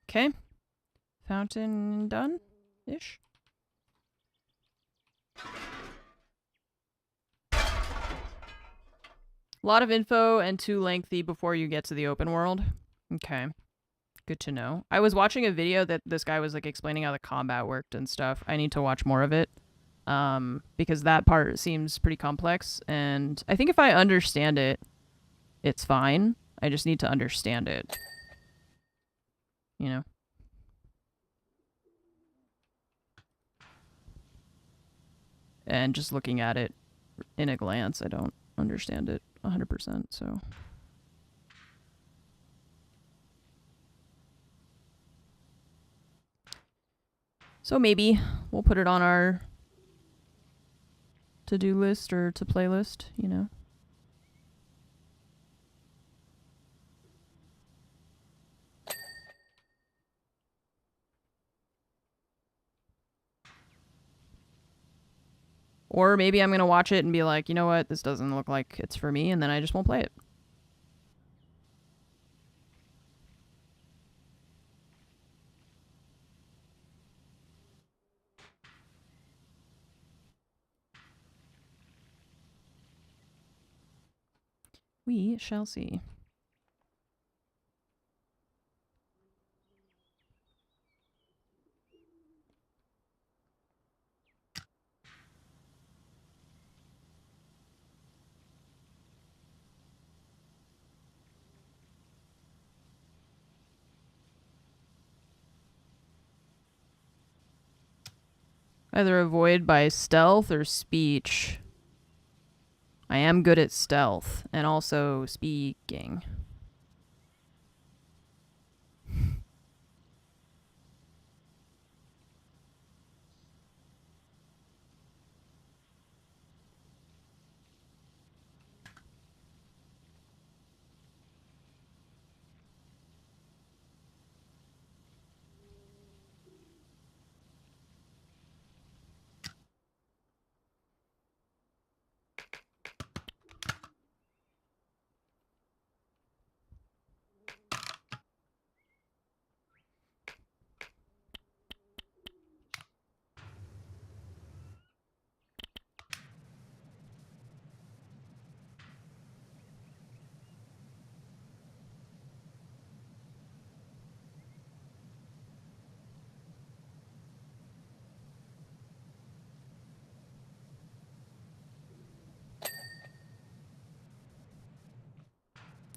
Okay. Fountain done-ish. A lot of info and too lengthy before you get to the open world. Okay. Good to know. I was watching a video that this guy was, like, explaining how the combat worked and stuff. I need to watch more of it. Because that part seems pretty complex, and I think if I understand it, it's fine. I just need to understand it. You know? And just looking at it in a glance, I don't understand it 100%, so... So maybe we'll put it on our to-do list or to playlist, you know? Or maybe I'm going to watch it and be like, you know what, this doesn't look like it's for me, and then I just won't play it. We shall see. Either avoid by stealth or speech. I am good at stealth and also speaking.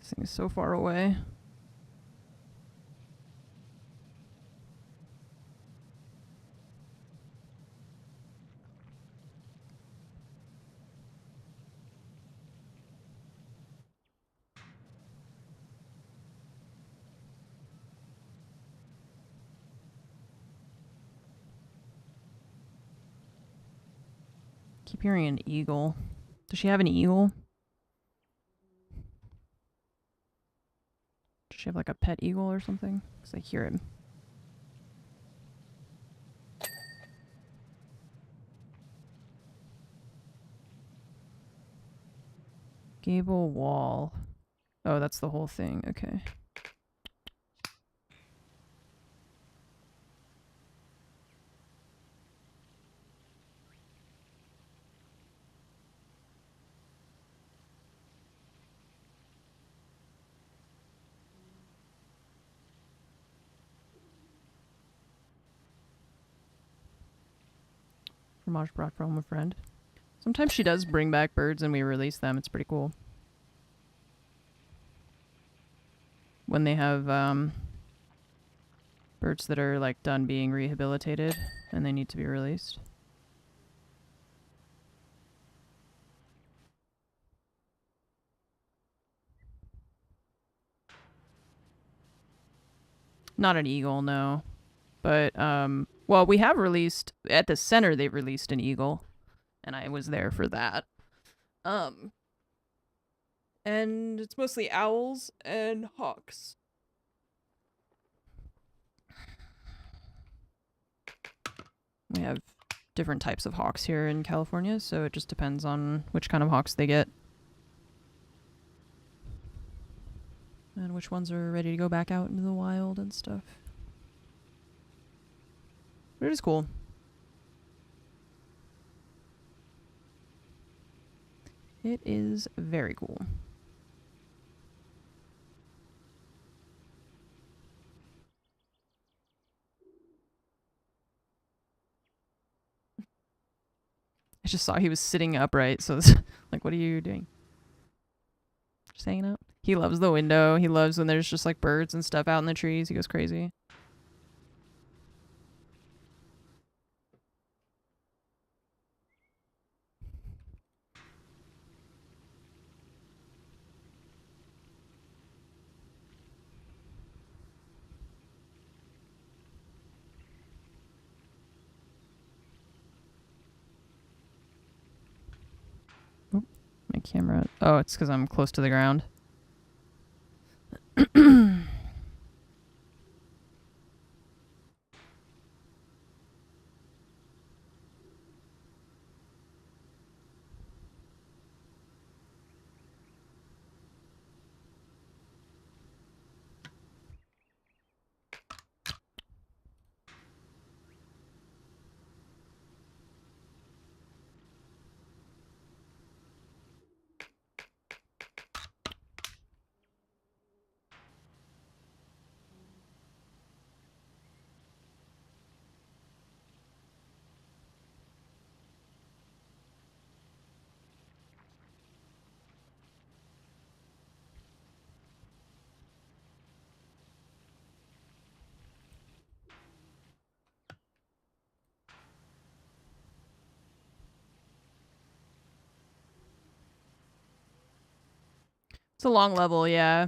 This thing is so far away. Keep hearing an eagle. Does she have an eagle? Does she have you have like a pet eagle or something? Because I hear him. Gable wall. Oh, that's the whole thing. Okay. Fromage brought from a friend. Sometimes she does bring back birds and we release them. It's pretty cool. When they have birds that are like done being rehabilitated and they need to be released. Not an eagle, no. But well, we have released at the center they've released an eagle and I was there for that. And it's mostly owls and hawks. We have different types of hawks here in California, so it just depends on which kind of hawks they get. And which ones are ready to go back out into the wild and stuff. But it is cool. It is very cool. I just saw he was sitting upright, so it's like, what are you doing? Just hanging out? He loves the window. He loves when there's just like birds and stuff out in the trees. He goes crazy. Oh, my camera. Oh, it's because I'm close to the ground. It's a long level, yeah.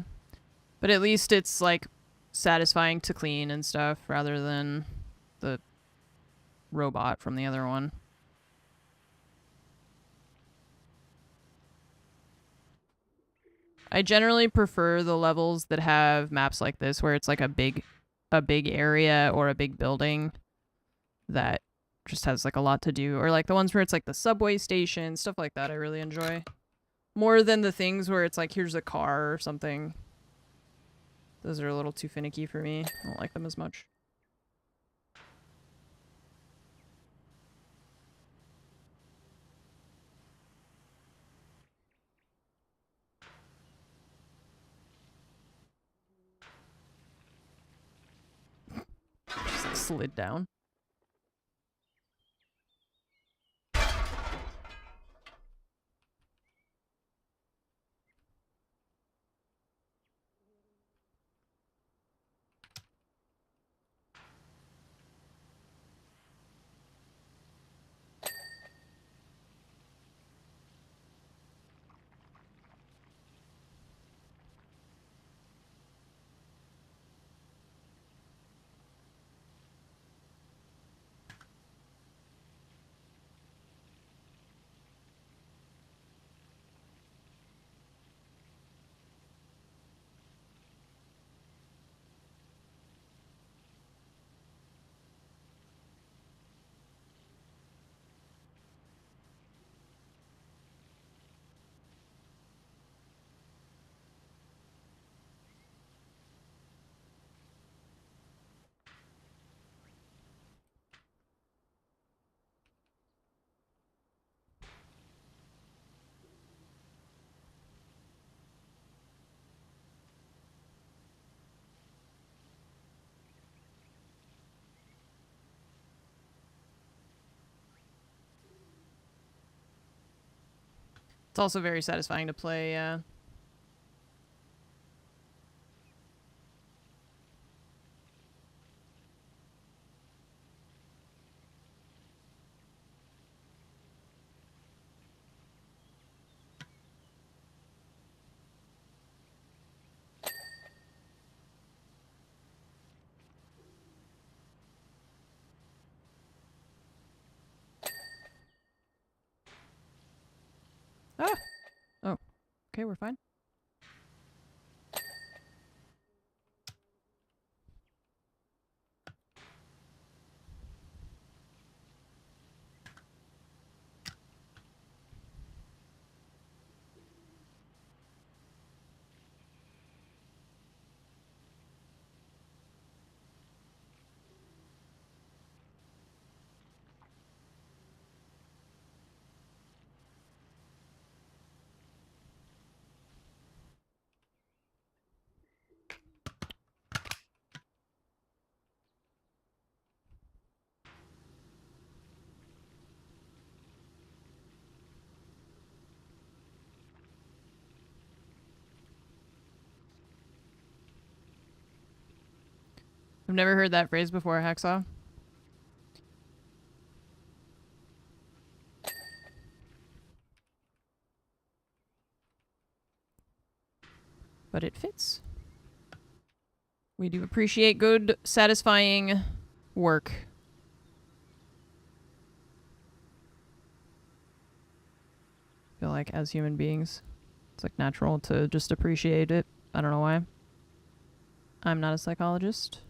But at least it's like satisfying to clean and stuff rather than the robot from the other one. I generally prefer the levels that have maps like this where it's like a big area or a big building that just has like a lot to do, or like the ones where it's like the subway station, stuff like that I really enjoy. More than the things where it's like here's a car or something. Those are a little too finicky for me. I don't like them as much. Just like slid down. It's also very satisfying to play, yeah. Ah! Oh. Okay, we're fine. I've never heard that phrase before, Hacksaw. But it fits. We do appreciate good, satisfying work. I feel like as human beings, it's like natural to just appreciate it. I don't know why. I'm not a psychologist.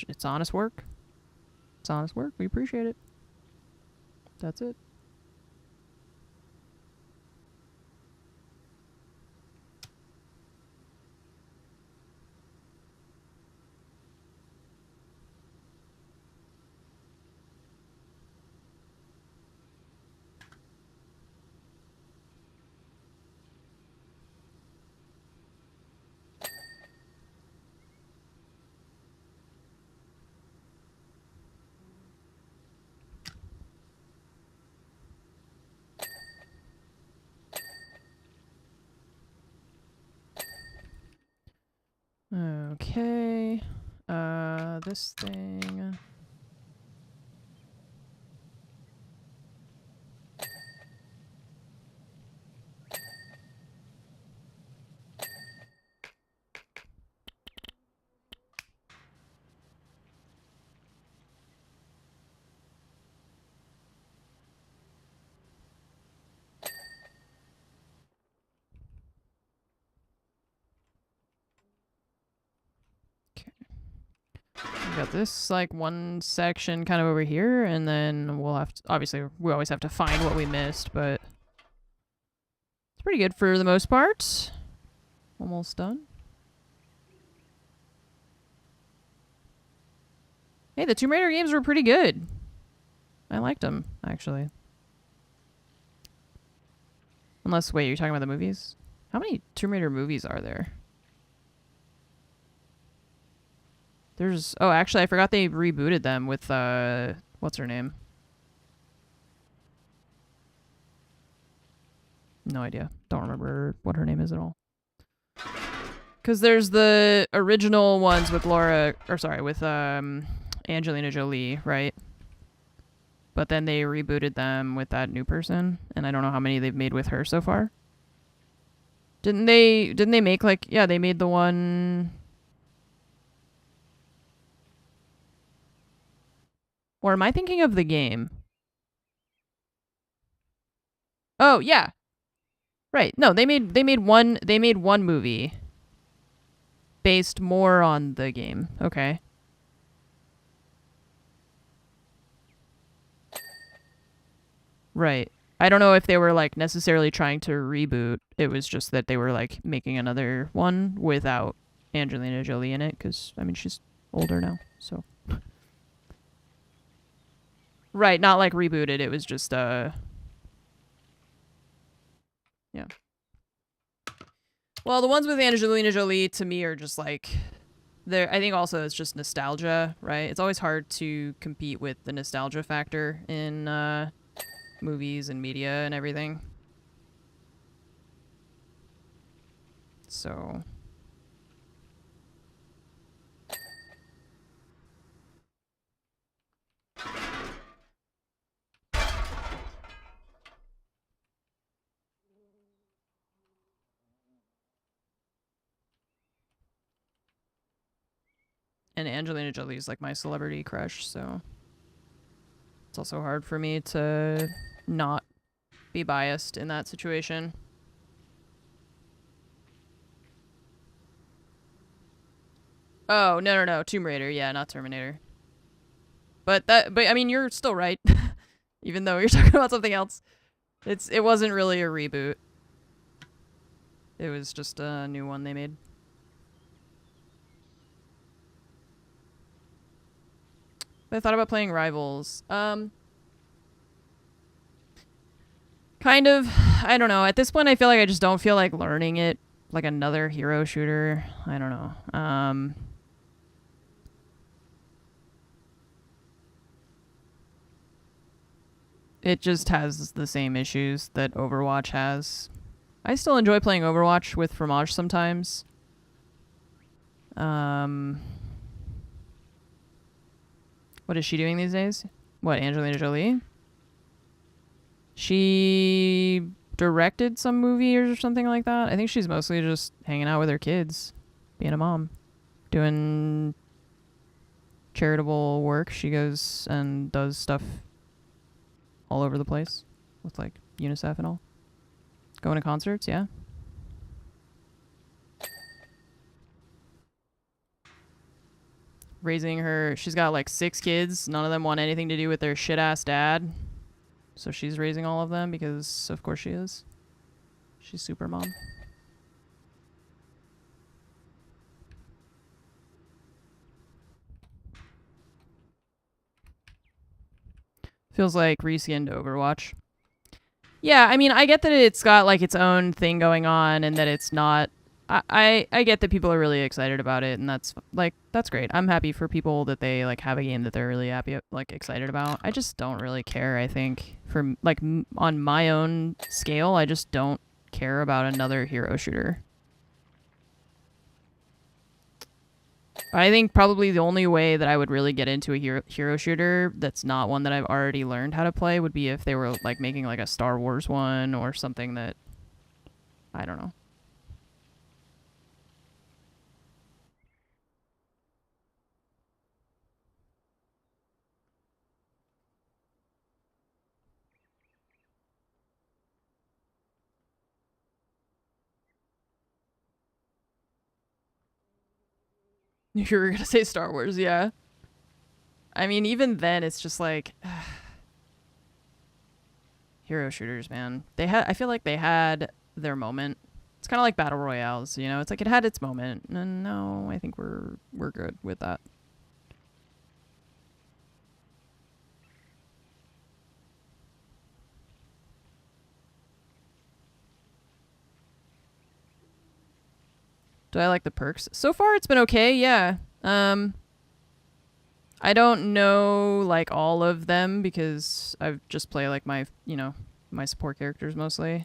It's honest work. It's honest work. We appreciate it. That's it. Okay. This thing. We got this like one section kind of over here, and then we'll have to, obviously we always have to find what we missed, but it's pretty good for the most part. Almost done. Hey, the Tomb Raider games were pretty good. I liked them, actually. Unless, wait, you're talking about the movies? How many Tomb Raider movies are there? There's... Oh, actually, I forgot they rebooted them with, what's her name? No idea. Don't remember what her name is at all. Because there's the original ones with Laura... Or, sorry, with, Angelina Jolie, right? But then they rebooted them with that new person, and I don't know how many they've made with her so far. Didn't they make like... Yeah, they made the one... Or am I thinking of the game? Oh, yeah. Right. No, they made one movie based more on the game. Okay. Right. I don't know if they were like necessarily trying to reboot. It was just that they were like making another one without Angelina Jolie in it, because I mean she's older now, so. Right, not like rebooted. It was just yeah. Well, the ones with Angelina Jolie to me are just like there, I think also it's just nostalgia, right? It's always hard to compete with the nostalgia factor in movies and media and everything. So and Angelina Jolie is like my celebrity crush, so it's also hard for me to not be biased in that situation. Oh, no, Tomb Raider. Yeah, not Terminator. But I mean, you're still right. Even though you're talking about something else. It wasn't really a reboot. It was just a new one they made. But I thought about playing Rivals. Kind of. I don't know. At this point, I feel like I just don't feel like learning it like another hero shooter. I don't know. It just has the same issues that Overwatch has. I still enjoy playing Overwatch with Fromage sometimes. What is she doing these days? What, Angelina Jolie? She directed some movie or something like that. I think she's mostly just hanging out with her kids, being a mom, doing charitable work. She goes and does stuff all over the place with like UNICEF and all. Going to concerts, yeah. Raising her, she's got like 6 kids. None of them want anything to do with their shit ass dad. So she's raising all of them because of course she is. She's super mom. Feels like reskinned Overwatch. Yeah, I mean, I get that it's got like its own thing going on and that it's not. I get that people are really excited about it, and that's great. I'm happy for people that they like have a game that they're really happy like excited about. I just don't really care. I think for like on my own scale, I just don't care about another hero shooter. I think probably the only way that I would really get into a hero shooter that's not one that I've already learned how to play would be if they were like making like a Star Wars one or something that I don't know. You were gonna say Star Wars, yeah. I mean, even then, it's just like hero shooters, man. I feel like they had their moment. It's kind of like battle royales, you know. It's like it had its moment, and no, I think we're good with that. Do I like the perks? So far, it's been okay. Yeah. I don't know like all of them because I've just play like my support characters mostly.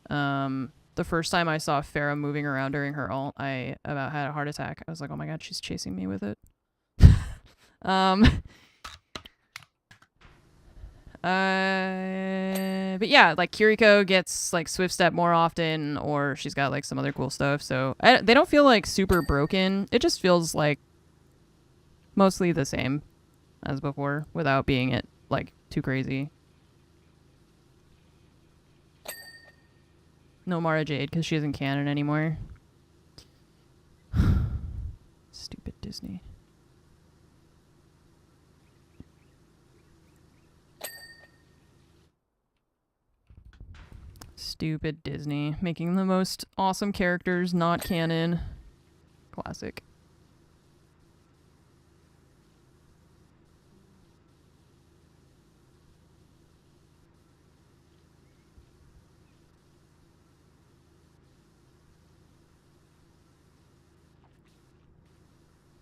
The first time I saw Pharah moving around during her ult, I about had a heart attack. I was like, oh my god, she's chasing me with it. But yeah, like Kiriko gets like Swift Step more often, or she's got like some other cool stuff. So they don't feel like super broken. It just feels like mostly the same as before without being it like too crazy. No Mara Jade because she isn't canon anymore. Stupid Disney. Stupid Disney. Making the most awesome characters not canon. Classic.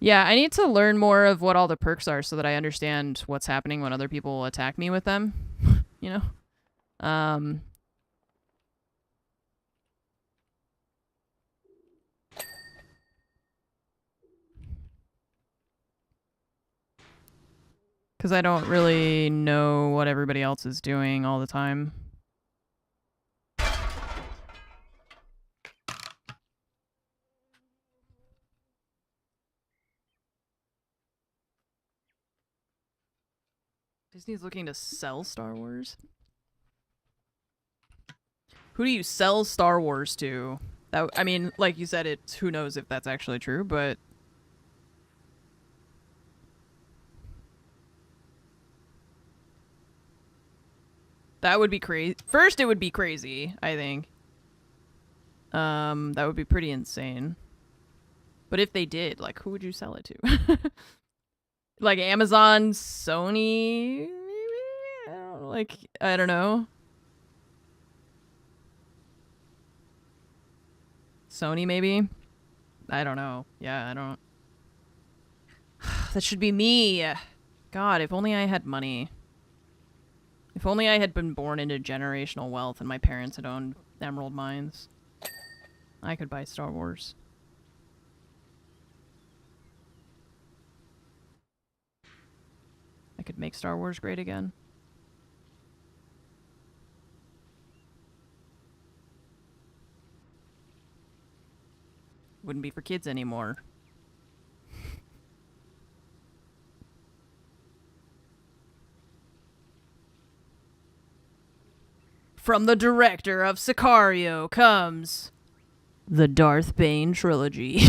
Yeah, I need to learn more of what all the perks are so that I understand what's happening when other people attack me with them. You know? Because I don't really know what everybody else is doing all the time. Disney's looking to sell Star Wars? Who do you sell Star Wars to? That, I mean, like you said, it's who knows if that's actually true, but that would be crazy. First, it would be crazy, I think. That would be pretty insane. But if they did, like, who would you sell it to? Like Amazon, Sony, maybe? I don't know. Sony, maybe? I don't know. Yeah, I don't. That should be me. God, if only I had money. If only I had been born into generational wealth and my parents had owned emerald mines. I could buy Star Wars. I could make Star Wars great again. Wouldn't be for kids anymore. From the director of Sicario comes the Darth Bane trilogy.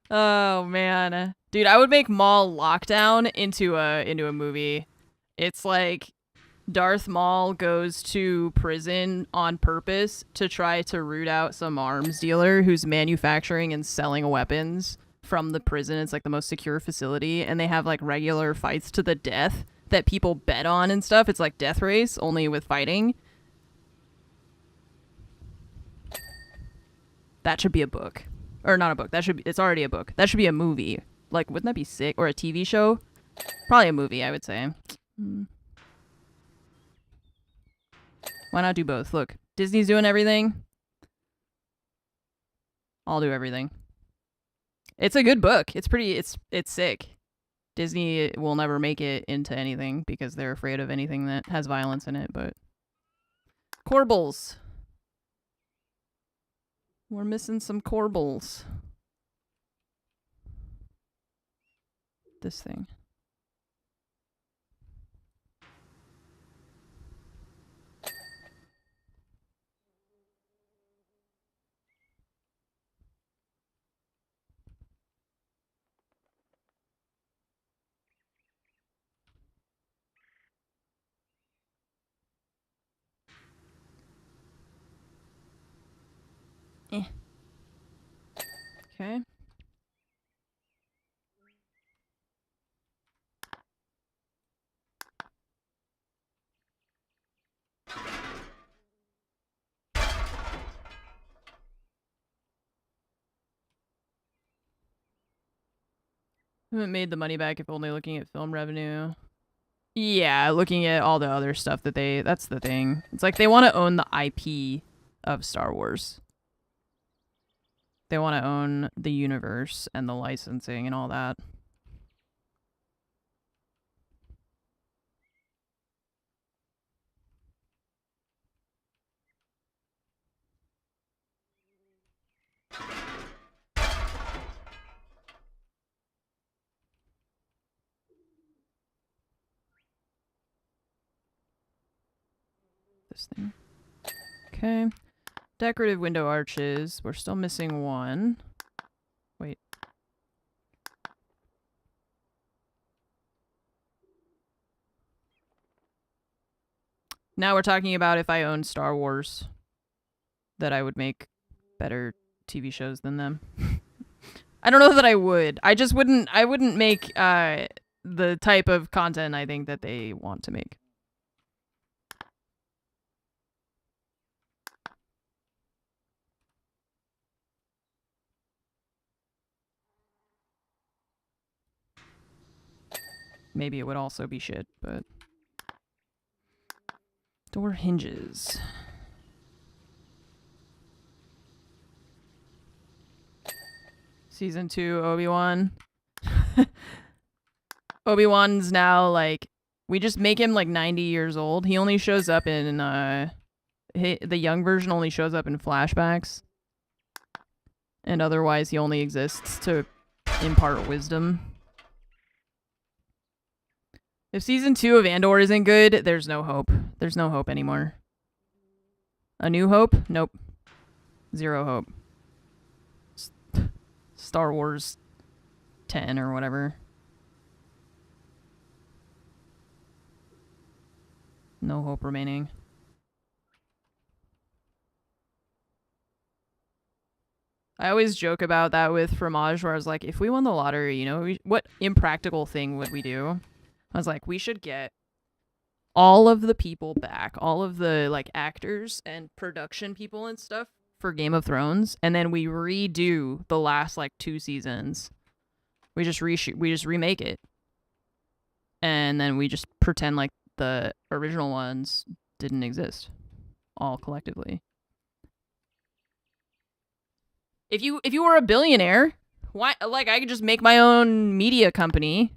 Oh man, dude, I would make Maul Lockdown into a movie. It's like Darth Maul goes to prison on purpose to try to root out some arms dealer who's manufacturing and selling weapons from the prison. It's like the most secure facility, and they have like regular fights to the death that people bet on and stuff. It's like Death Race, only with fighting. That should be a book. Or not a book. It's already a book. That should be a movie. Like, wouldn't that be sick? Or a TV show? Probably a movie, I would say. Why not do both? Look, Disney's doing everything. I'll do everything. It's a good book. It's sick. Disney will never make it into anything because they're afraid of anything that has violence in it, but Corbels. We're missing some Corbels. This thing. Okay. Haven't made the money back if only looking at film revenue. Yeah, looking at all the other stuff that that's the thing. It's like they want to own the IP of Star Wars. They want to own the universe and the licensing and all that. This thing. Okay. Decorative window arches. We're still missing one. Wait. Now we're talking about if I owned Star Wars, that I would make better TV shows than them. I don't know that I would. I just wouldn't. I wouldn't make the type of content I think that they want to make. maybe it would also be shit, but... Door hinges. Season 2, Obi-Wan. Obi-Wan's now, like... We just make him, like, 90 years old. He only shows up in, the young version only shows up in flashbacks. And otherwise, he only exists to impart wisdom. If Season 2 of Andor isn't good, there's no hope. There's no hope anymore. A New Hope? Nope. Zero hope. Star Wars 10 or whatever. No hope remaining. I always joke about that with Fromage, where I was like, if we won the lottery, you know, what impractical thing would we do? I was like, we should get all of the people back, all of the, like, actors and production people and stuff for Game of Thrones, and then we redo the last, like, 2 seasons. We just remake it. And then we just pretend like the original ones didn't exist, all collectively. If you were a billionaire, why? Like, I could just make my own media company.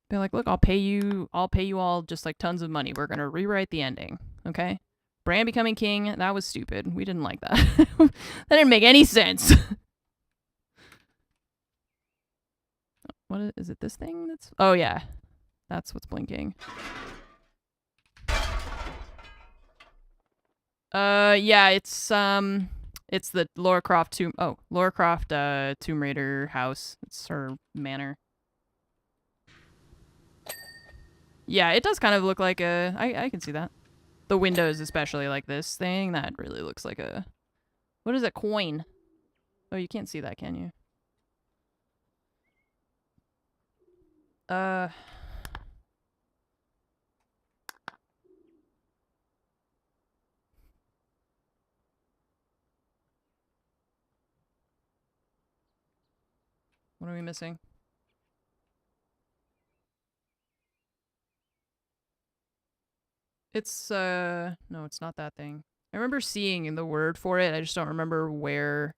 Be like, look, I'll pay you all just like tons of money. We're gonna rewrite the ending, okay? Bran becoming king, that was stupid. We didn't like that. That didn't make any sense. What is it? This thing? That's oh yeah, that's what's blinking. Yeah, it's the Lara Croft Tomb Raider house. It's her manor. Yeah, it does kind of look like a... I can see that. The windows, especially, like this thing, that really looks like a... What is a coin? Oh, you can't see that, can you? What are we missing? It's, no, it's not that thing. I remember seeing the word for it. I just don't remember where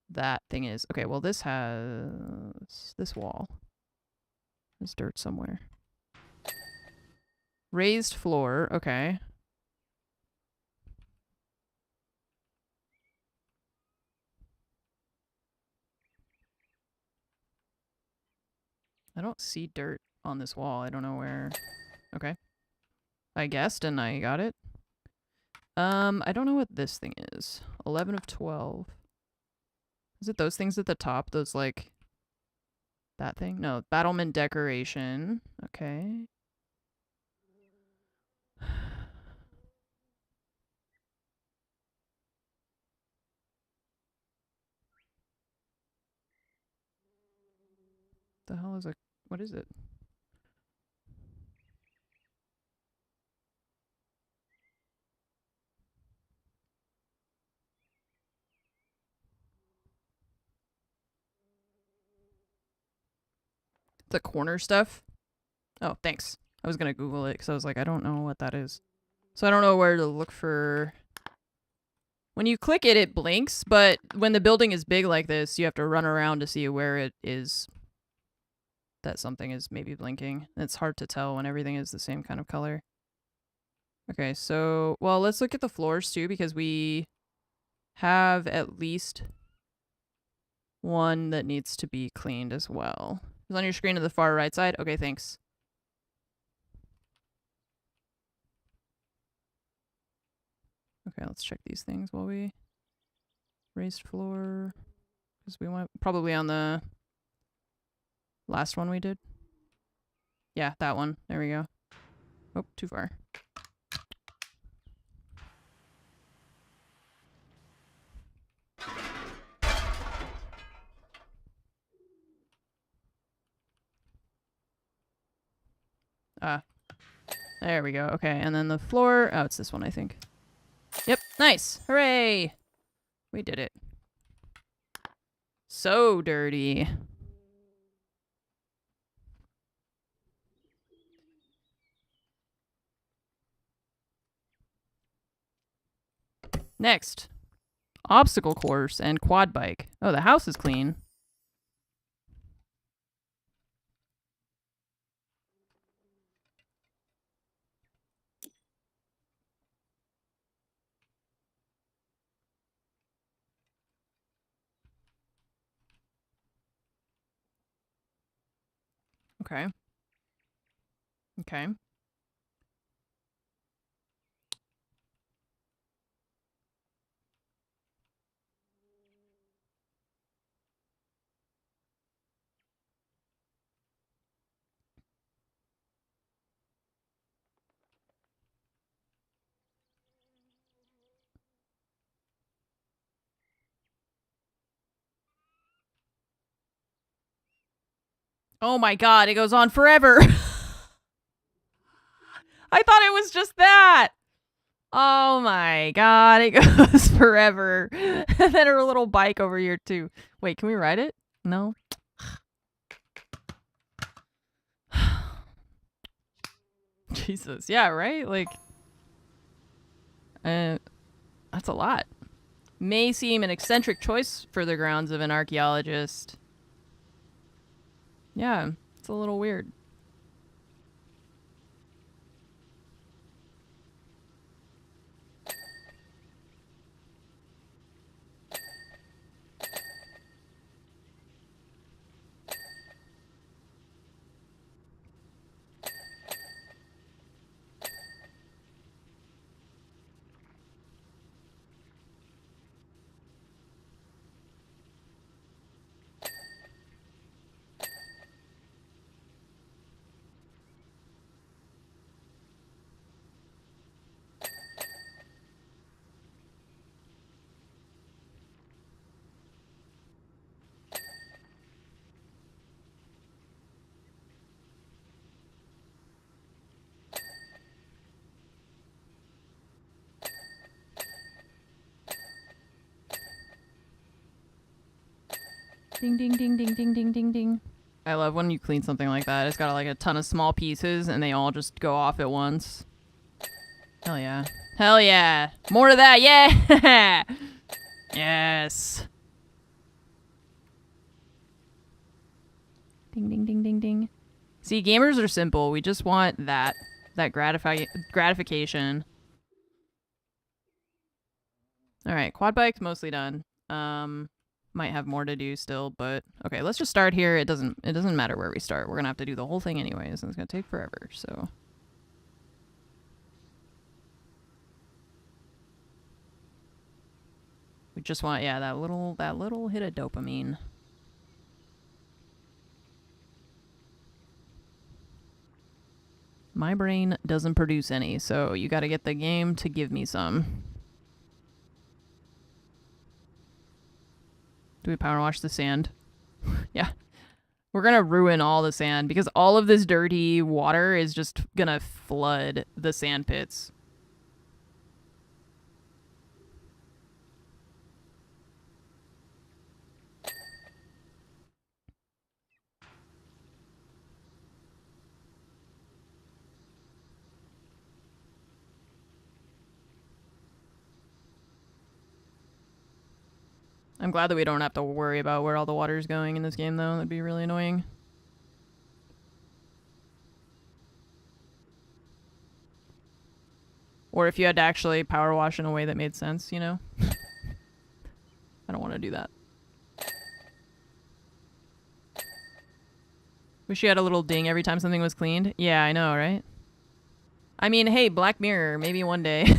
that thing is. Okay, well, this has this wall. There's dirt somewhere. Raised floor. Okay. I don't see dirt on this wall. I don't know where. Okay. I guessed and I got it. I don't know what this thing is. 11 of 12. Is it those things at the top? Those, like... That thing? No. Battlement decoration. Okay. The hell is a... What is it? The corner stuff? Oh, thanks. I was gonna Google it because I was like, I don't know what that is. So I don't know where to look for... When you click it, it blinks, but when the building is big like this, you have to run around to see where it is that something is maybe blinking. It's hard to tell when everything is the same kind of color. Okay, so... Well, let's look at the floors, too, because we have at least one that needs to be cleaned as well. It's on your screen to the far right side? Okay, thanks. Okay, let's check these things while we... Raised floor... Because we went probably on the last one we did. Yeah, that one. There we go. Oh, too far. Ah. There we go. Okay, and then the floor... Oh, it's this one, I think. Yep, nice! Hooray! We did it. So dirty. Next, obstacle course and quad bike. Oh, the house is clean. Okay. Okay. Oh my god, it goes on forever. I thought it was just that. Oh my god, it goes forever. And then her little bike over here too. Wait, can we ride it? No. Jesus, yeah, right? Like, that's a lot. May seem an eccentric choice for the grounds of an archaeologist. Yeah, it's a little weird. Ding, ding, ding, ding, ding, ding, ding, ding. I love when you clean something like that. It's got like a ton of small pieces and they all just go off at once. Hell yeah. Hell yeah. More of that. Yeah. Yes. Ding, ding, ding, ding, ding. See, gamers are simple. We just want that gratification. All right, quad bike's mostly done. Might have more to do still, but okay, let's just start here. It doesn't matter where we start. We're gonna have to do the whole thing anyways, and it's gonna take forever. So. We just want, yeah, that little hit of dopamine. My brain doesn't produce any, so you gotta get the game to give me some. Do we power wash the sand? Yeah. We're gonna ruin all the sand because all of this dirty water is just gonna flood the sand pits. I'm glad that we don't have to worry about where all the water is going in this game, though. That'd be really annoying. Or if you had to actually power wash in a way that made sense, you know? I don't want to do that. Wish you had a little ding every time something was cleaned. Yeah, I know, right? I mean, hey, Black Mirror, maybe one day.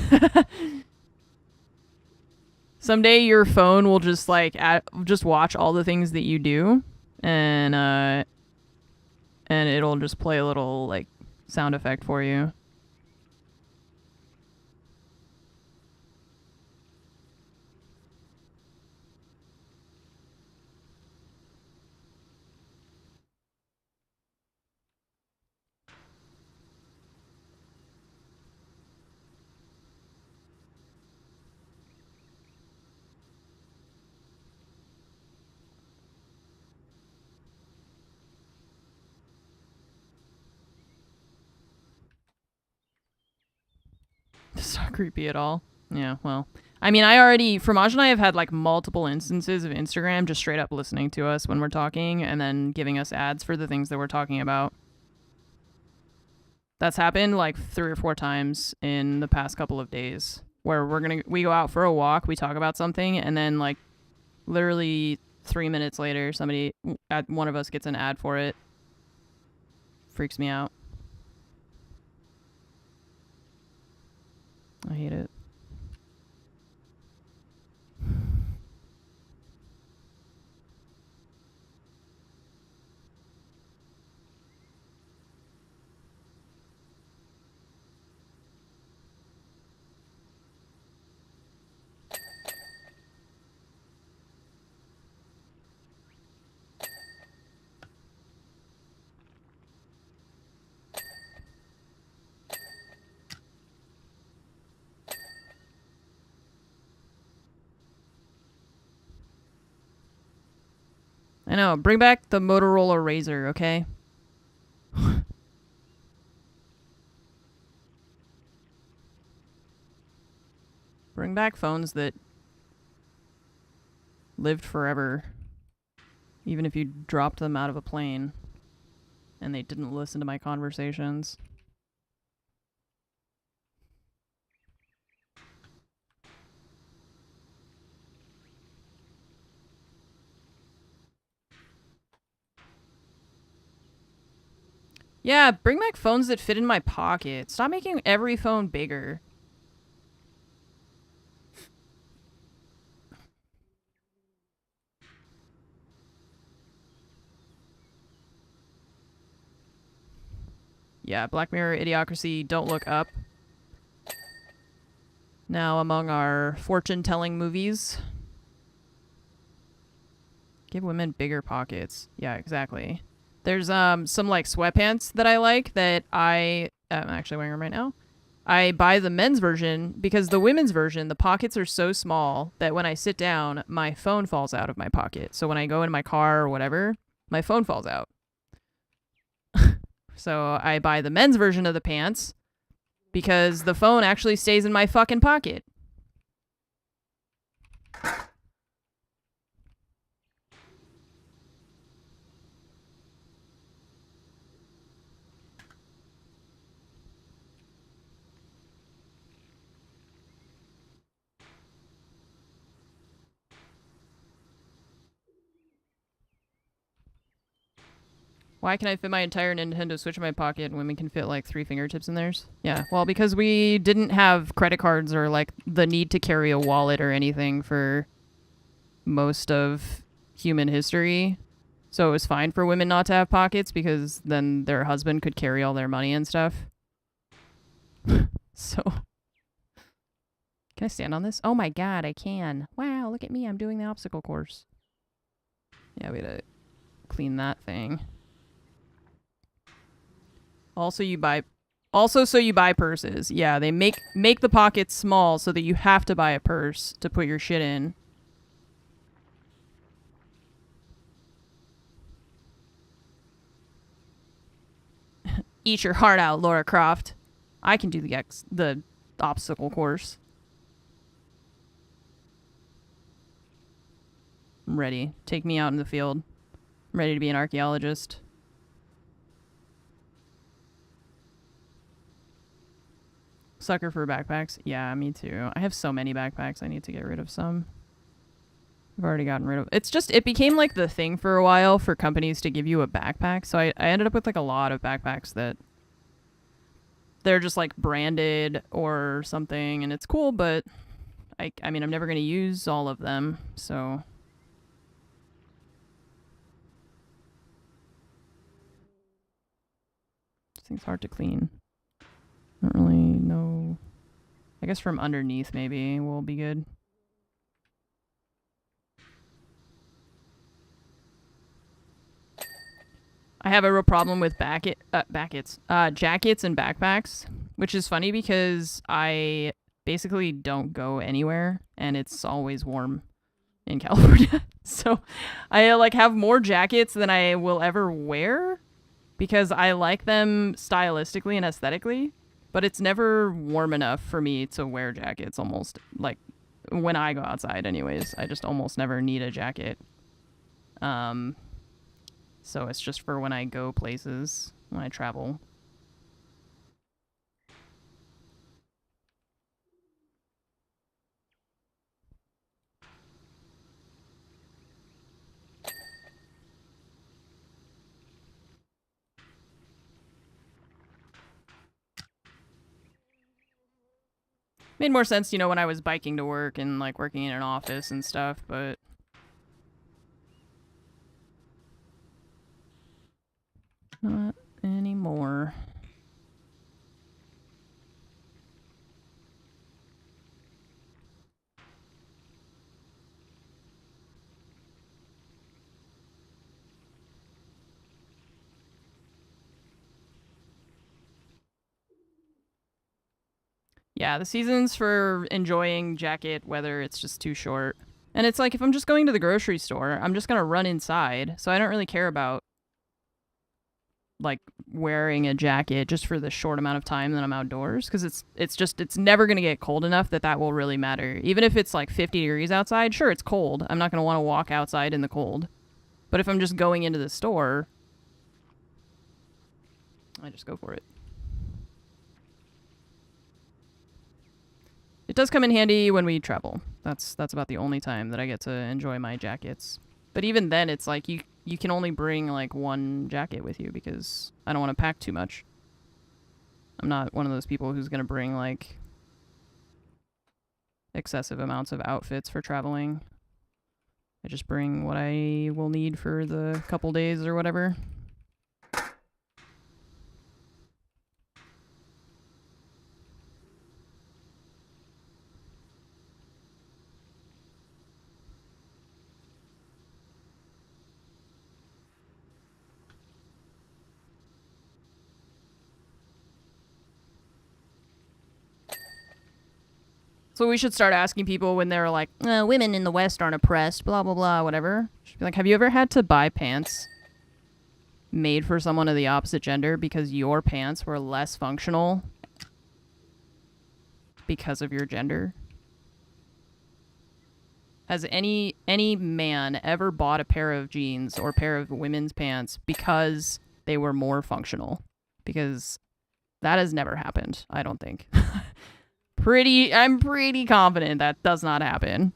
Someday your phone will just like just watch all the things that you do, and it'll just play a little like sound effect for you. creepy at all. Yeah, well. I mean, Fromage and I have had like multiple instances of Instagram just straight up listening to us when we're talking and then giving us ads for the things that we're talking about. That's happened like 3 or 4 times in the past couple of days where we go out for a walk, we talk about something, and then like literally 3 minutes later, one of us gets an ad for it. Freaks me out. I hate it. I know. Bring back the Motorola Razr, okay? Bring back phones that lived forever. Even if you dropped them out of a plane and they didn't listen to my conversations. Yeah, bring back phones that fit in my pocket. Stop making every phone bigger. Yeah, Black Mirror, Idiocracy, Don't Look Up. Now among our fortune-telling movies. Give women bigger pockets. Yeah, exactly. There's some like sweatpants that I like that I'm actually wearing them right now. I buy the men's version because the women's version, the pockets are so small that when I sit down, my phone falls out of my pocket. So when I go in my car or whatever, my phone falls out. So I buy the men's version of the pants because the phone actually stays in my fucking pocket. Why can I fit my entire Nintendo Switch in my pocket and women can fit like 3 fingertips in theirs? Yeah, well, because we didn't have credit cards or like the need to carry a wallet or anything for most of human history. So it was fine for women not to have pockets because then their husband could carry all their money and stuff. So, can I stand on this? Oh my god, I can. Wow, look at me, I'm doing the obstacle course. Yeah, we had to clean that thing. Also, so you buy purses. Yeah, they make the pockets small so that you have to buy a purse to put your shit in. Eat your heart out, Laura Croft. I can do the obstacle course. I'm ready. Take me out in the field. I'm ready to be an archaeologist. Sucker for backpacks. Yeah, me too. I have so many backpacks. I need to get rid of some. I've already gotten rid of. It became like the thing for a while for companies to give you a backpack. So I ended up with like a lot of backpacks that they're just like branded or something, and it's cool, but I mean, I'm never going to use all of them, so. This thing's hard to clean. I don't really know. I guess from underneath maybe will be good. I have a real problem with jackets and backpacks, which is funny because I basically don't go anywhere and it's always warm in California. So I like have more jackets than I will ever wear because I like them stylistically and aesthetically. But it's never warm enough for me to wear jackets almost. Like, when I go outside anyways. I just almost never need a jacket. So it's just for when I go places, when I travel. Made more sense, you know, when I was biking to work and, like, working in an office and stuff, but... not anymore. Yeah, the seasons for enjoying jacket weather, it's just too short. And it's like, if I'm just going to the grocery store, I'm just gonna run inside, so I don't really care about, like, wearing a jacket just for the short amount of time that I'm outdoors, because it's never gonna get cold enough that will really matter. Even if it's like 50 degrees outside, sure, it's cold. I'm not gonna want to walk outside in the cold. But if I'm just going into the store, I just go for it. It does come in handy when we travel. That's about the only time that I get to enjoy my jackets. But even then, it's like you can only bring like one jacket with you because I don't want to pack too much. I'm not one of those people who's going to bring like excessive amounts of outfits for traveling. I just bring what I will need for the couple days or whatever. So we should start asking people when they're like, women in the West aren't oppressed, blah, blah, blah, whatever. Should be like, have you ever had to buy pants made for someone of the opposite gender because your pants were less functional because of your gender? Has any man ever bought a pair of jeans or a pair of women's pants because they were more functional? Because that has never happened, I don't think. I'm pretty confident that does not happen.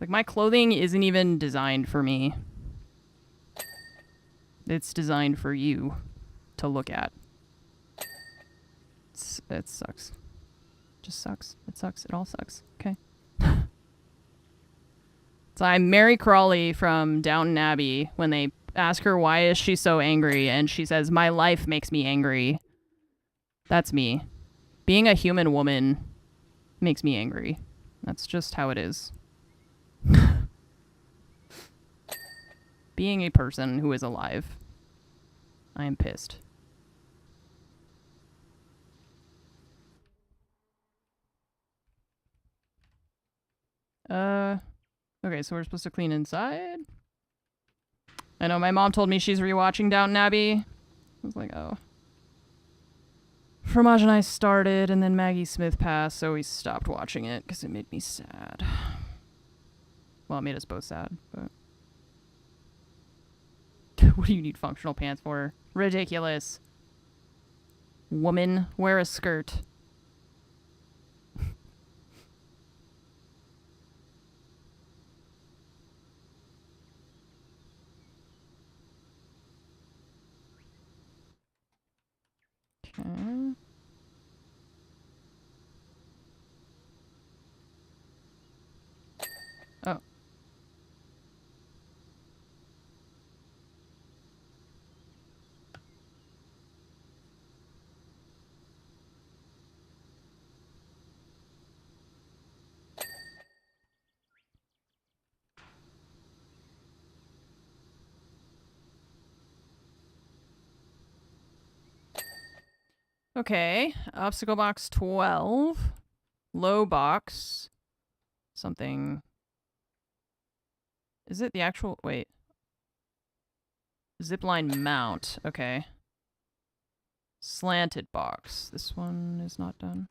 Like, my clothing isn't even designed for me. It's designed for you to look at. It sucks. Just sucks. It sucks. It all sucks. Okay. So I'm Mary Crawley from Downton Abbey when they ask her why is she so angry, and she says, my life makes me angry. That's me. Being a human woman makes me angry. That's just how it is. Being a person who is alive, I am pissed. Okay, so we're supposed to clean inside? I know my mom told me she's rewatching Downton Abbey. I was like, oh. Fromage and I started, and then Maggie Smith passed, so we stopped watching it because it made me sad. Well, it made us both sad, but... What do you need functional pants for? Ridiculous. Woman, wear a skirt. Okay. Oh. Okay, obstacle box 12, low box, something, is it the actual, wait, zipline mount, okay. Slanted box. This one is not done.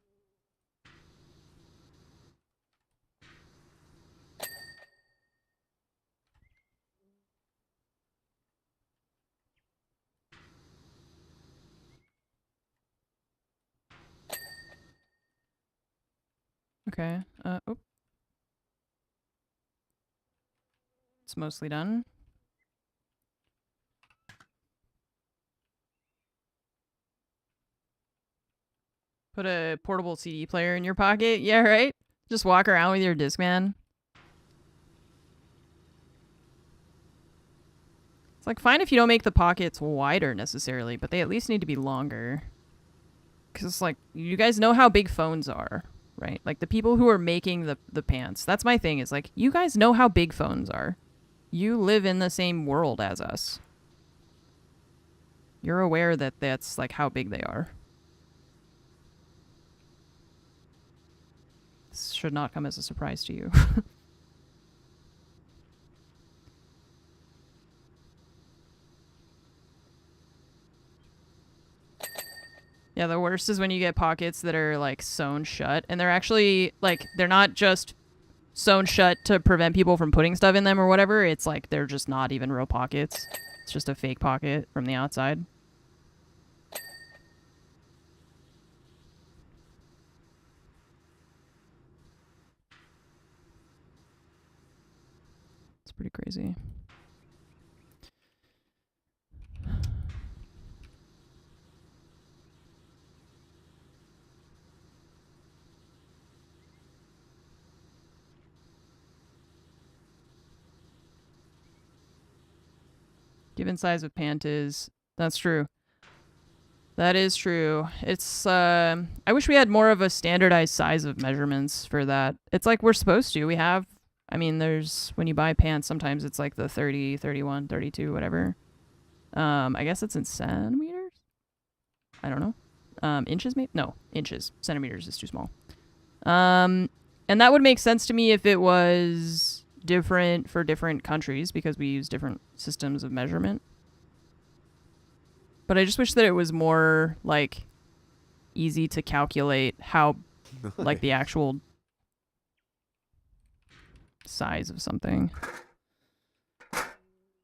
Okay. Oh. It's mostly done. Put a portable CD player in your pocket. Yeah, right? Just walk around with your Discman. It's like fine if you don't make the pockets wider necessarily, but they at least need to be longer. Because like, you guys know how big phones are, right? Like the people who are making the pants. That's my thing is like, you guys know how big phones are. You live in the same world as us. You're aware that that's like how big they are. This should not come as a surprise to you. Yeah, the worst is when you get pockets that are like sewn shut and they're actually like, they're not just sewn shut to prevent people from putting stuff in them or whatever. It's like they're just not even real pockets. It's just a fake pocket from the outside. It's pretty crazy. Given size of pant is... That's true. That is true. It's, I wish we had more of a standardized size of measurements for that. It's like we're supposed to. We have... I mean, there's... When you buy pants, sometimes it's like the 30, 31, 32, whatever. I guess it's in centimeters? I don't know. Inches, maybe? No, inches. Centimeters is too small. And that would make sense to me if it was different for different countries because we use different systems of measurement. But I just wish that it was more like easy to calculate how like the actual size of something.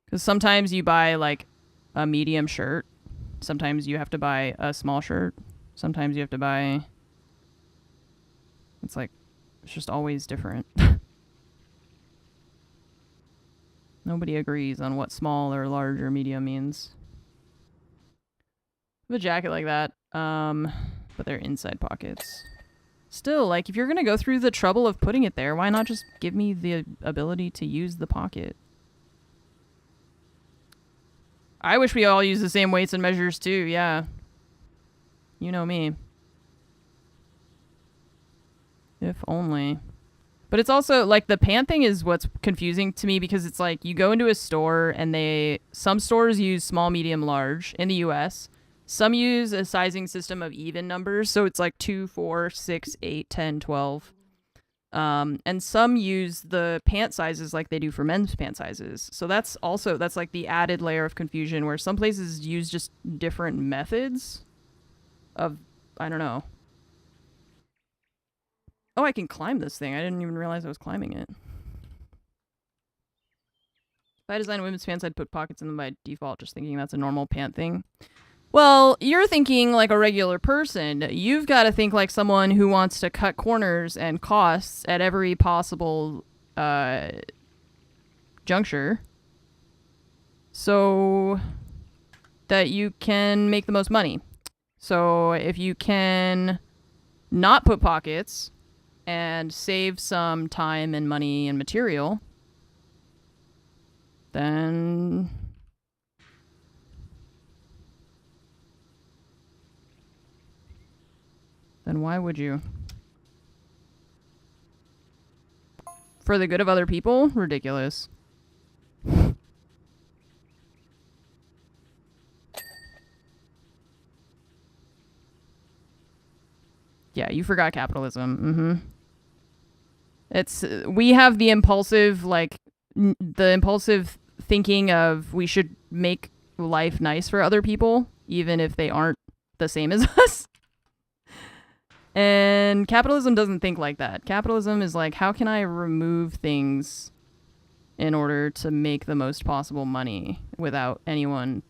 Because sometimes you buy like a medium shirt. Sometimes you have to buy a small shirt. Sometimes you have to buy... It's like, it's just always different. Nobody agrees on what small or large or medium means. I have a jacket like that, but they're inside pockets. Still, like, if you're gonna go through the trouble of putting it there, why not just give me the ability to use the pocket? I wish we all use the same weights and measures too, yeah. You know me. If only. But it's also, like, the pant thing is what's confusing to me because it's like, you go into a store and some stores use small, medium, large in the US. Some use a sizing system of even numbers, so it's like 2, 4, 6, 8, 10, 12. And some use the pant sizes like they do for men's pant sizes. So that's like the added layer of confusion where some places use just different methods of, I don't know. Oh, I can climb this thing. I didn't even realize I was climbing it. If I design women's pants, I'd put pockets in them by default, just thinking that's a normal pant thing. Well, you're thinking like a regular person. You've got to think like someone who wants to cut corners and costs at every possible juncture so that you can make the most money. So if you can not put pockets and save some time and money and material, then why would you? For the good of other people? Ridiculous. Yeah, you forgot capitalism. We have the impulsive, like, the impulsive thinking of we should make life nice for other people, even if they aren't the same as us. And capitalism doesn't think like that. Capitalism is like, how can I remove things in order to make the most possible money without anyone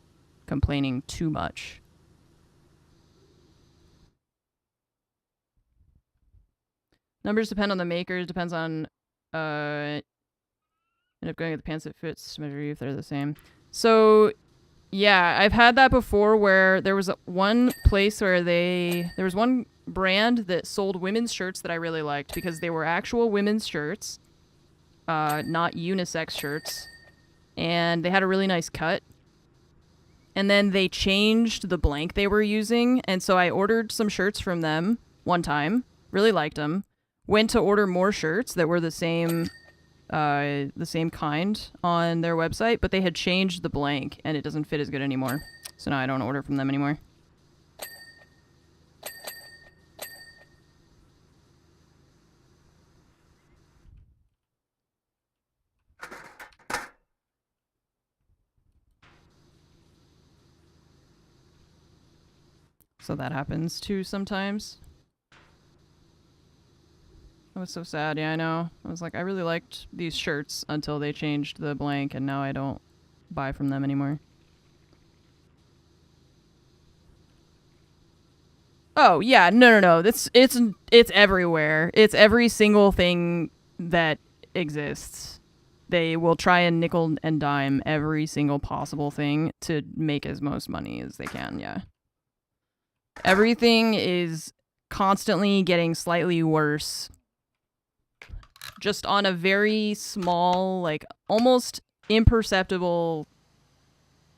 complaining too much? Numbers depend on the makers, depends on end up going with the pants that fits to measure you if they're the same. So yeah, I've had that before where there was one place where there was one brand that sold women's shirts that I really liked because they were actual women's shirts, not unisex shirts, and they had a really nice cut. And then they changed the blank they were using, and so I ordered some shirts from them one time, really liked them, went to order more shirts that were the same kind on their website, but they had changed the blank and it doesn't fit as good anymore. So now I don't order from them anymore. So that happens too sometimes. That was so sad. Yeah, I know. I was like, I really liked these shirts until they changed the blank, and now I don't buy from them anymore. Oh, yeah. No. It's everywhere. It's every single thing that exists. They will try and nickel and dime every single possible thing to make as most money as they can, yeah. Everything is constantly getting slightly worse. Just on a very small, like, almost imperceptible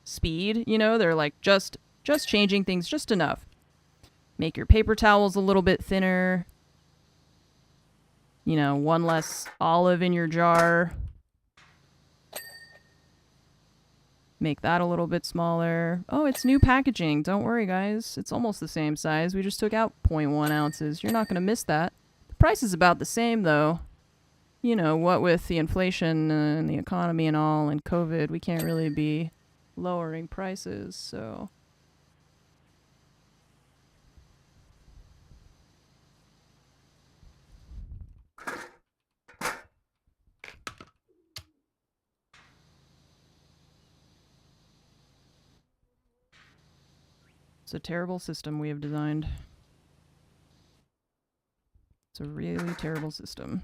speed, you know? They're like, just changing things just enough. Make your paper towels a little bit thinner. You know, one less olive in your jar. Make that a little bit smaller. Oh, it's new packaging. Don't worry, guys. It's almost the same size. We just took out 0.1 ounces. You're not going to miss that. The price is about the same, though. You know, what with the inflation and the economy and all and COVID, we can't really be lowering prices, so... It's a terrible system we have designed. It's a really terrible system.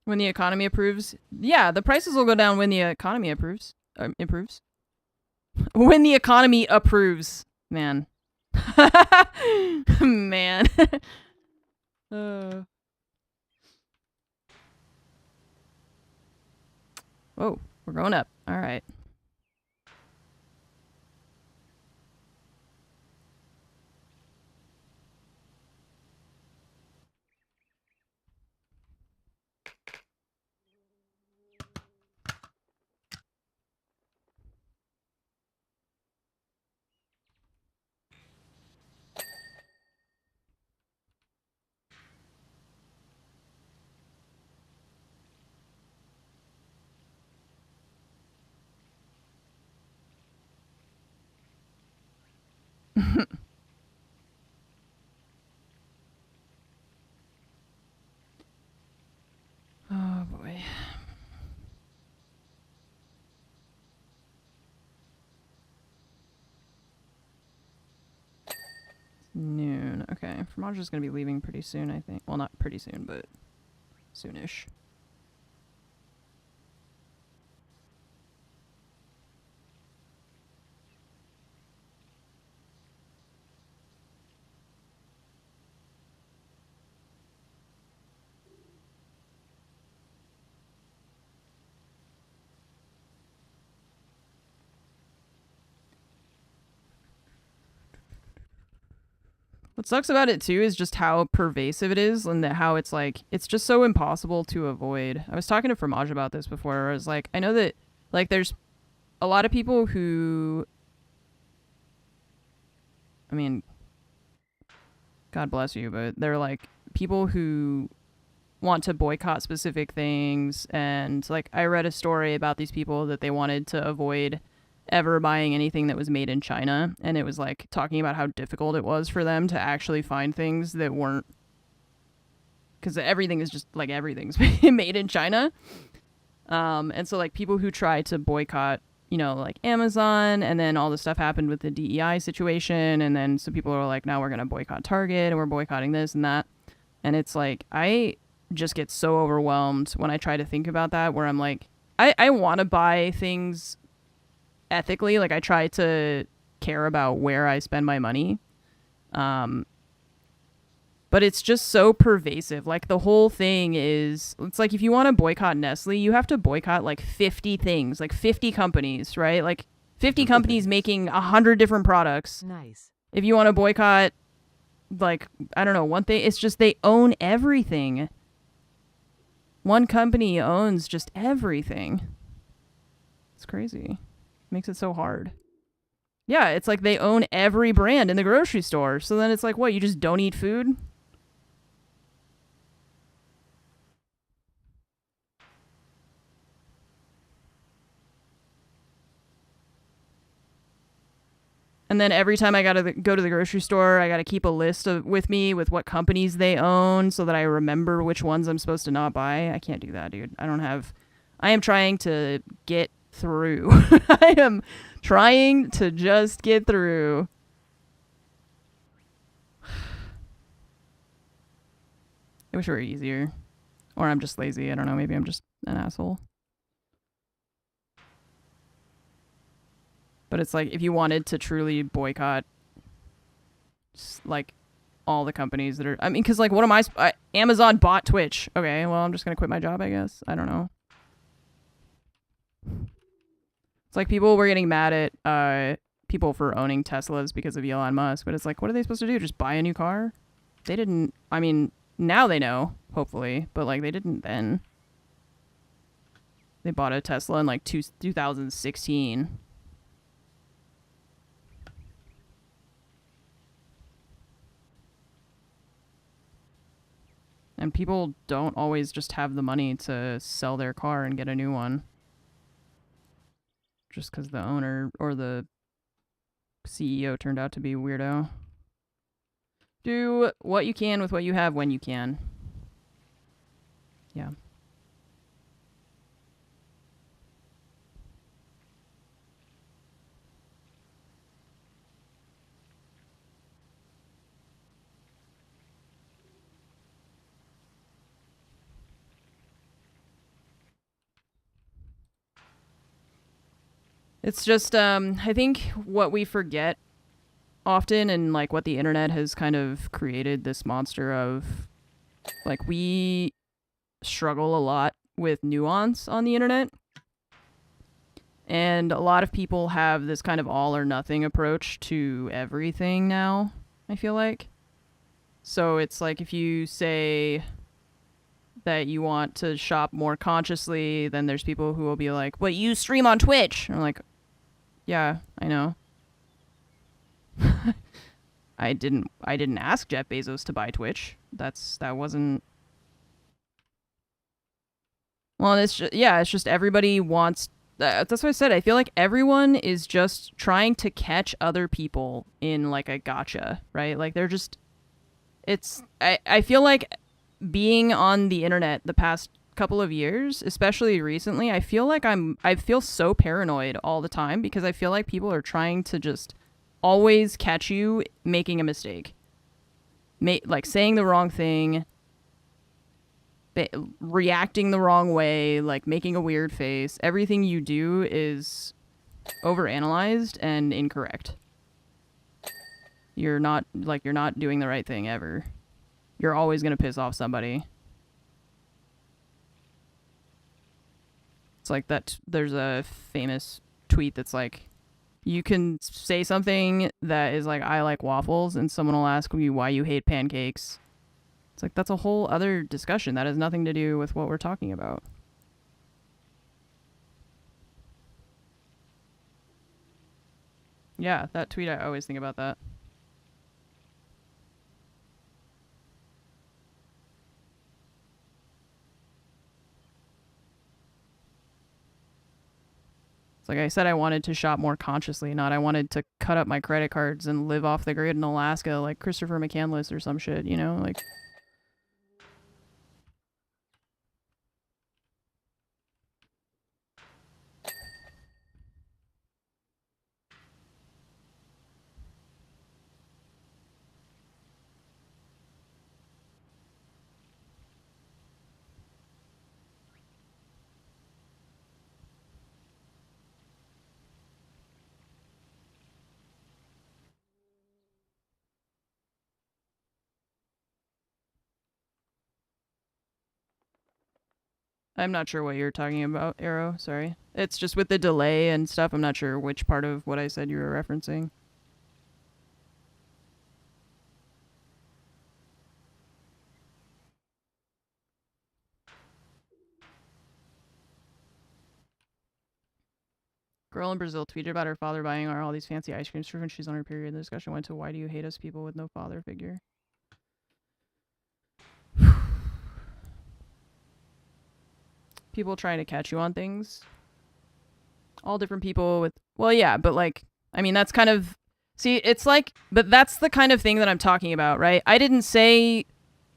When the economy approves, yeah, the prices will go down when the economy improves. When the economy approves, man. Man. Whoa, we're going up. All right. Oh boy. Noon. Okay, Fromage is going to be leaving pretty soon, I think. Well, not pretty soon, but soonish. What sucks about it too is just how pervasive it is, and that how it's like it's just so impossible to avoid. I was talking to Fromage about this before. Where I was like, I know that like there's a lot of people who, I mean, God bless you, but they're like people who want to boycott specific things. And like I read a story about these people that they wanted to avoid ever buying anything that was made in China, and it was like talking about how difficult it was for them to actually find things that weren't, because everything is just like everything's made in China. And so like people who try to boycott, you know, like Amazon, and then all the stuff happened with the DEI situation, and then some people are like, now we're gonna boycott Target and we're boycotting this and that. And it's like I just get so overwhelmed when I try to think about that, where I'm like, I want to buy things ethically. Like I try to care about where I spend my money. But it's just so pervasive. Like the whole thing is, it's like if you want to boycott Nestle, you have to boycott like 50 things, like 50 companies, right? Like 50 companies making 100 different products. Nice. If you want to boycott, like, I don't know, one thing, it's just they own everything. One company owns just everything. It's crazy. Makes it so hard. Yeah, it's like they own every brand in the grocery store. So then it's like, what, you just don't eat food? And then every time I gotta go to the grocery store, I gotta keep a list with me with what companies they own so that I remember which ones I'm supposed to not buy. I can't do that, dude. I am trying to get through. I am trying to just get through. I wish it were easier. Or I'm just lazy. I don't know. Maybe I'm just an asshole. But it's like if you wanted to truly boycott, like, all the companies that are... I mean, because, like, what am Amazon bought Twitch. Okay, well, I'm just going to quit my job, I guess. I don't know. It's like people were getting mad at people for owning Teslas because of Elon Musk. But it's like, what are they supposed to do? Just buy a new car? They didn't... I mean, now they know, hopefully. But, like, they didn't then. They bought a Tesla in, like, 2016. And people don't always just have the money to sell their car and get a new one. Just because the owner or the CEO turned out to be a weirdo. Do what you can with what you have when you can. Yeah. It's just, I think what we forget often, and like what the internet has kind of created this monster of, like, we struggle a lot with nuance on the internet. And a lot of people have this kind of all or nothing approach to everything now, I feel like. So it's like if you say that you want to shop more consciously, then there's people who will be like, "But you stream on Twitch." And I'm like, "Yeah, I know." I didn't ask Jeff Bezos to buy Twitch. That wasn't... Well, it's just everybody wants... That's what I said. I feel like everyone is just trying to catch other people in, like, a gotcha, right? Like, they're just... I feel like being on the internet the past couple of years, especially recently, I feel like I feel so paranoid all the time because I feel like people are trying to just always catch you making a mistake. Like saying the wrong thing, reacting the wrong way, like making a weird face. Everything you do is overanalyzed and incorrect. You're not doing the right thing ever. You're always going to piss off somebody. It's like that. There's a famous tweet that's like, you can say something that is like, I like waffles, and someone will ask you why you hate pancakes. It's like, that's a whole other discussion. That has nothing to do with what we're talking about. Yeah, that tweet, I always think about that. It's like I said, I wanted to shop more consciously, not I wanted to cut up my credit cards and live off the grid in Alaska like Christopher McCandless or some shit, you know? Like, I'm not sure what you're talking about, Arrow. Sorry. It's just with the delay and stuff. I'm not sure which part of what I said you were referencing. Girl in Brazil tweeted about her father buying her all these fancy ice creams for when she's on her period. The discussion went to why do you hate us people with no father figure? People trying to catch you on things. All different people with, well, yeah, but like, I mean, that's kind of, see, it's like, but that's the kind of thing that I'm talking about, right? I didn't say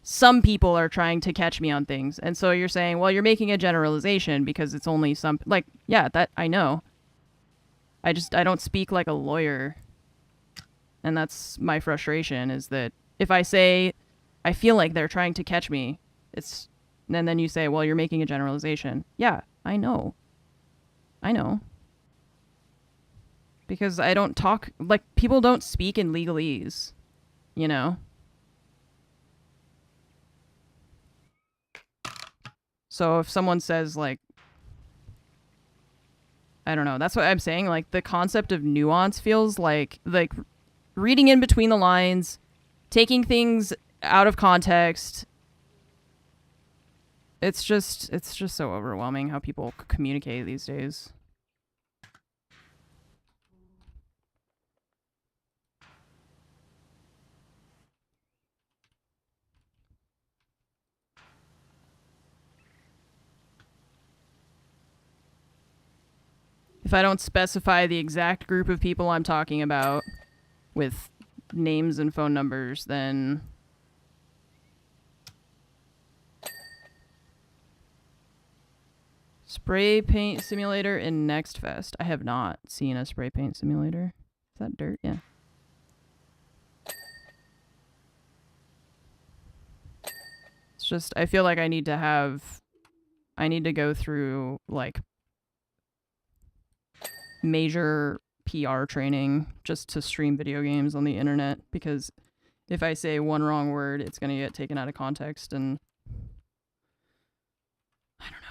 some people are trying to catch me on things. And so you're saying, well, you're making a generalization because it's only some, like, yeah, that I know. I don't speak like a lawyer. And that's my frustration is that if I say, I feel like they're trying to catch me, and then you say, well, you're making a generalization. Yeah, I know. Because I don't talk, like, people don't speak in legalese, you know? So if someone says, like, I don't know, that's what I'm saying, like, the concept of nuance feels like reading in between the lines, taking things out of context. It's just so overwhelming how people communicate these days. If I don't specify the exact group of people I'm talking about with names and phone numbers, then spray paint simulator in Next Fest. I have not seen a spray paint simulator. Is that dirt? Yeah. It's just, I feel like I need to go through like major PR training just to stream video games on the internet, because if I say one wrong word, it's going to get taken out of context, and I don't know.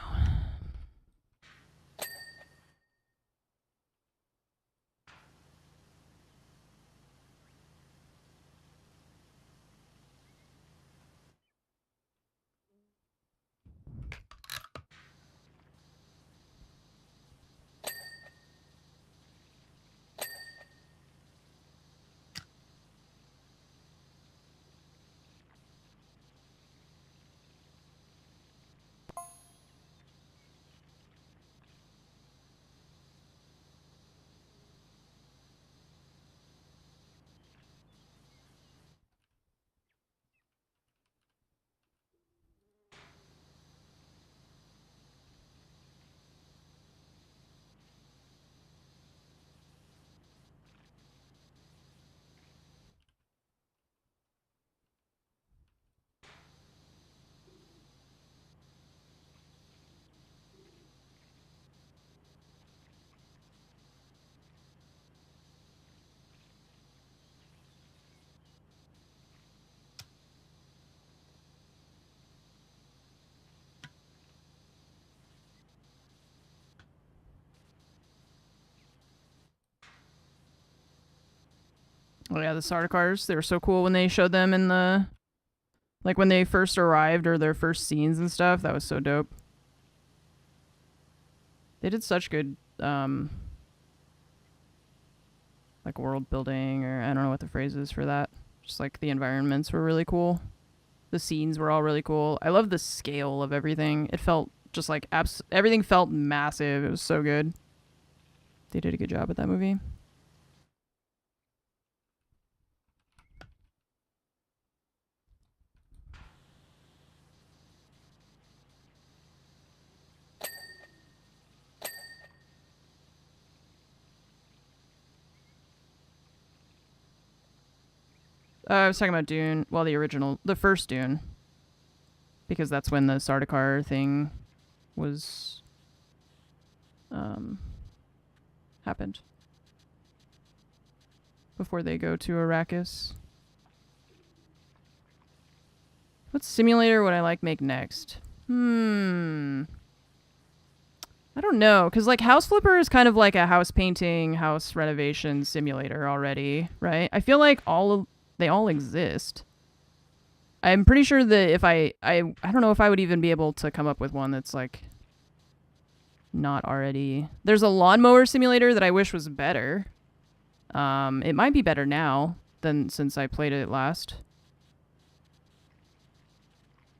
Oh yeah, the starter cars, they were so cool when they showed them in the, like when they first arrived or their first scenes and stuff. That was so dope. They did such good like world building, or I don't know what the phrase is for that. Just like the environments were really cool. The scenes were all really cool. I love the scale of everything. It felt just like everything felt massive. It was so good. They did a good job with that movie. I was talking about Dune. Well, the first Dune. Because that's when the Sardaukar thing was happened. Before they go to Arrakis. What simulator would I like make next? I don't know, because like House Flipper is kind of like a house painting, house renovation simulator already, right? I feel like they all exist. I'm pretty sure that if I don't know if I would even be able to come up with one that's like not already. There's a lawnmower simulator that I wish was better. It might be better now than since I played it last.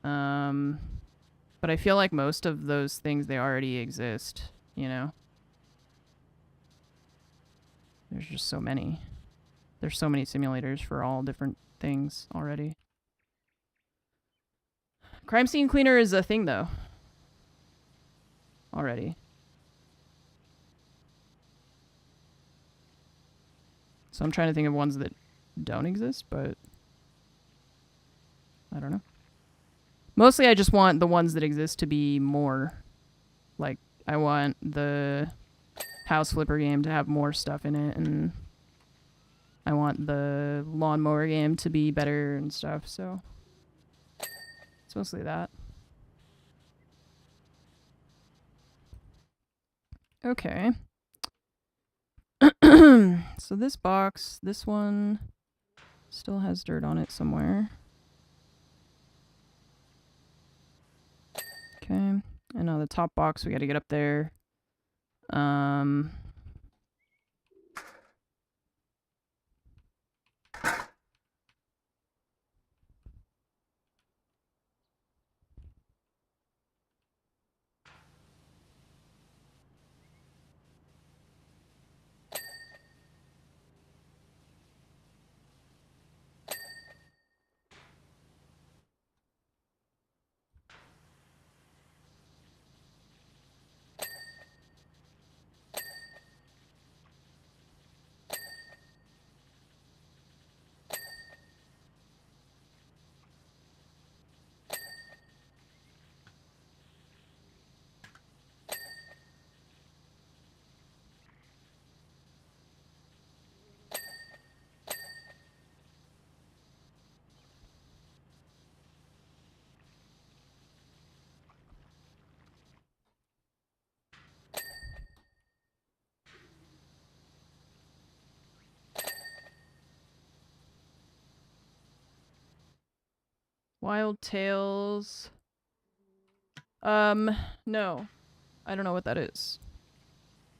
But I feel like most of those things, they already exist, you know? There's just so many. There's so many simulators for all different things already. Crime Scene Cleaner is a thing, though. Already. So I'm trying to think of ones that don't exist, but I don't know. Mostly I just want the ones that exist to be more. Like, I want the House Flipper game to have more stuff in it, and I want the lawnmower game to be better and stuff, so it's mostly that. Okay. So this box, this one still has dirt on it somewhere. Okay. And on the top box, we got to get up there. Wild Tales. No. I don't know what that is.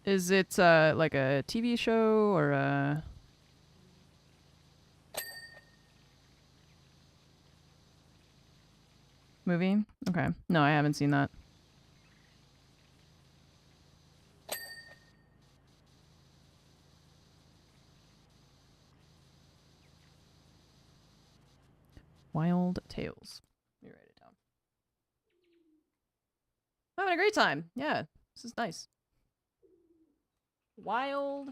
Is it like a TV show or a movie? Okay. No, I haven't seen that. Wild Tales. Let me write it down. I'm having a great time. Yeah, this is nice. Wild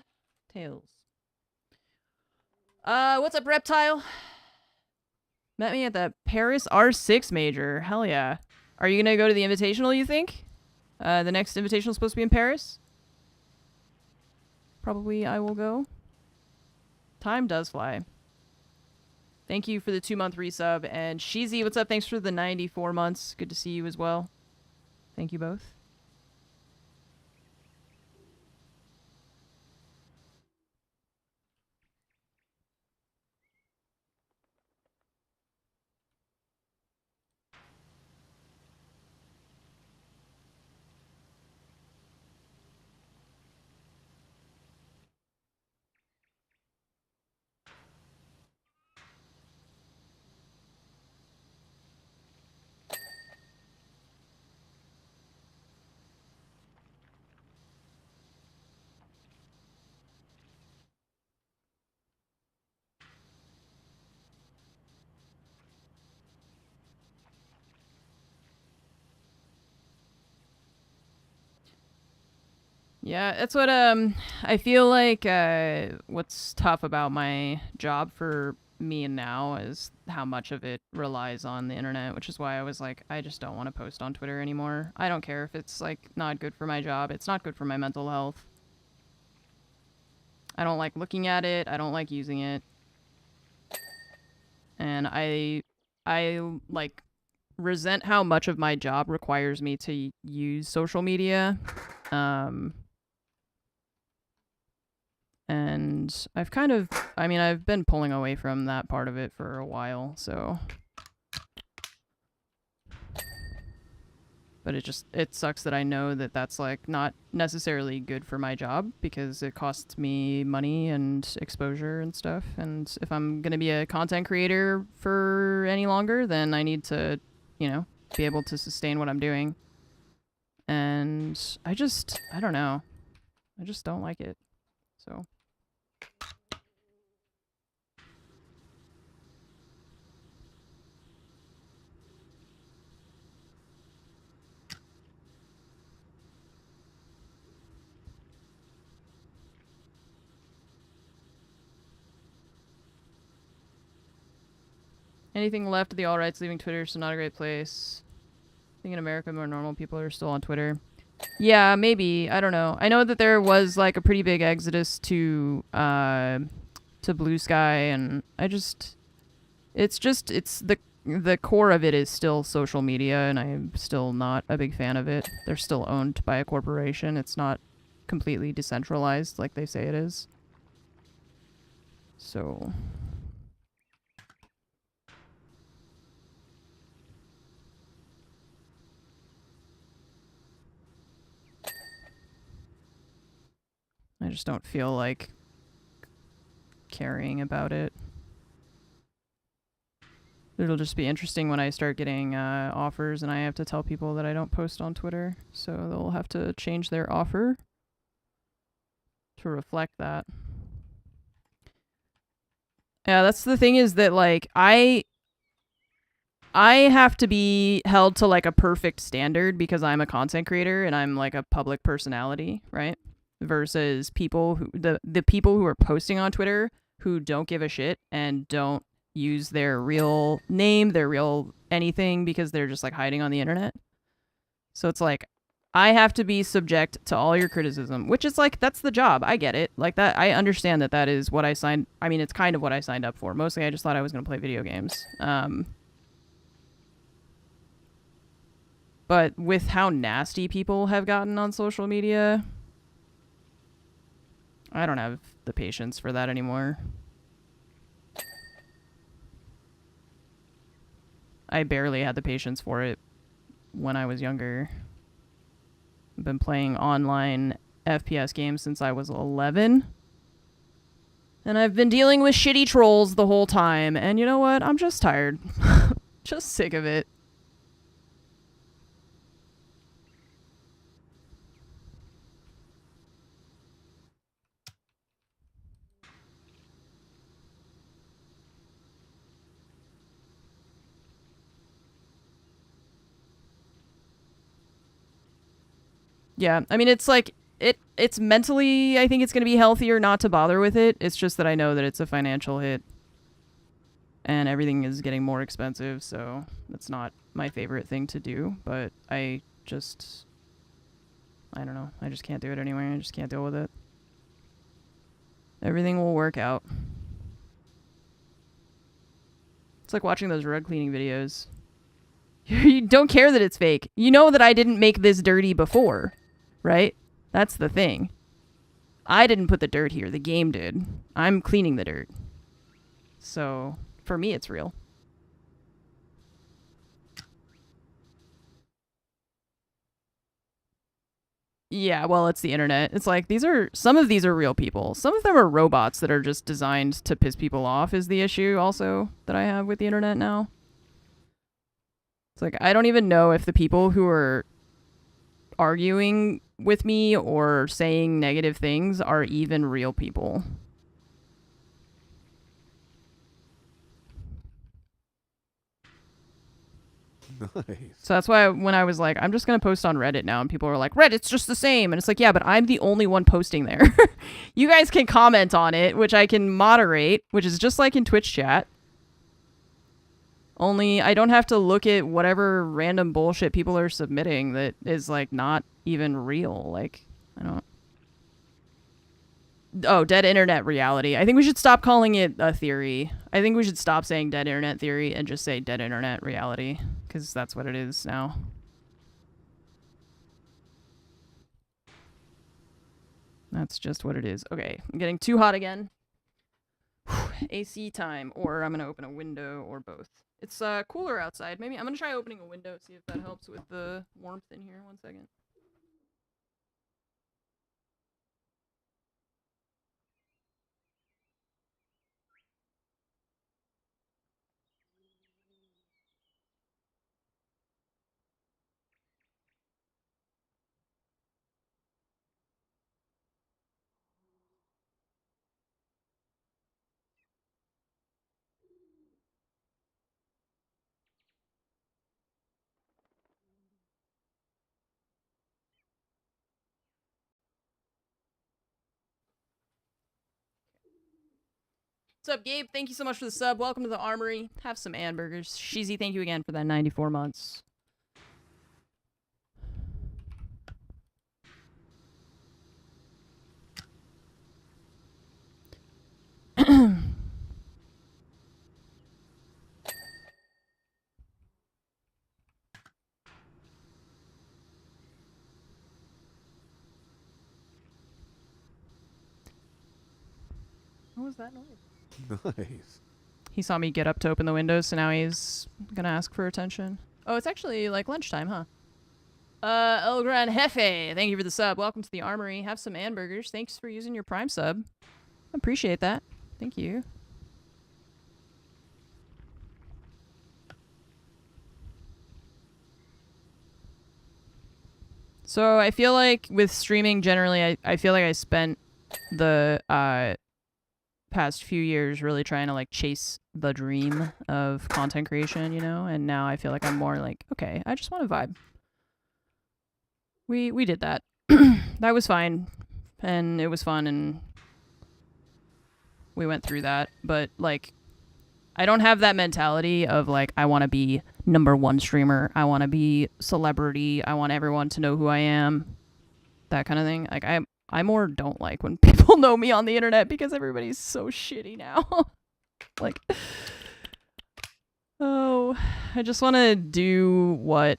Tales. What's up, Reptile? Met me at the Paris R6 major. Hell yeah. Are you gonna go to the Invitational, you think? The next Invitational is supposed to be in Paris? Probably I will go. Time does fly. Thank you for the 2-month resub. And Sheezy, what's up? Thanks for the 94 months. Good to see you as well. Thank you both. Yeah, that's what I feel like what's tough about my job for me now is how much of it relies on the internet, which is why I was like, I just don't want to post on Twitter anymore. I don't care if it's like not good for my job. It's not good for my mental health. I don't like looking at it. I don't like using it. And I like resent how much of my job requires me to use social media. And I've I've been pulling away from that part of it for a while, so. But it sucks that I know that that's like not necessarily good for my job because it costs me money and exposure and stuff. And if I'm going to be a content creator for any longer, then I need to, be able to sustain what I'm doing. And I don't know. I just don't like it. So. Anything left of the alt-rights leaving Twitter, so not a great place. I think in America, more normal people are still on Twitter. Yeah, maybe. I don't know. I know that there was like a pretty big exodus to Blue Sky, and it's the core of it is still social media, and I'm still not a big fan of it. They're still owned by a corporation. It's not completely decentralized like they say it is. So. I just don't feel like caring about it. It'll just be interesting when I start getting offers and I have to tell people that I don't post on Twitter. So they'll have to change their offer to reflect that. Yeah, that's the thing is that like I have to be held to like a perfect standard because I'm a content creator and I'm like a public personality, right? Versus people who the people who are posting on Twitter who don't give a shit and don't use their real name, their real anything because they're just like hiding on the internet. So it's like I have to be subject to all your criticism, which is like that's the job. I get it. Like that I understand that is what I signed. I mean, it's kind of what I signed up for. Mostly I just thought I was going to play video games. But with how nasty people have gotten on social media, I don't have the patience for that anymore. I barely had the patience for it when I was younger. I've been playing online FPS games since I was 11. And I've been dealing with shitty trolls the whole time. And you know what? I'm just tired. Just sick of it. Yeah, I mean, it's like, it's mentally, I think it's going to be healthier not to bother with it. It's just that I know that it's a financial hit. And everything is getting more expensive, so that's not my favorite thing to do. But I don't know. I just can't do it anyway. I just can't deal with it. Everything will work out. It's like watching those rug cleaning videos. You don't care that it's fake. You know that I didn't make this dirty before. Right? That's the thing. I didn't put the dirt here. The game did. I'm cleaning the dirt. So, for me, it's real. Yeah, well, it's the internet. It's like, some of these are real people. Some of them are robots that are just designed to piss people off is the issue also that I have with the internet now. It's like, I don't even know if the people who are arguing with me or saying negative things are even real people. Nice. So that's why when I was like, I'm just going to post on Reddit now, and people were like, Reddit's just the same. And it's like, yeah, but I'm the only one posting there. You guys can comment on it, which I can moderate, which is just like in Twitch chat. Only I don't have to look at whatever random bullshit people are submitting that is like not even real. Like, I don't. Oh, dead internet reality. I think we should stop calling it a theory. I think we should stop saying dead internet theory and just say dead internet reality, because that's what it is now. That's just what it is. Okay, I'm getting too hot again. AC time, or I'm going to open a window, or both. It's cooler outside. Maybe I'm going to try opening a window, see if that helps with the warmth in here. 1 second. What's up, Gabe? Thank you so much for the sub. Welcome to the Armory. Have some hamburgers. Sheezy, thank you again for that 94 months. What was that noise? Nice. He saw me get up to open the window, so now he's gonna ask for attention. Oh, it's actually like lunchtime, huh? El Gran Jefe, thank you for the sub. Welcome to the Armory. Have some hamburgers. Thanks for using your Prime sub. Appreciate that. Thank you. So I feel like with streaming generally, I feel like I spent the past few years really trying to like chase the dream of content creation, you know, and now I feel like I'm more like, okay, I just want to vibe. We did that. That was fine, and it was fun, and we went through that, but like I don't have that mentality of like I want to be #1 streamer, I want to be celebrity, I want everyone to know who I am, that kind of thing. Like I more don't like when people know me on the internet because everybody's so shitty now. Like, oh, I just want to do what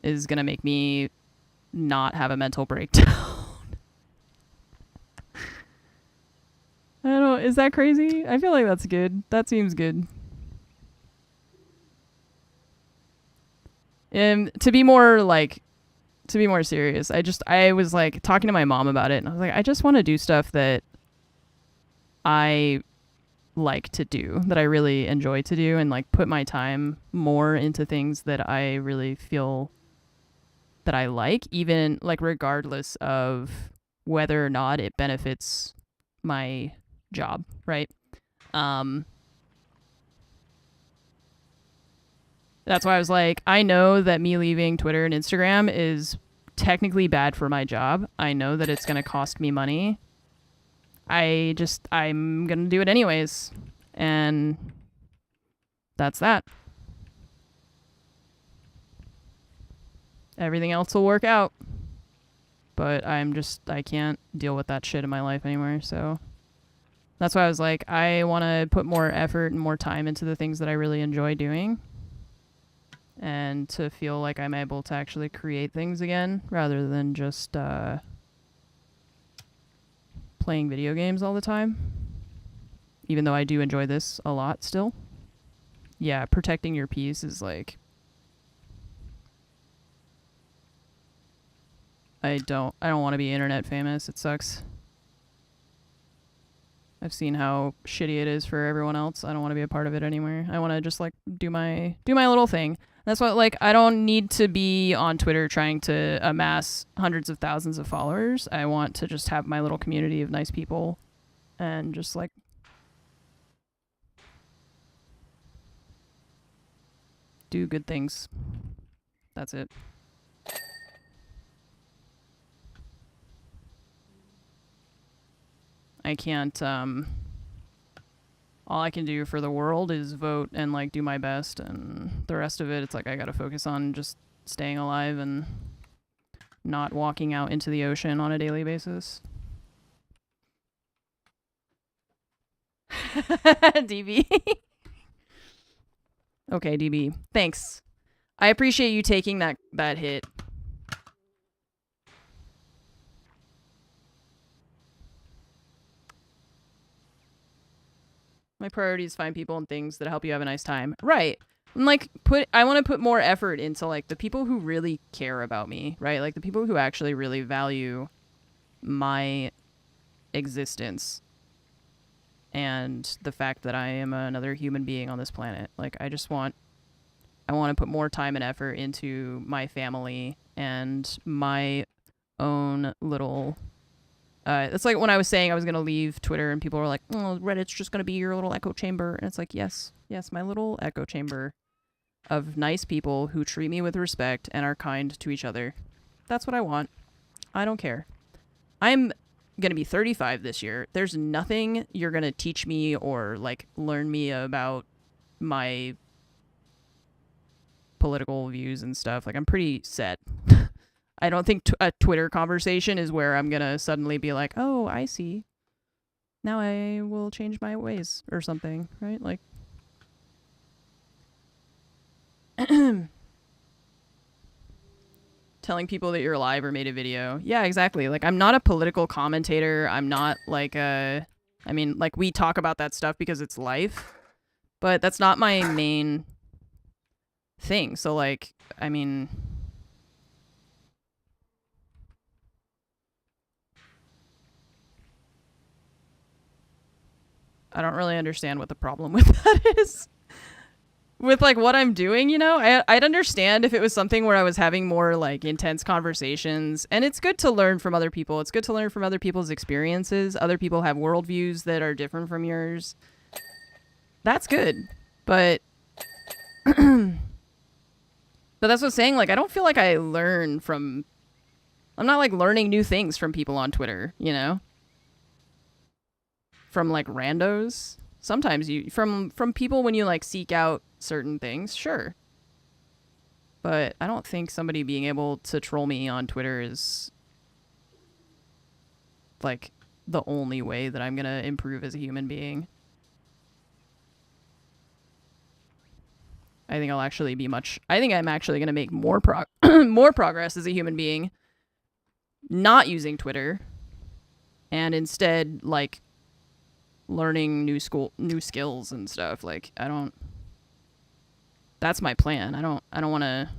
is going to make me not have a mental breakdown. I don't know. Is that crazy? I feel like that's good. That seems good. And to be more serious, I was like talking to my mom about it, and I was like, I just want to do stuff that I like to do, that I really enjoy to do, and like put my time more into things that I really feel that I like, even like regardless of whether or not it benefits my job, right? That's why I was like, I know that me leaving Twitter and Instagram is technically bad for my job. I know that it's going to cost me money. I'm going to do it anyways. And that's that. Everything else will work out. But I can't deal with that shit in my life anymore. So that's why I was like, I want to put more effort and more time into the things that I really enjoy doing. And to feel like I'm able to actually create things again rather than just playing video games all the time. Even though I do enjoy this a lot still. Yeah, protecting your peace is like... I don't want to be internet famous. It sucks. I've seen how shitty it is for everyone else. I don't want to be a part of it anymore. I want to just like do my little thing. That's why, like, I don't need to be on Twitter trying to amass hundreds of thousands of followers. I want to just have my little community of nice people and just, like, do good things. That's it. I can't, all I can do for the world is vote and, like, do my best, and the rest of it, it's like I gotta focus on just staying alive and not walking out into the ocean on a daily basis. DB. Okay, DB. Thanks. I appreciate you taking that hit. My priority is find people and things that help you have a nice time. Right. And, like, I want to put more effort into, like, the people who really care about me, right? Like, the people who actually really value my existence and the fact that I am another human being on this planet. Like, I want to put more time and effort into my family and my own little... it's like when I was saying I was going to leave Twitter and people were like, oh, Reddit's just going to be your little echo chamber. And it's like, yes, my little echo chamber of nice people who treat me with respect and are kind to each other. That's what I want. I don't care. I'm going to be 35 this year. There's nothing you're going to teach me or, like, learn me about my political views and stuff. Like, I'm pretty set. I don't think a Twitter conversation is where I'm going to suddenly be like, oh, I see. Now I will change my ways or something, right? Like, telling people that you're alive or made a video. Yeah, exactly. Like, I'm not a political commentator. I'm not like I mean, like, we talk about that stuff because it's life, but that's not my main thing. So, like, I mean, I don't really understand what the problem with that is. With, like, what I'm doing, you know? I'd understand if it was something where I was having more, like, intense conversations. And it's good to learn from other people. It's good to learn from other people's experiences. Other people have worldviews that are different from yours. That's good. But... but that's what I'm saying. Like, I don't feel like I learn from... I'm not, like, learning new things from people on Twitter, you know? From, like, randos. Sometimes you... From people when you, like, seek out certain things, sure. But I don't think somebody being able to troll me on Twitter is, like, the only way that I'm gonna improve as a human being. I think I'll actually be I think I'm actually gonna make more more progress as a human being not using Twitter and instead, like, learning new skills and stuff. Like, that's my plan. I don't want to...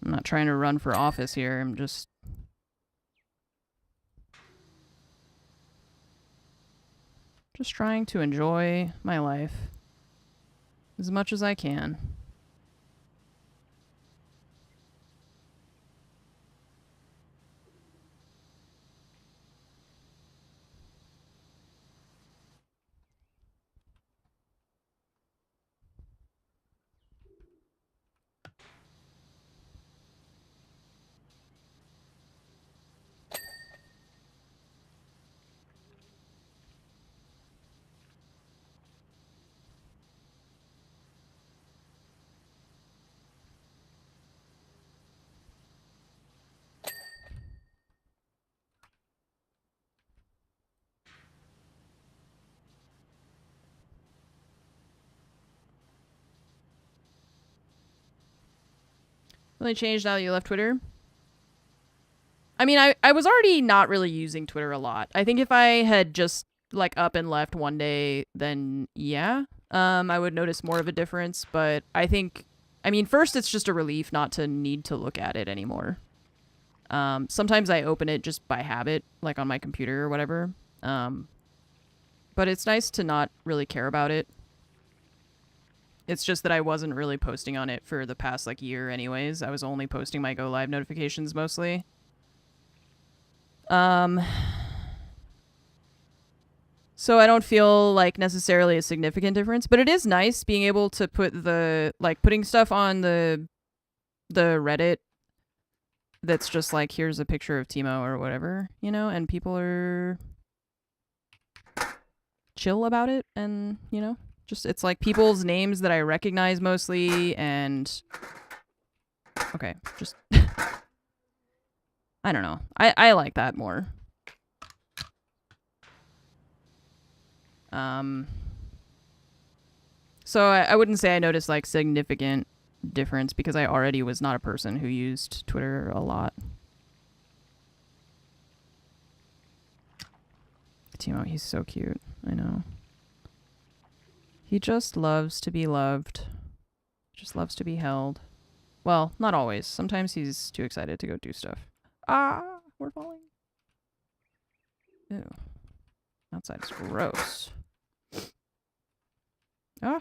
I'm not trying to run for office here. I'm just... trying to enjoy my life as much as I can. Really changed now that you left Twitter? I mean, I was already not really using Twitter a lot. I think if I had just, like, up and left one day, then yeah, I would notice more of a difference. But I think, I mean, first it's just a relief not to need to look at it anymore. Sometimes I open it just by habit, like on my computer or whatever. But it's nice to not really care about it. It's just that I wasn't really posting on it for the past, like, year anyways. I was only posting my Go Live notifications mostly. Um, so I don't feel like necessarily a significant difference, but it is nice being able to put putting stuff on the Reddit that's just like, here's a picture of Timo or whatever, you know, and people are chill about it, and, you know, just, it's like people's names that I recognize mostly, and okay, just I don't know. I like that more. So I wouldn't say I noticed like significant difference because I already was not a person who used Twitter a lot. Timo, he's so cute. I know. He just loves to be loved. Just loves to be held. Well, not always. Sometimes he's too excited to go do stuff. Ah, we're falling. Ew. Outside is gross. Ah.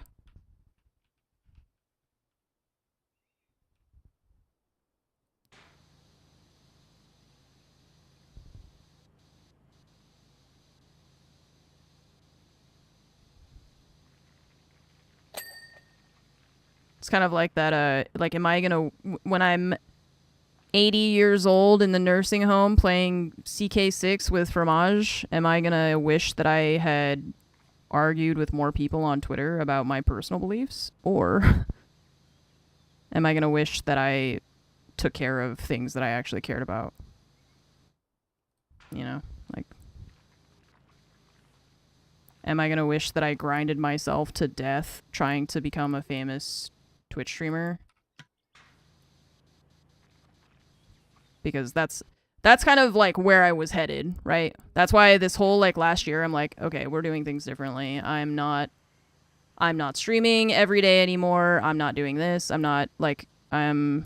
It's kind of like that, like, am I gonna, when I'm 80 years old in the nursing home playing CK6 with Fromage, am I gonna wish that I had argued with more people on Twitter about my personal beliefs? Or am I gonna wish that I took care of things that I actually cared about? You know, like, am I gonna wish that I grinded myself to death trying to become a famous Twitch streamer? Because that's kind of like where I was headed, right? That's why this whole like last year I'm like, okay, we're doing things differently. I'm not streaming every day anymore. I'm not doing this. I'm not like all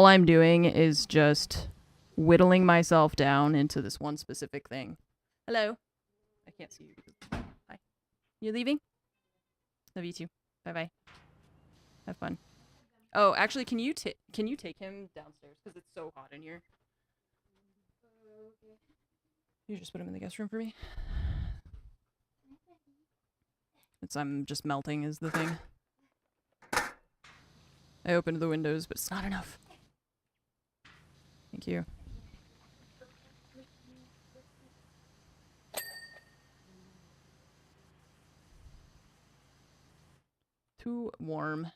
I'm doing is just whittling myself down into this one specific thing. Hello. I can't see you. Hi. You leaving? Love you too. Bye-bye. Have fun. Oh, actually, can you take him downstairs because it's so hot in here? You just put him in the guest room for me. I'm just melting is the thing. I opened the windows, but it's not enough. Thank you. Too warm.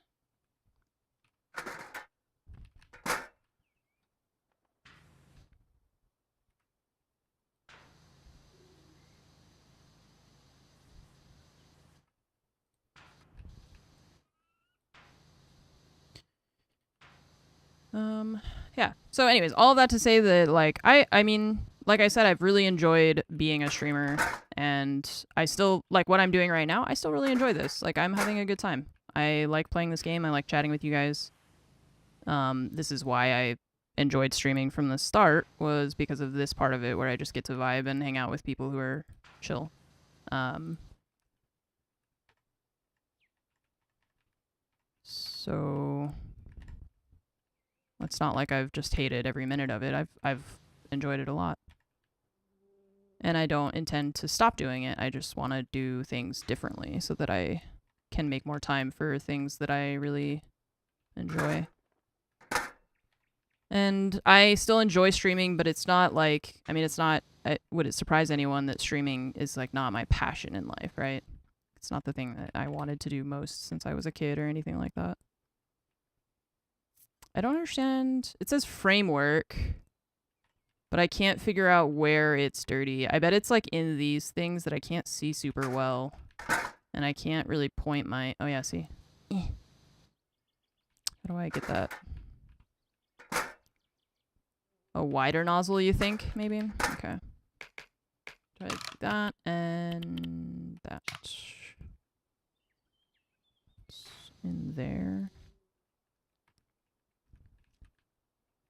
Yeah. So anyways, all of that to say that, like, I mean, like I said, I've really enjoyed being a streamer, and I still, like, what I'm doing right now, I still really enjoy this. Like, I'm having a good time. I like playing this game. I like chatting with you guys. This is why I enjoyed streaming from the start, was because of this part of it where I just get to vibe and hang out with people who are chill. So it's not like I've just hated every minute of it. I've enjoyed it a lot. And I don't intend to stop doing it. I just want to do things differently so that I can make more time for things that I really enjoy. And I still enjoy streaming, but it's not like, I mean, it's not, would it surprise anyone that streaming is like not my passion in life, right? It's not the thing that I wanted to do most since I was a kid or anything like that. I don't understand. It says framework, but I can't figure out where it's dirty. I bet it's like in these things that I can't see super well. And I can't really point my, oh yeah, see. How do I get that? A wider nozzle, you think, maybe? Okay. Try to do that and that. It's in there.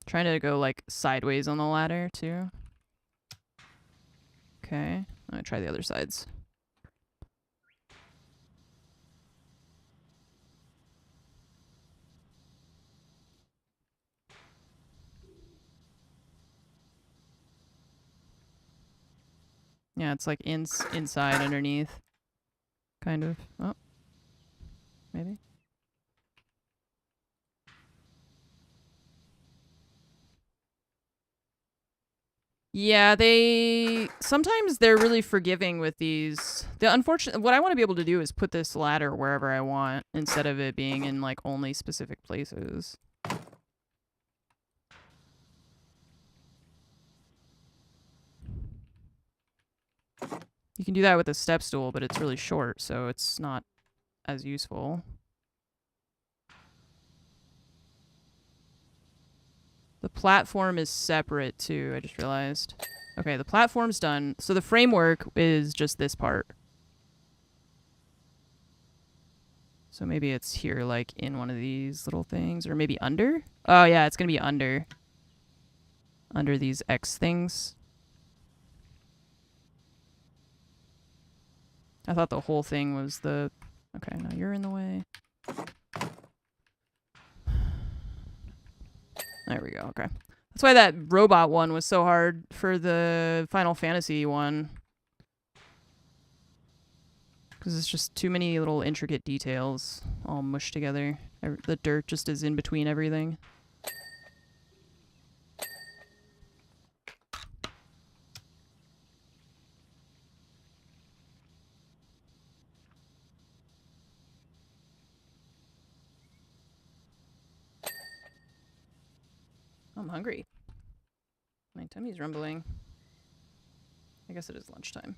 Trying to go like sideways on the ladder too. Okay. I'm gonna try the other sides. Yeah, it's like inside underneath. Kind of. Oh. Maybe. Yeah, sometimes they're really forgiving with these. What I want to be able to do is put this ladder wherever I want instead of it being in like only specific places. You can do that with a step stool, but it's really short, so it's not as useful. The platform is separate too, I just realized. Okay, the platform's done. So the framework is just this part. So maybe it's here, like, in one of these little things. Or maybe under? Oh, yeah, it's going to be under. Under these X things. I thought the whole thing was the... Okay, now you're in the way. There we go, okay. That's why that robot one was so hard for the Final Fantasy one. Because it's just too many little intricate details all mushed together. The dirt just is in between everything. I'm hungry. My tummy's rumbling. I guess it is lunchtime.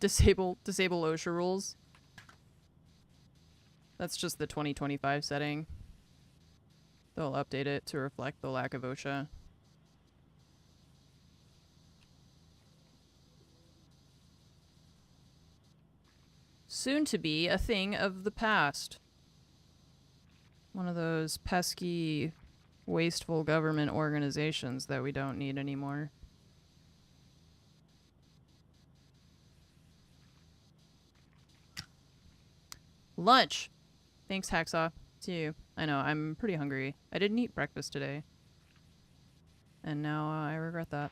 Disable OSHA rules. That's just the 2025 setting. They'll update it to reflect the lack of OSHA. Soon to be a thing of the past. One of those pesky, wasteful government organizations that we don't need anymore. Lunch! Thanks, Hacksaw. To you. I know, I'm pretty hungry. I didn't eat breakfast today. And now I regret that.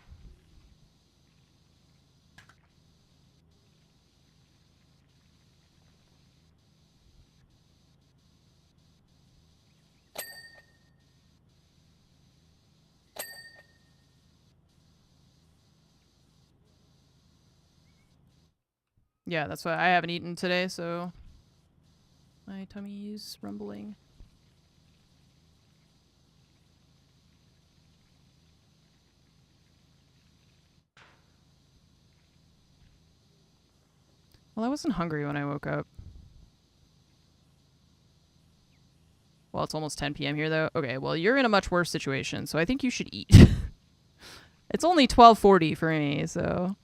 Yeah, that's why I haven't eaten today, so my tummy's rumbling. Well, I wasn't hungry when I woke up. Well, it's almost 10 p.m. here, though. Okay, well, you're in a much worse situation, so I think you should eat. It's only 12:40 for me, so...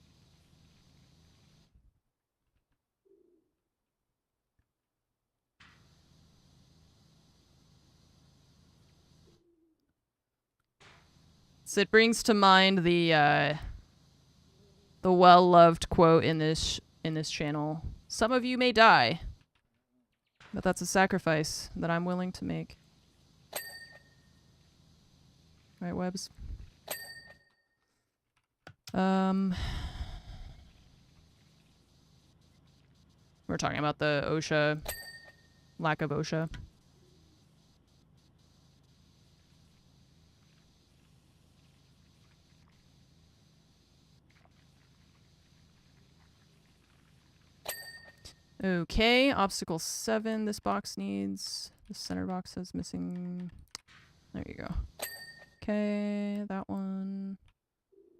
So it brings to mind the well-loved quote in this channel. Some of you may die, but that's a sacrifice that I'm willing to make. Right, Webbs? We're talking about the OSHA, lack of OSHA. Okay, obstacle 7. This box needs... The center box says missing... There you go. Okay, that one.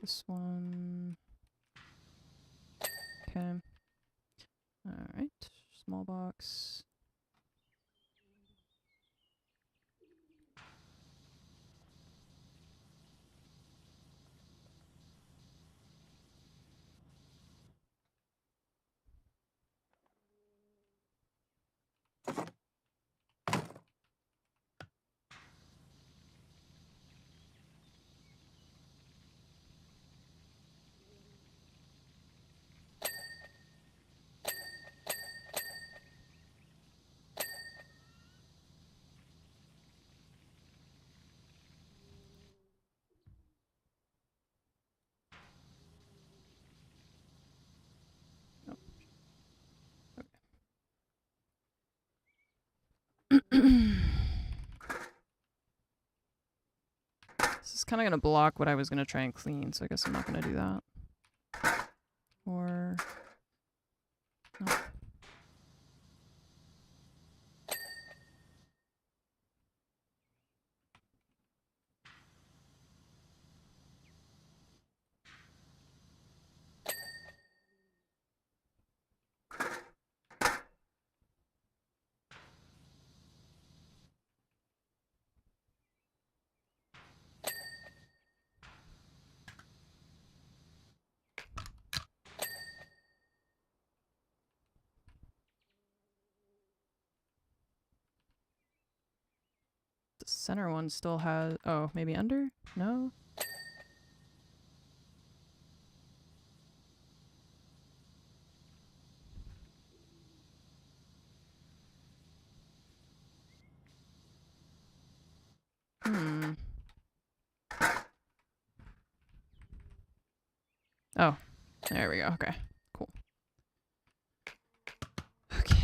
This one. Okay. Alright, small box. kind of going to block what I was going to try and clean, so I guess I'm not going to do that. Or... No. The center one still has... Oh, maybe under? No? Hmm. Oh, there we go. Okay, cool. Okay.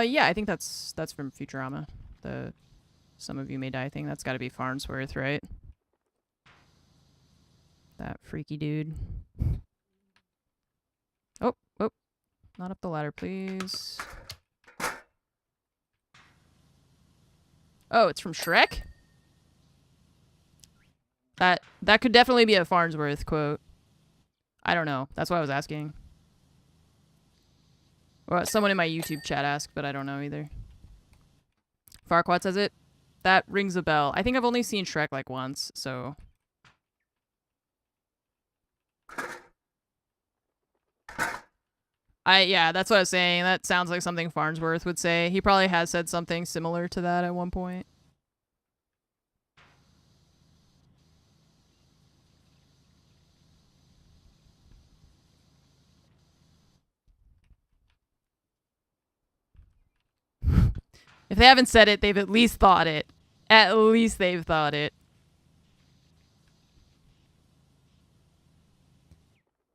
Yeah, I think that's from Futurama. The Some of You May Die thing. That's got to be Farnsworth, right? That freaky dude. Oh, oh. Not up the ladder, please. Oh, it's from Shrek? That could definitely be a Farnsworth quote. I don't know. That's why I was asking. Well, someone in my YouTube chat asked, but I don't know either. Farquaad says it. That rings a bell. I think I've only seen Shrek like once, so... Yeah, that's what I was saying. That sounds like something Farnsworth would say. He probably has said something similar to that at one point. If they haven't said it, they've at least thought it. At least they've thought it.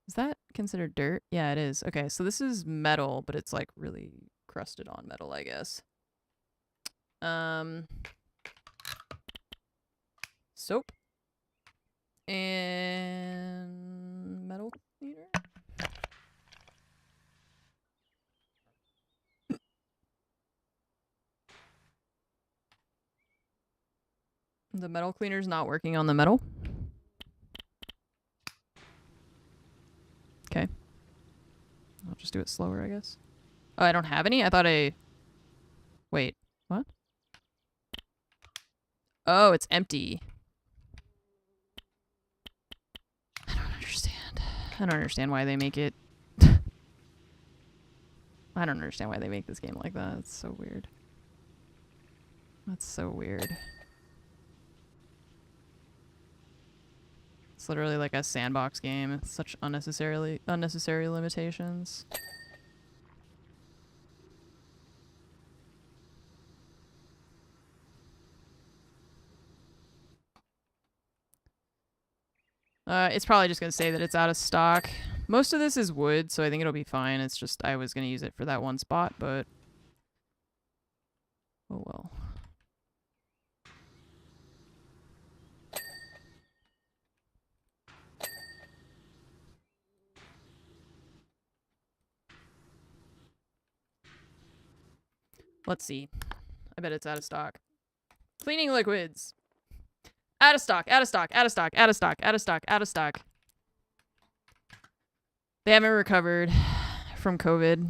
Is that considered dirt? Yeah, it is. Okay, so this is metal, but it's like really crusted on metal, I guess. Soap. And metal cleaner. The metal cleaner's not working on the metal. Okay. I'll just do it slower, I guess. Oh, I don't have any? I thought I... Wait, what? Oh, it's empty. I don't understand. I don't understand why they make it... I don't understand why they make this game like that. It's so weird. That's so weird. It's literally like a sandbox game. It's such unnecessary limitations. It's probably just going to say that it's out of stock. Most of this is wood, so I think it'll be fine. It's just I was going to use it for that one spot, but... Oh well. Let's see. I bet it's out of stock. Cleaning liquids. Out of stock, out of stock, out of stock, out of stock, out of stock, out of stock. They haven't recovered from COVID.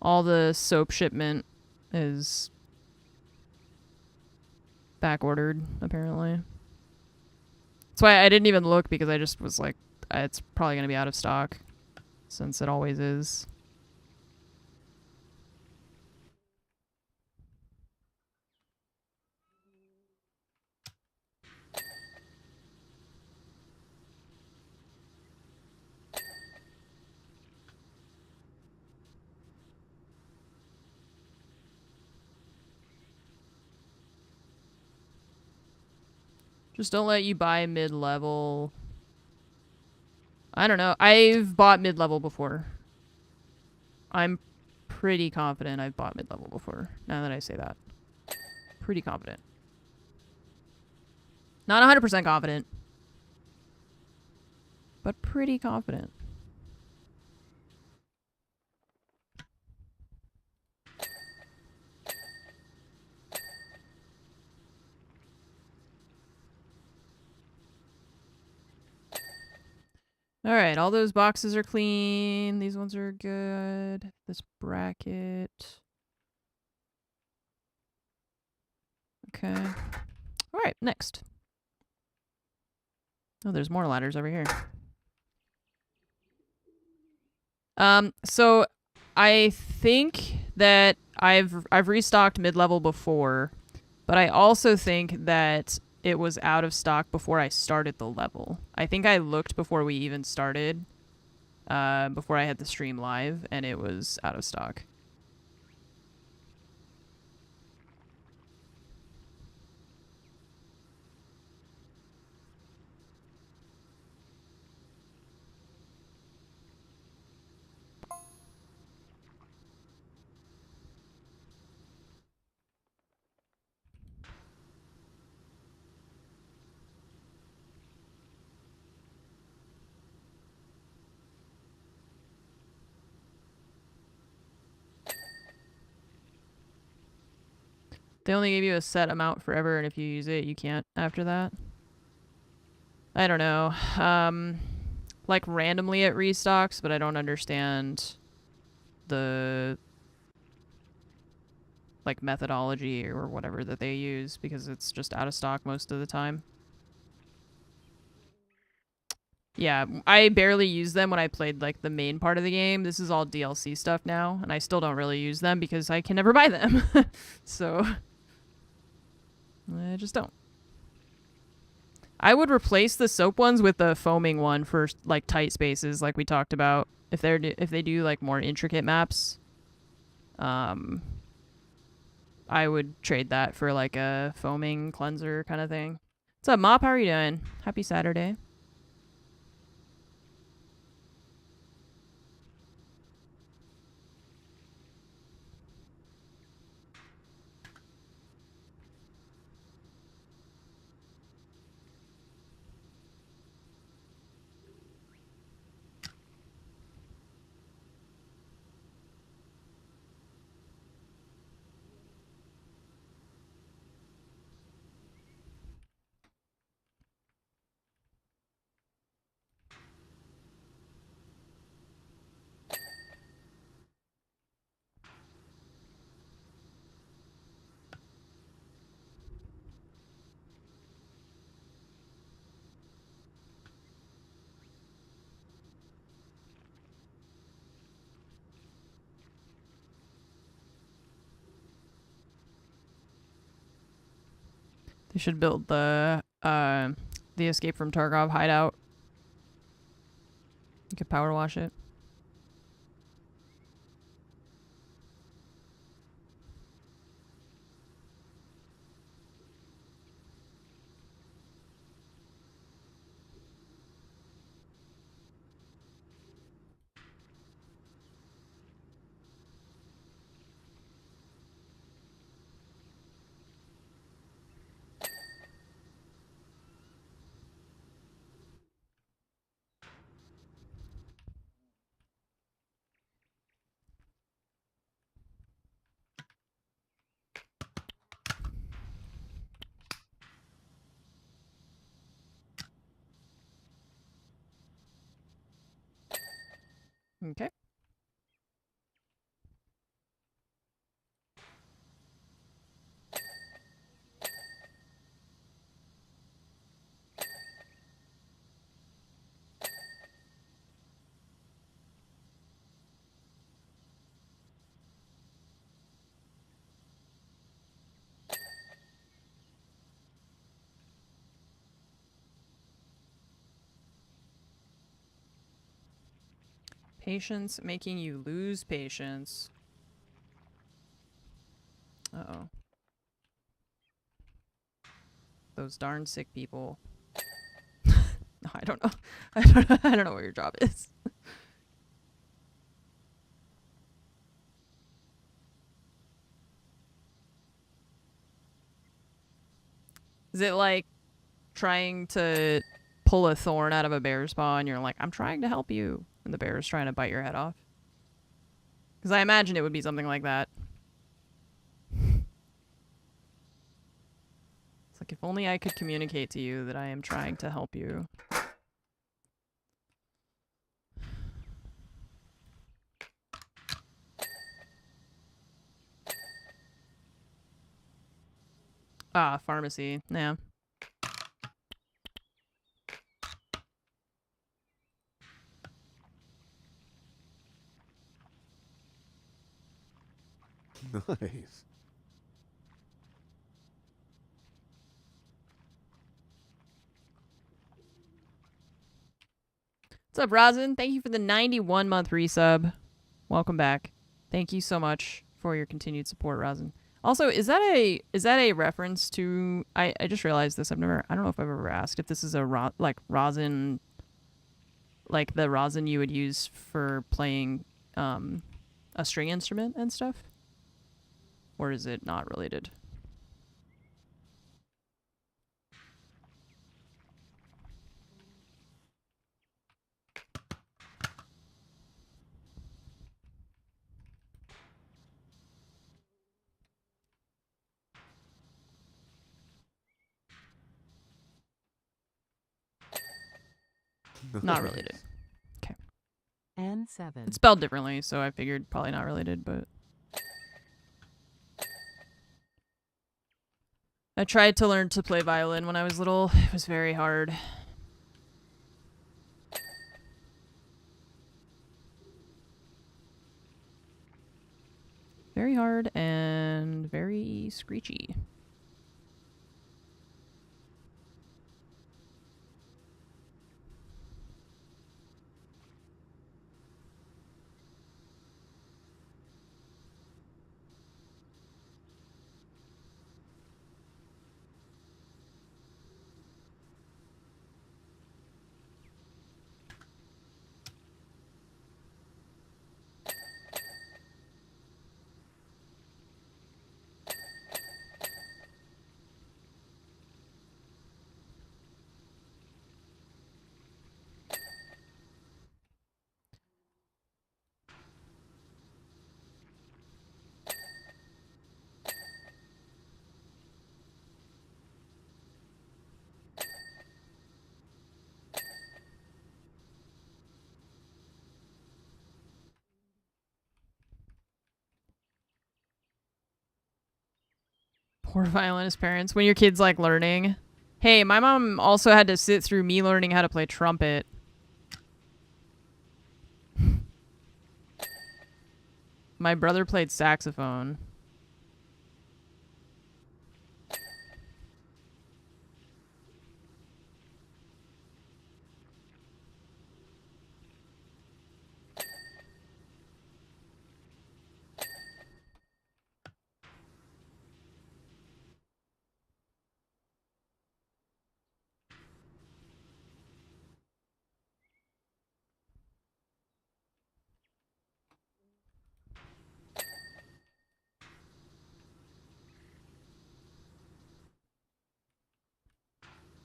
All the soap shipment is back ordered, apparently. That's why I didn't even look, because I just was like, it's probably going to be out of stock, since it always is. Just don't let you buy mid-level. I don't know. I've bought mid-level before. I'm pretty confident I've bought mid-level before, now that I say that. Pretty confident. Not 100% confident, but pretty confident. Alright, all those boxes are clean. These ones are good. This bracket. Okay. Alright, next. Oh, there's more ladders over here. So I think that I've restocked mid-level before, but I also think that it was out of stock before I started the level. I think I looked before we even started, before I had the stream live, and it was out of stock. They only give you a set amount forever, and if you use it, you can't after that. I don't know. Like randomly it restocks, but I don't understand the like methodology or whatever that they use, because it's just out of stock most of the time. Yeah, I barely used them when I played like the main part of the game. This is all DLC stuff now, and I still don't really use them because I can never buy them. So I just don't. I would replace the soap ones with the foaming one for like tight spaces, like we talked about. If they do like more intricate maps, I would trade that for like a foaming cleanser kind of thing. What's up, Mop? How are you doing? Happy Saturday. They should build the Escape from Tarkov hideout. You could power wash it. Okay. Patience making you lose patience. Uh-oh. Those darn sick people. No, I don't know. I don't know what your job is. Is it like trying to pull a thorn out of a bear's paw and you're like, I'm trying to help you, and the bear is trying to bite your head off? Because I imagine it would be something like that. It's like, if only I could communicate to you that I am trying to help you. Ah, pharmacy. Yeah. Nice. What's up, Rosin? Thank you for the 91-month resub. Welcome back. Thank you so much for your continued support, Rosin. Also, is that a reference to? I just realized this. I don't know if I've ever asked if this is a rosin, like the rosin you would use for playing a string instrument and stuff, or is it not related? Not related. And 7. It's spelled differently, so I figured probably not related, but I tried to learn to play violin when I was little. It was very hard. Very hard and very screechy. Poor violinist parents. When your kid's like learning. Hey, my mom also had to sit through me learning how to play trumpet. My brother played saxophone.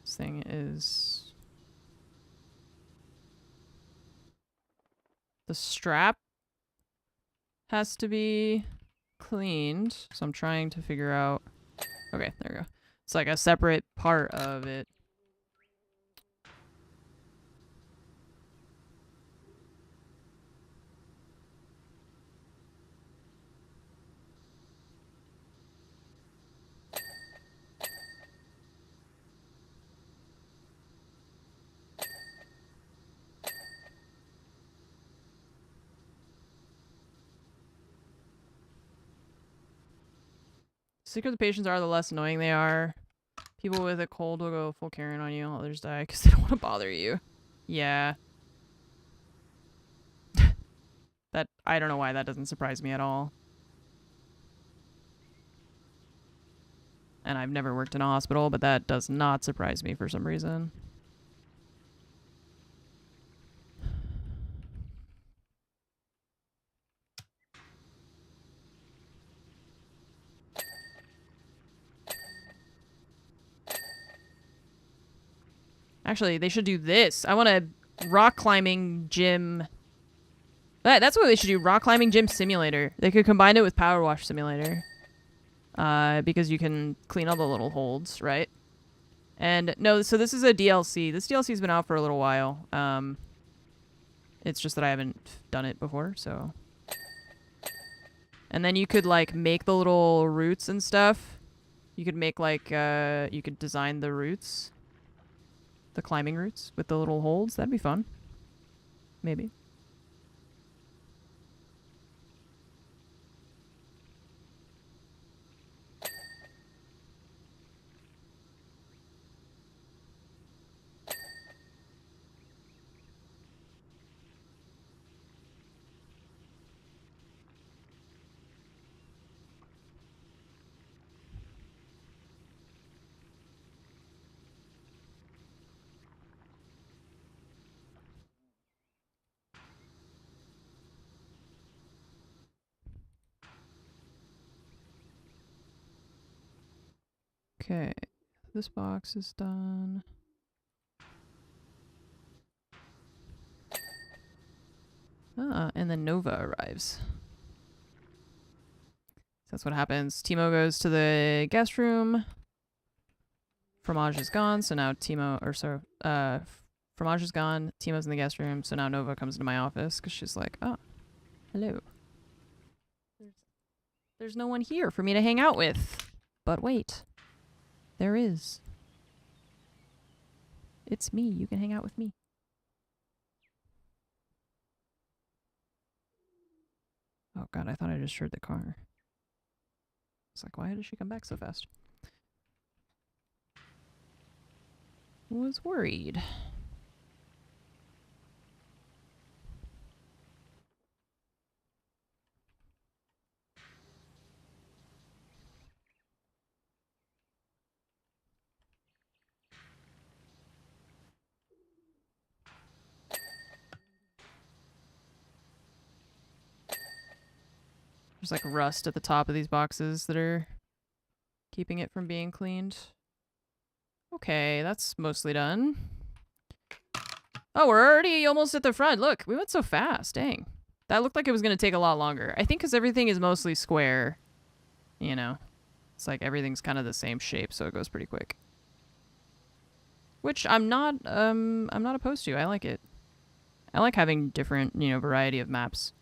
This thing is... The strap has to be cleaned, so I'm trying to figure out... Okay, there we go. It's like a separate part of it. sicker the patients are, the less annoying they are. People with a cold will go full Karen on you, others die because they don't want to bother you. Yeah. That, I don't know why that doesn't surprise me at all. And I've never worked in a hospital, but that does not surprise me for some reason. Actually, they should do this. I want a rock climbing gym. That's what they should do. Rock climbing gym simulator. They could combine it with PowerWash Simulator. Because you can clean all the little holds, right? And no, so this is a DLC. This DLC's been out for a little while. It's just that I haven't done it before, so. And then you could like make the little routes and stuff. You could make like you could design the routes. The climbing routes with the little holds. That'd be fun. Maybe. Okay, this box is done. And then Nova arrives. That's what happens. Timo goes to the guest room. Fromage is gone, so now Fromage is gone. Timo's in the guest room, so now Nova comes into my office because she's like, oh, hello. There's no one here for me to hang out with. But wait. There is. It's me. You can hang out with me. Oh god, I thought I just heard the car. It's like, why did she come back so fast? Was worried. There's like rust at the top of these boxes that are keeping it from being cleaned. Okay, that's mostly done. Oh, we're already almost at the front. Look, we went so fast. Dang. That looked like it was going to take a lot longer. I think because everything is mostly square. You know. It's like everything's kind of the same shape, so it goes pretty quick. Which I'm not opposed to. I like it. I like having different, you know, variety of maps.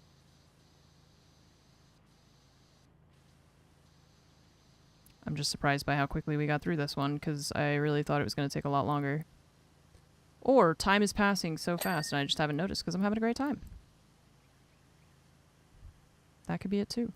I'm just surprised by how quickly we got through this one, because I really thought it was going to take a lot longer. Or time is passing so fast and I just haven't noticed because I'm having a great time. That could be it too.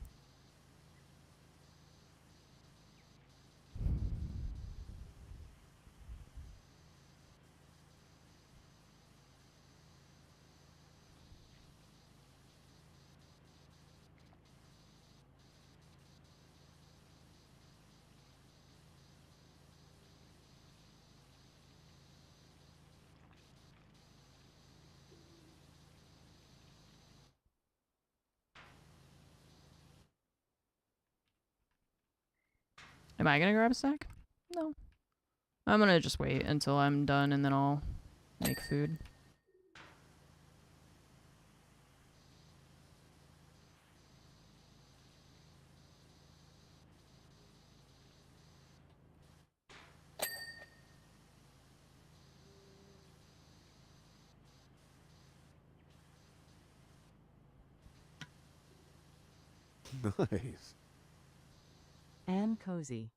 Am I gonna grab a snack? No. I'm gonna just wait until I'm done and then I'll make food. Nice. And cozy.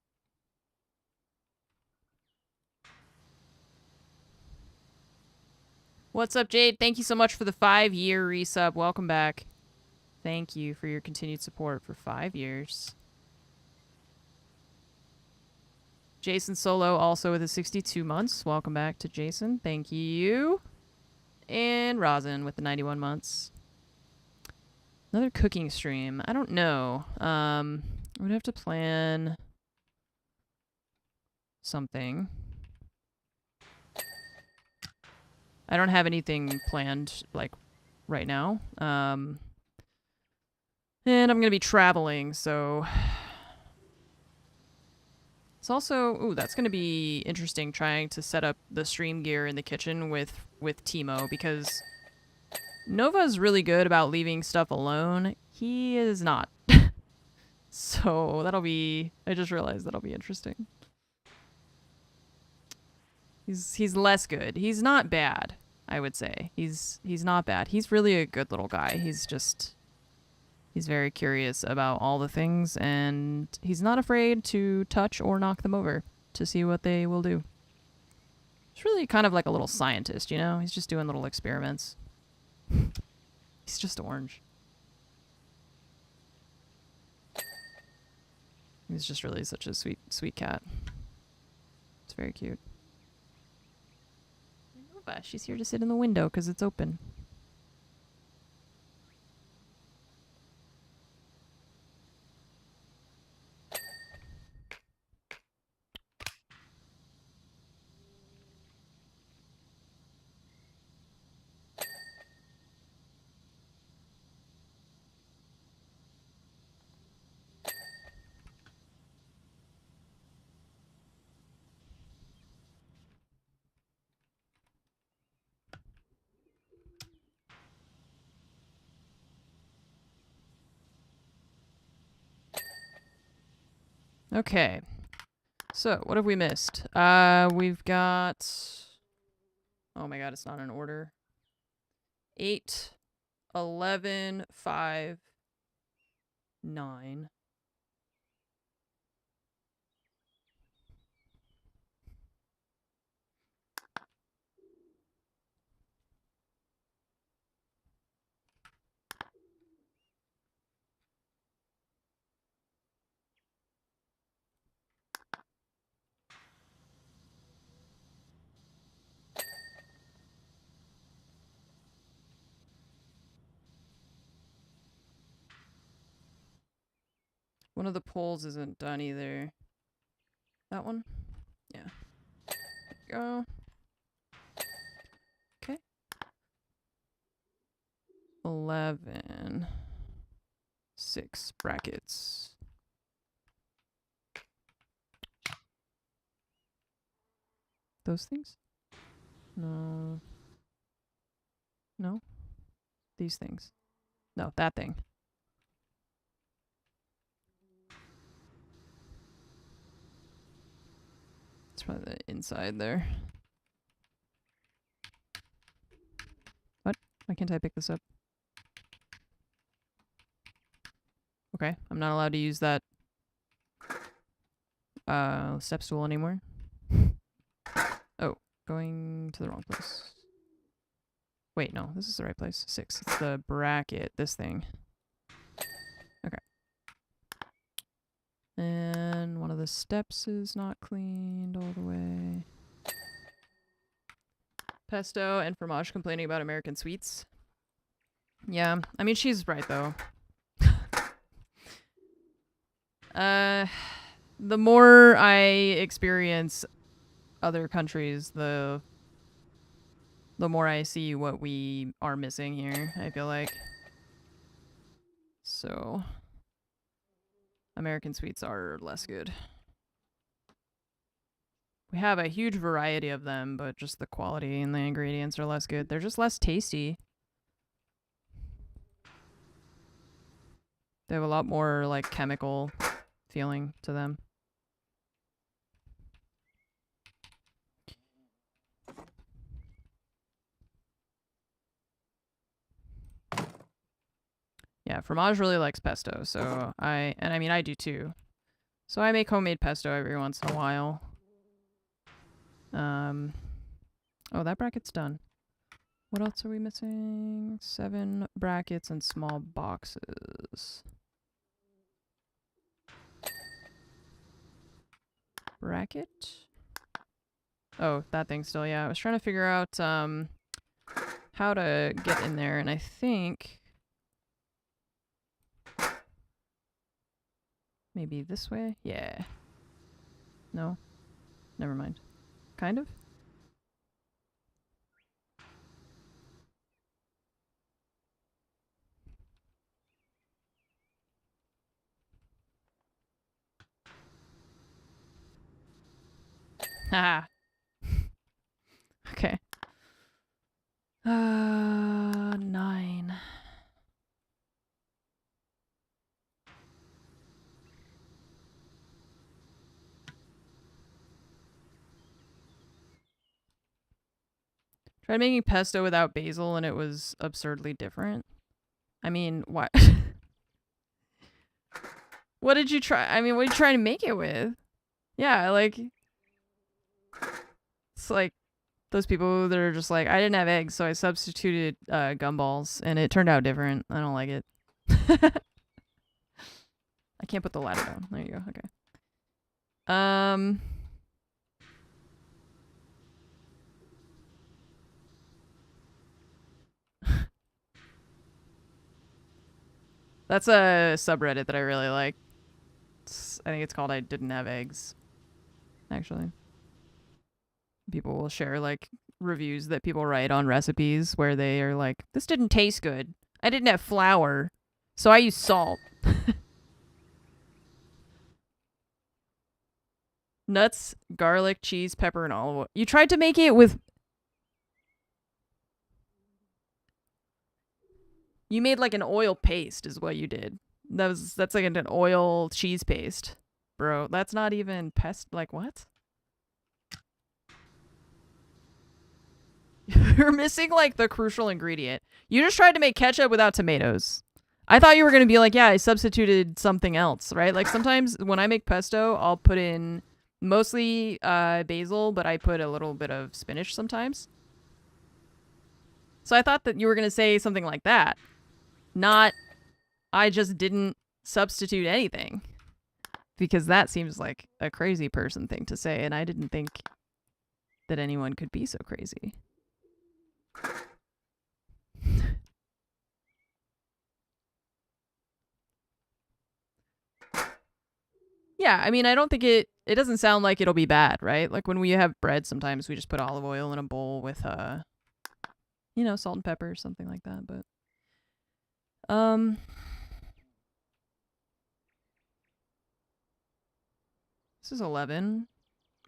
What's up, Jade? Thank you so much for the 5-year resub. Welcome back. Thank you for your continued support for 5 years. Jason Solo also with his 62 months. Welcome back to Jason. Thank you. And Rosin with the 91 months. Another cooking stream. I don't know. I would have to plan something. I don't have anything planned, like, right now. And I'm going to be traveling, so... It's also... Ooh, that's going to be interesting, trying to set up the stream gear in the kitchen with Timo, because Nova's really good about leaving stuff alone. He is not. So that'll be... I just realized that'll be interesting. He's less good. He's not bad, I would say. He's not bad. He's really a good little guy. He's very curious about all the things, and he's not afraid to touch or knock them over to see what they will do. He's really kind of like a little scientist, you know? He's just doing little experiments. He's just orange. He's just really such a sweet cat. It's very cute. Nova, she's here to sit in the window because it's open. Okay. So, what have we missed? We've got... Oh my god, it's not in order. 8, 11, 5, 9. One of the polls isn't done either. That one? Yeah. Go. Okay. 11. 6 brackets. Those things? No. No? These things. No, that thing. It's probably the inside there. What? Why can't I pick this up? Okay, I'm not allowed to use that step stool anymore. Oh, going to the wrong place. Wait, no, this is the right place. 6. It's the bracket, this thing. Okay. And one of the steps is not cleaned all the way. Pesto and fromage complaining about American sweets. Yeah, I mean, she's right, though. The more I experience other countries, the more I see what we are missing here, I feel like. So... American sweets are less good. We have a huge variety of them, but just the quality and the ingredients are less good. They're just less tasty. They have a lot more, like, chemical feeling to them. Yeah, Fromage really likes pesto, so I mean, I do too. So I make homemade pesto every once in a while. Oh, that bracket's done. What else are we missing? 7 brackets and small boxes. bracket. Oh, that thing still, yeah. I was trying to figure out how to get in there, and I think maybe this way? Yeah. No? Never mind. Kind of? Haha. Okay. 9. Tried making pesto without basil and it was absurdly different. I mean, why? What did you try? I mean, what are you trying to make it with? Yeah, like, it's like those people that are just like, I didn't have eggs, so I substituted gumballs, and it turned out different. I don't like it. I can't put the ladder down. There you go. Okay. That's a subreddit that I really like. I think it's called I Didn't Have Eggs, actually. People will share, like, reviews that people write on recipes where they are like, this didn't taste good. I didn't have flour, so I used salt. Nuts, garlic, cheese, pepper, and olive oil. You tried to make it with... You made like an oil paste is what you did. That's like an oil cheese paste. Bro, that's not even like what? You're missing like the crucial ingredient. You just tried to make ketchup without tomatoes. I thought you were going to be like, yeah, I substituted something else, right? Like sometimes when I make pesto, I'll put in mostly basil, but I put a little bit of spinach sometimes. So I thought that you were going to say something like that. Not, I just didn't substitute anything. Because that seems like a crazy person thing to say, and I didn't think that anyone could be so crazy. Yeah, I mean, I don't think it doesn't sound like it'll be bad, right? Like when we have bread, sometimes we just put olive oil in a bowl with, you know, salt and pepper or something like that, but, this is 11,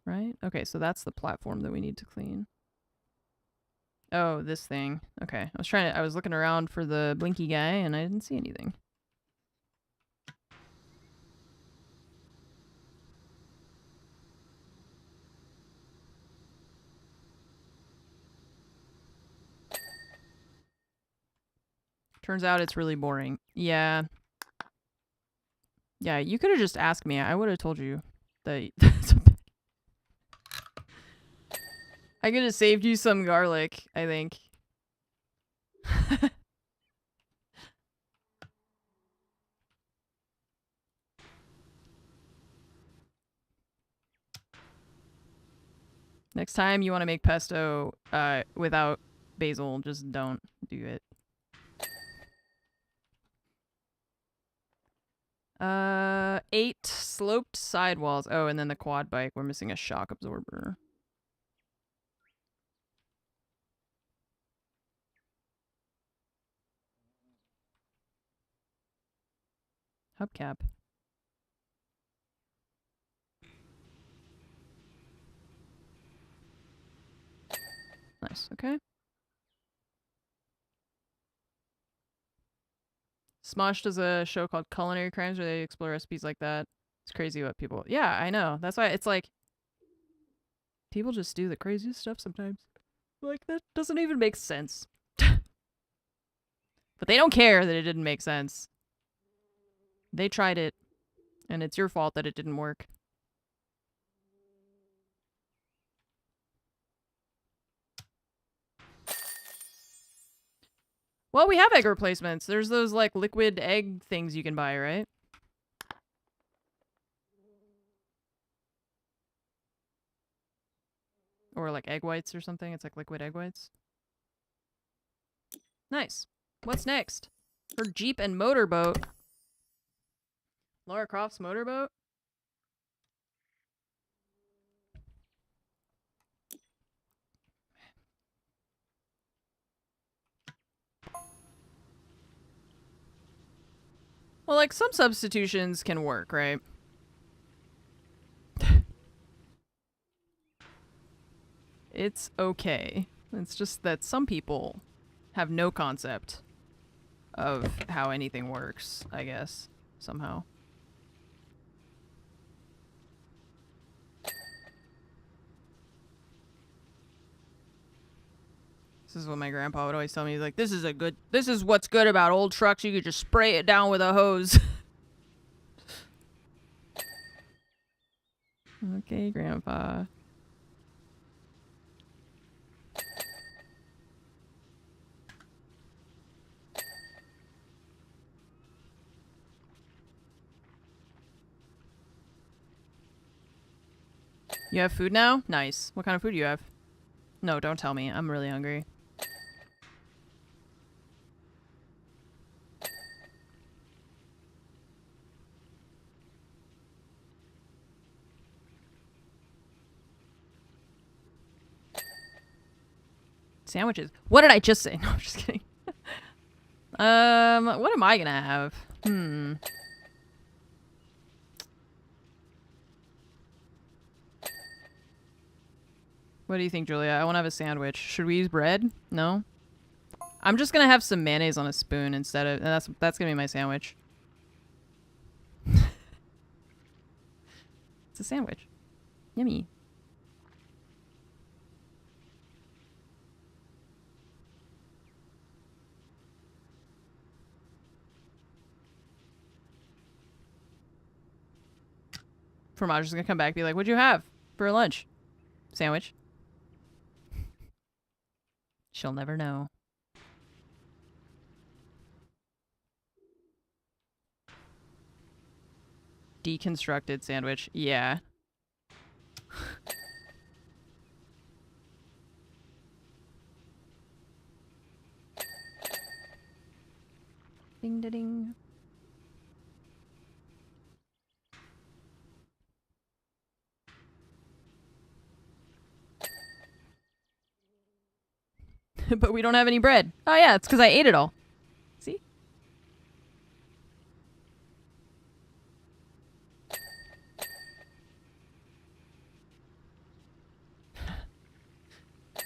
right? Okay, so that's the platform that we need to clean. Oh, this thing. Okay, I was looking around for the blinky guy and I didn't see anything. Turns out it's really boring. Yeah. Yeah, you could have just asked me. I would have told you that. I could have saved you some garlic, I think. Next time you want to make pesto without basil, just don't do it. 8 sloped sidewalls. Oh, and then the quad bike. We're missing a shock absorber. Hubcap. Nice, okay. Smosh does a show called Culinary Crimes where they explore recipes like that. It's crazy what people... Yeah, I know. That's why it's like... People just do the craziest stuff sometimes. Like, that doesn't even make sense. But they don't care that it didn't make sense. They tried it, and it's your fault that it didn't work. Well, we have egg replacements. There's those, like, liquid egg things you can buy, right? Or like egg whites or something. It's like liquid egg whites. Nice. What's next? Her Jeep and motorboat. Lara Croft's motorboat? Well, like, some substitutions can work, right? It's okay. It's just that some people have no concept of how anything works, I guess, somehow. This is what my grandpa would always tell me. He's like, this is what's good about old trucks. You could just spray it down with a hose. Okay, grandpa. You have food now? Nice. What kind of food do you have? No, don't tell me. I'm really hungry. Sandwiches. What did I just say? No, I'm just kidding. What am I gonna have? What do you think, Julia? I want to have a sandwich. Should we use bread? No? I'm just gonna have some mayonnaise on a spoon instead of... That's gonna be my sandwich. It's a sandwich. Yummy. Fromage is gonna come back and be like, what'd you have for lunch? Sandwich. She'll never know. Deconstructed sandwich. Yeah. Ding da ding. But we don't have any bread. Oh yeah, it's because I ate it all. See?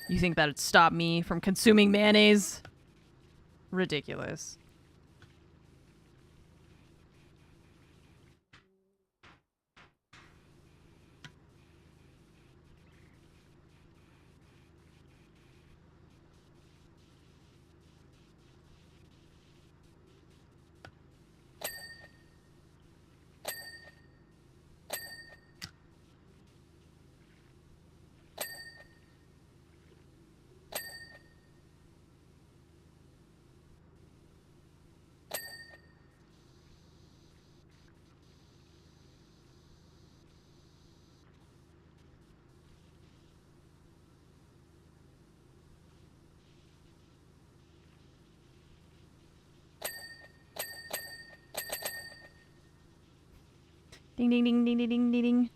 You think that'd stop me from consuming mayonnaise? Ridiculous. Ding ding ding ding ding ding ding ding.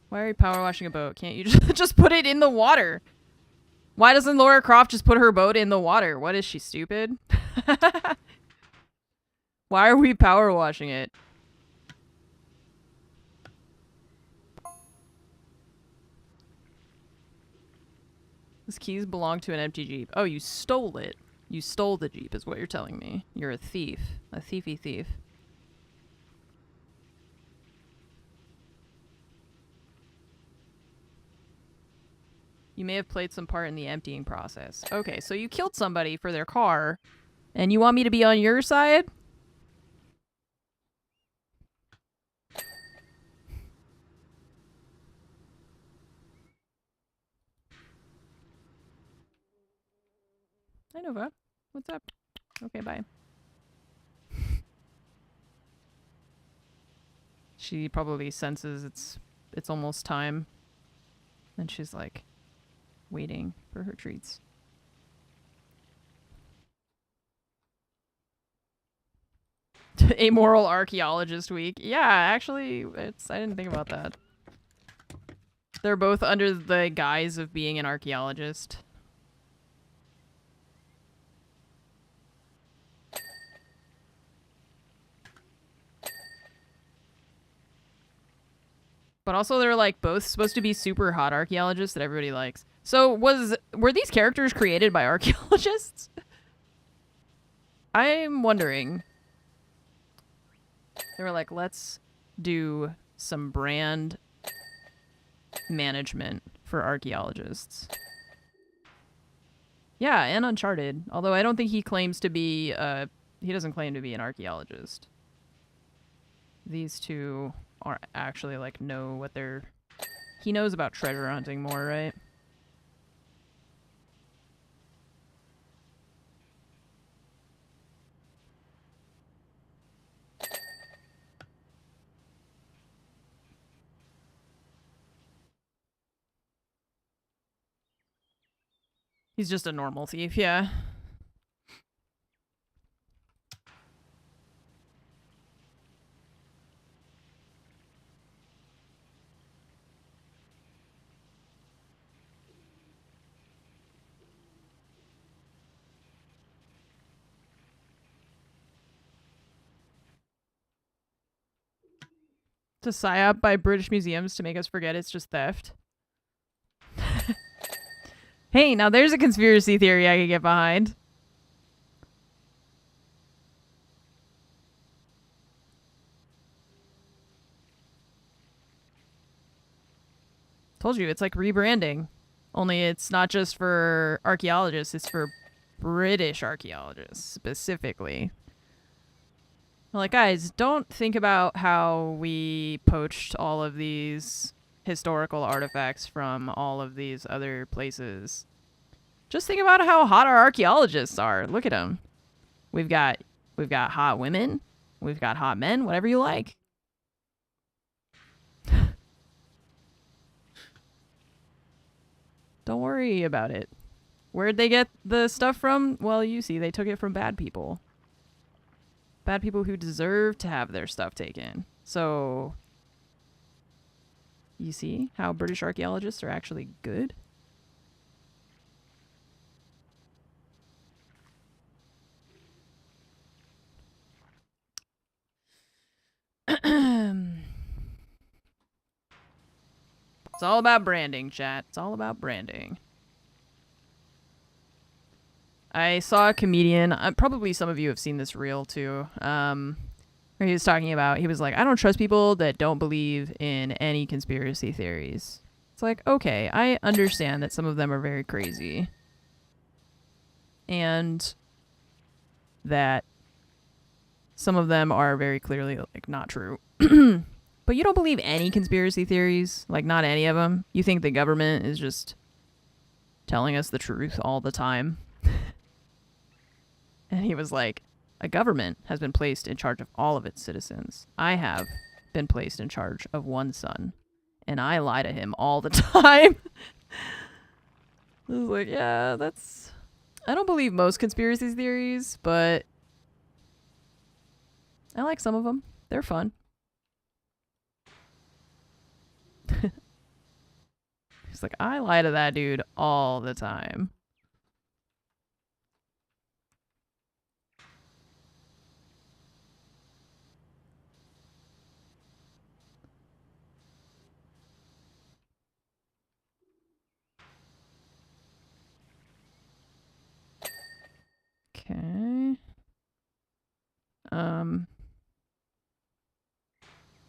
Why are you power washing a boat? Can't you just put it in the water? Why doesn't Lara Croft just put her boat in the water? What is she, stupid? Why are we power washing it? These keys belong to an empty Jeep. Oh, you stole it. You stole the Jeep is what you're telling me. You're a thief. A thiefy thief. You may have played some part in the emptying process. Okay, so you killed somebody for their car, and you want me to be on your side? Hi, Nova. What's up? Okay, bye. She probably senses it's almost time. And she's like waiting for her treats. Amoral archaeologist week. Yeah, actually, I didn't think about that. They're both under the guise of being an archaeologist. But also they're like both supposed to be super hot archaeologists that everybody likes. So were these characters created by archaeologists? I'm wondering. They were like, let's do some brand management for archaeologists. Yeah, and Uncharted. Although I don't think he claims to be, he doesn't claim to be an archaeologist. These two are actually, like, know what they're... He knows about treasure hunting more, right? He's just a normal thief, yeah. To psyop by British museums to make us forget it's just theft. Hey, now there's a conspiracy theory I could get behind. Told you, it's like rebranding. Only it's not just for archaeologists, it's for British archaeologists specifically. Like, guys, don't think about how we poached all of these historical artifacts from all of these other places. Just think about how hot our archaeologists are. Look at them. We've got hot women. We've got hot men. Whatever you like. Don't worry about it. Where'd they get the stuff from? Well, you see, they took it from bad people. Bad people who deserve to have their stuff taken. So, you see how British archaeologists are actually good? It's all about branding, chat. It's all about branding. I saw a comedian, probably some of you have seen this reel too, where he was talking about, he was like, I don't trust people that don't believe in any conspiracy theories. It's like, okay, I understand that some of them are very crazy. And that some of them are very clearly, like, not true. But you don't believe any conspiracy theories? Like, not any of them? You think the government is just telling us the truth all the time? And he was like, a government has been placed in charge of all of its citizens. I have been placed in charge of one son, and I lie to him all the time. I was like, yeah, that's... I don't believe most conspiracy theories, but I like some of them. They're fun. He's like, I lie to that dude all the time. Okay.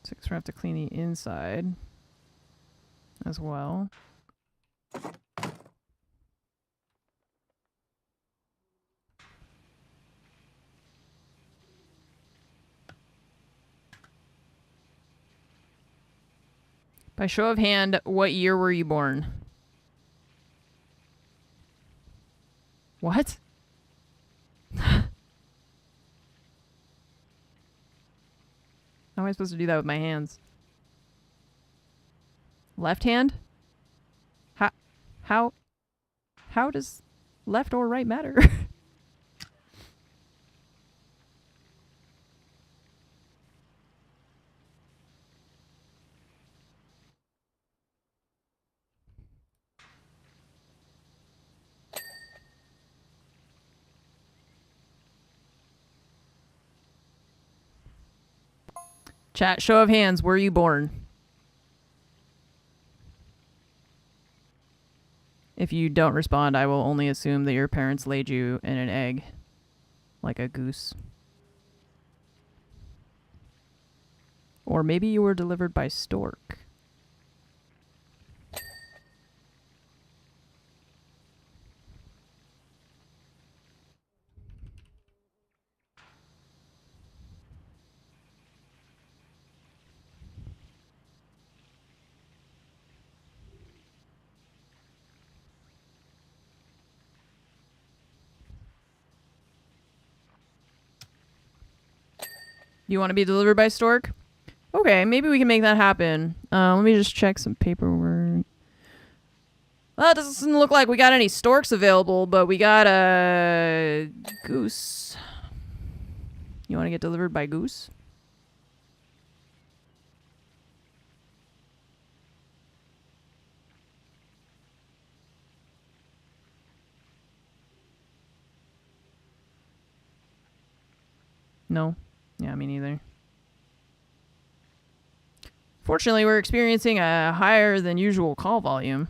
6, we're gonna have to clean the inside as well. By show of hand, what year were you born? What? How am I supposed to do that with my hands? Left hand? How? How? How does left or right matter? Chat, show of hands, were you born? If you don't respond, I will only assume that your parents laid you in an egg. Like a goose. Or maybe you were delivered by stork. You want to be delivered by stork? Okay, maybe we can make that happen. Let me just check some paperwork. Well, it doesn't look like we got any storks available, but we got a goose. You want to get delivered by goose? No. Yeah, me neither. Fortunately, we're experiencing a higher than usual call volume.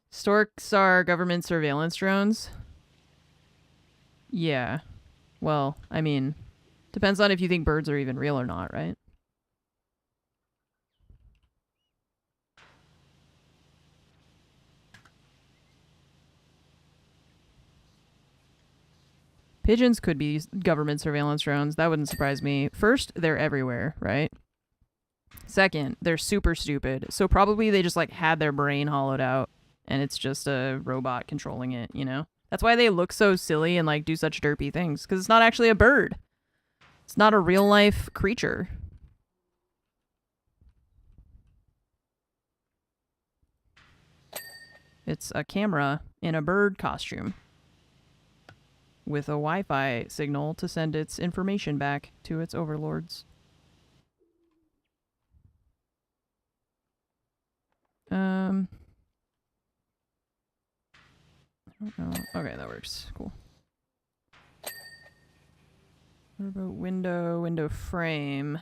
Storks are government surveillance drones? Yeah. Well, I mean, depends on if you think birds are even real or not, right? Pigeons could be government surveillance drones. That wouldn't surprise me. First, they're everywhere, right? Second, they're super stupid. So probably they just like had their brain hollowed out and it's just a robot controlling it, you know? That's why they look so silly and like do such derpy things, because it's not actually a bird. It's not a real life creature. It's a camera in a bird costume with a Wi-Fi signal to send its information back to its overlords. I don't know. Okay, that works. Cool. What about window frame?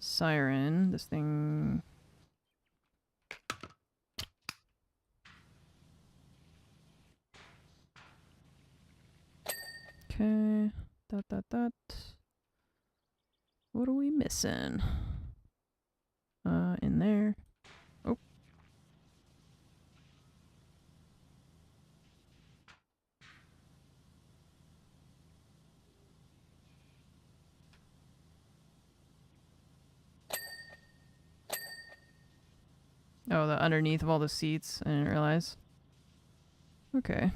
Siren. This thing... Okay. That. What are we missing? In there. Oh. Oh, the underneath of all the seats. I didn't realize. Okay.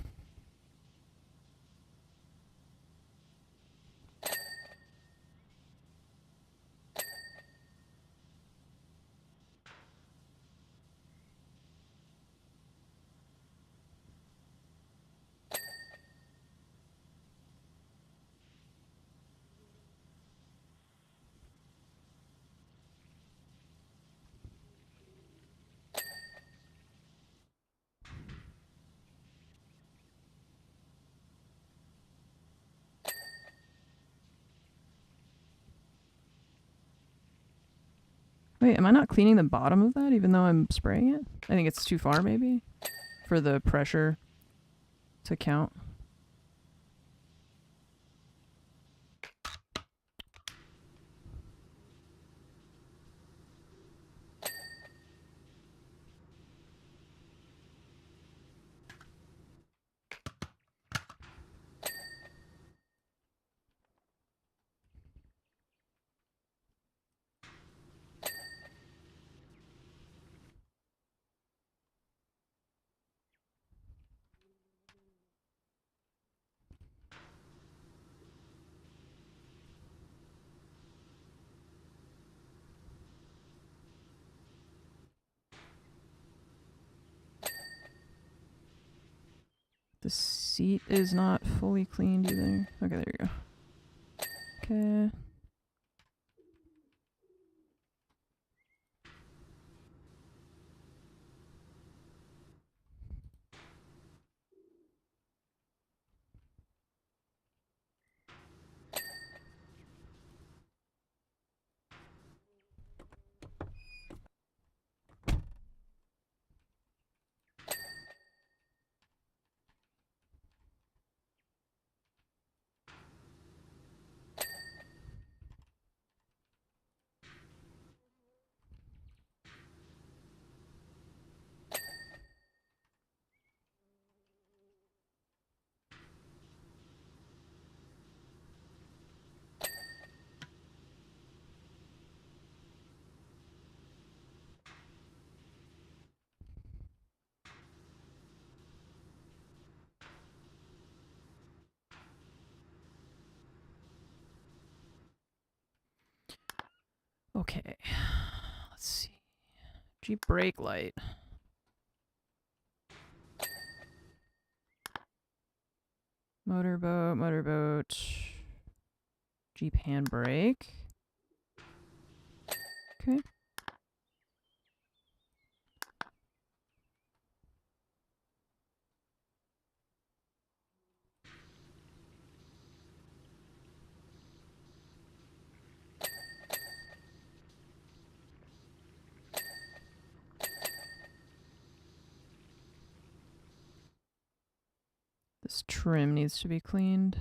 Wait, am I not cleaning the bottom of that even though I'm spraying it? I think it's too far maybe for the pressure to count. seat is not fully cleaned either. Okay, there you go. Okay. Okay. Let's see. Jeep brake light. Motorboat. Jeep handbrake. Okay. This trim needs to be cleaned.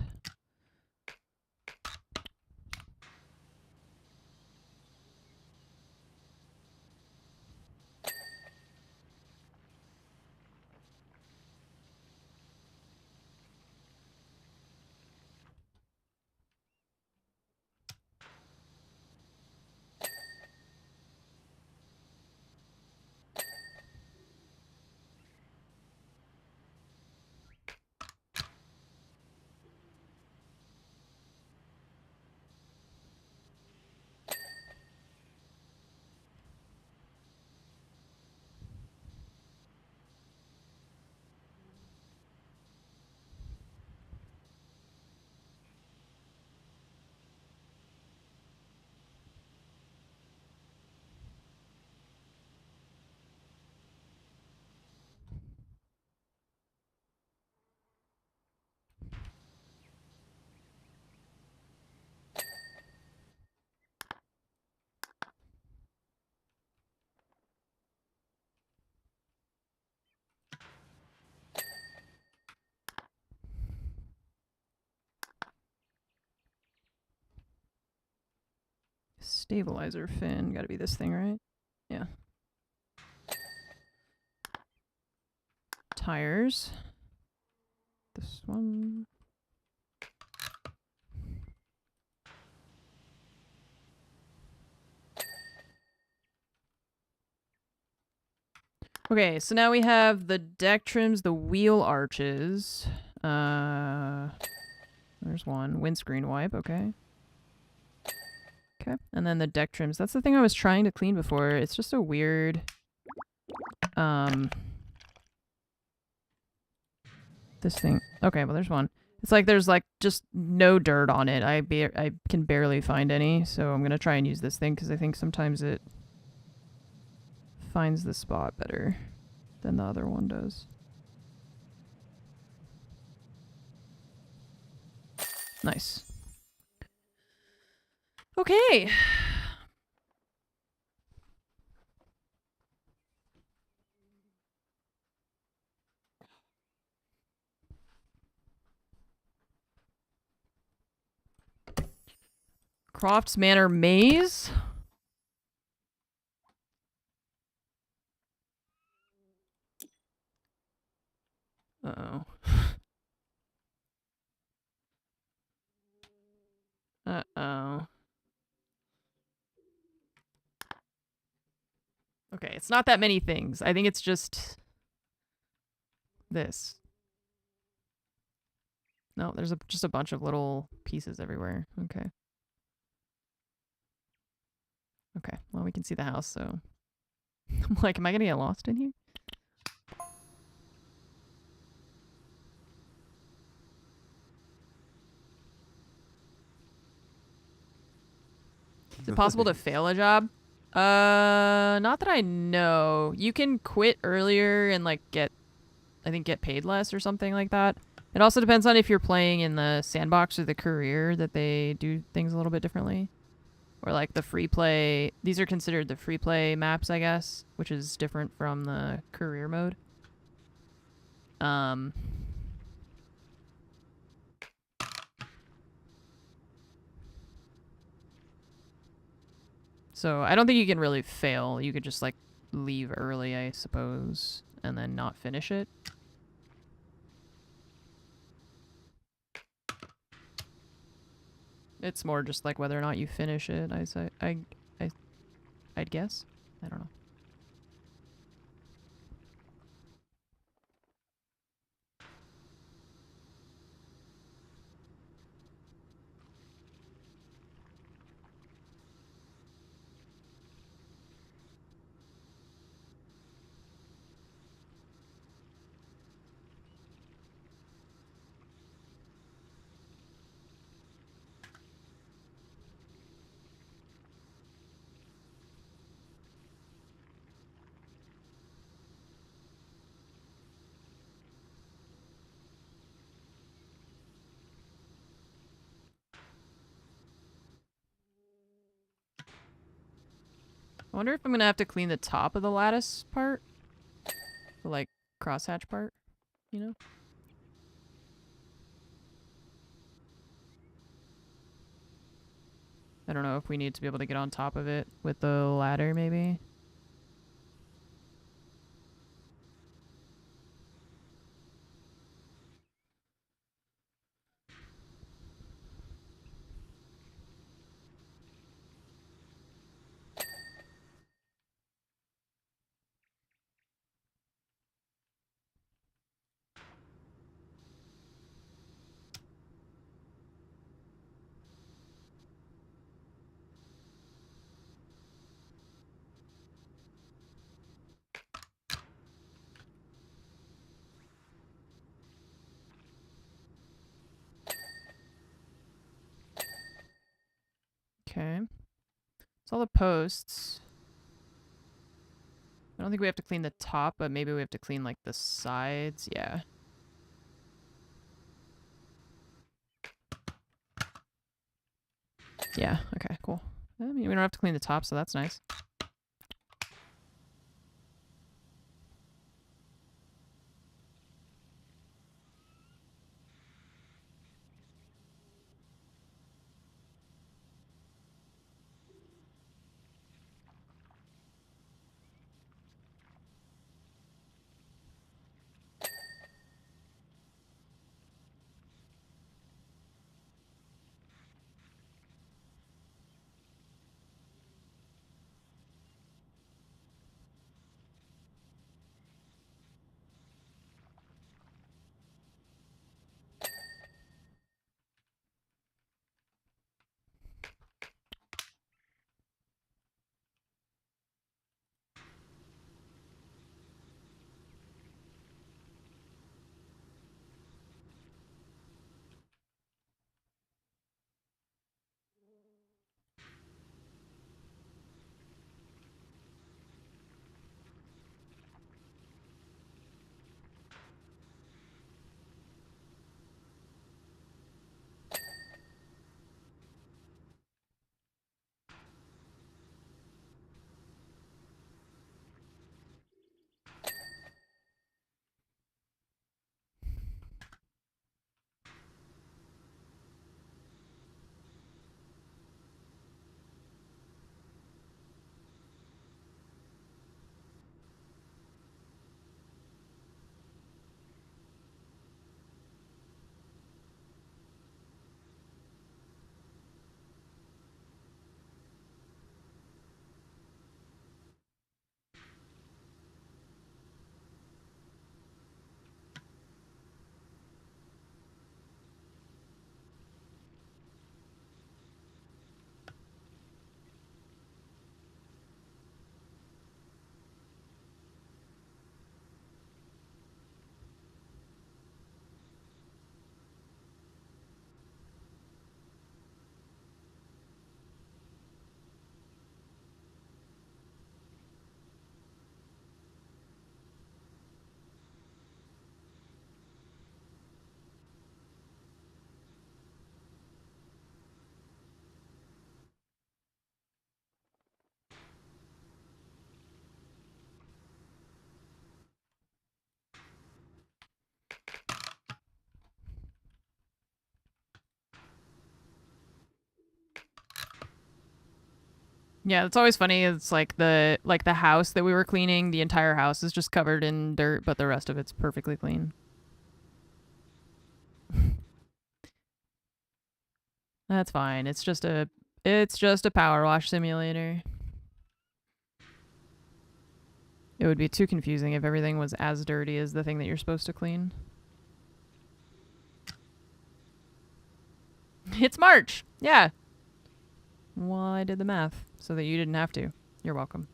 Stabilizer fin. Gotta be this thing, right? Yeah. Tires. This one. Okay, so now we have the deck trims, the wheel arches. There's one. Windscreen wipe, okay. Okay, and then the deck trims. That's the thing I was trying to clean before. It's just a weird... This thing. Okay, well, there's one. It's like there's like just no dirt on it. I can barely find any, so I'm gonna try and use this thing because I think sometimes it finds the spot better than the other one does. Nice. Okay. Crofts Manor Maze. Uh-oh. Uh-oh. Okay, it's not that many things. I think it's just this. No, there's just a bunch of little pieces everywhere. Okay. Okay, well, we can see the house, so... I'm like, am I gonna get lost in here? Is it possible to fail a job? Not that I know. You can quit earlier and like get paid less or something like that. It also depends on if you're playing in the sandbox or the career, that they do things a little bit differently. Or like the free play, these are considered the free play maps, I guess, which is different from the career mode. So I don't think you can really fail. You could just like leave early, I suppose, and then not finish it. It's more just like whether or not you finish it. I'd guess. I don't know. I wonder if I'm gonna have to clean the top of the lattice part, the like crosshatch part, you know? I don't know if we need to be able to get on top of it with the ladder, maybe. Okay. So all the posts. I don't think we have to clean the top, but maybe we have to clean like the sides. Yeah. Yeah, okay, cool. I mean, we don't have to clean the top, so that's nice. Yeah, it's always funny. It's like the house that we were cleaning. The entire house is just covered in dirt, but the rest of it's perfectly clean. That's fine. It's just a power wash simulator. It would be too confusing if everything was as dirty as the thing that you're supposed to clean. It's March. Yeah. Well, I did the math so that you didn't have to. You're welcome.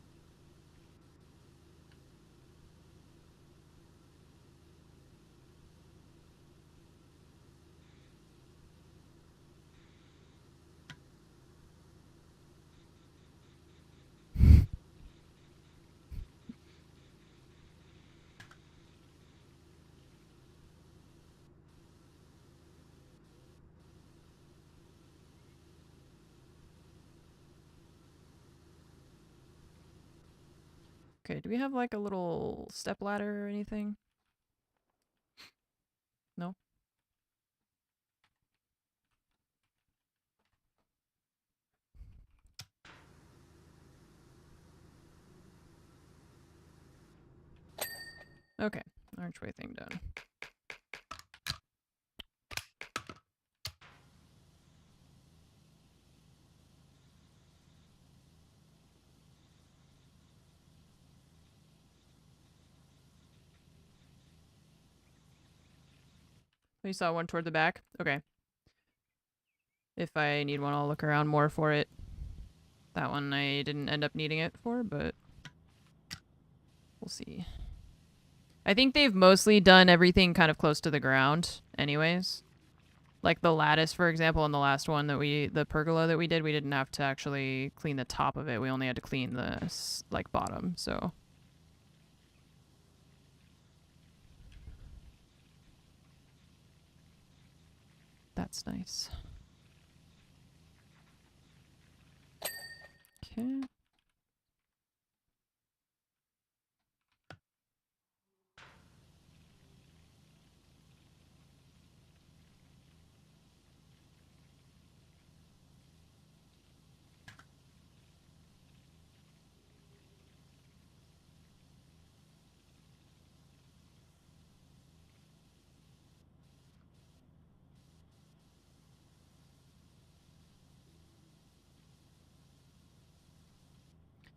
Okay, do we have like a little step ladder or anything? No? Okay, archway thing done. You saw one toward the back? Okay. If I need one, I'll look around more for it. That one I didn't end up needing it for, but we'll see. I think they've mostly done everything kind of close to the ground anyways. Like the lattice, for example, in the last one that the pergola that we didn't have to actually clean the top of it. We only had to clean the, like, bottom, so. That's nice. Okay.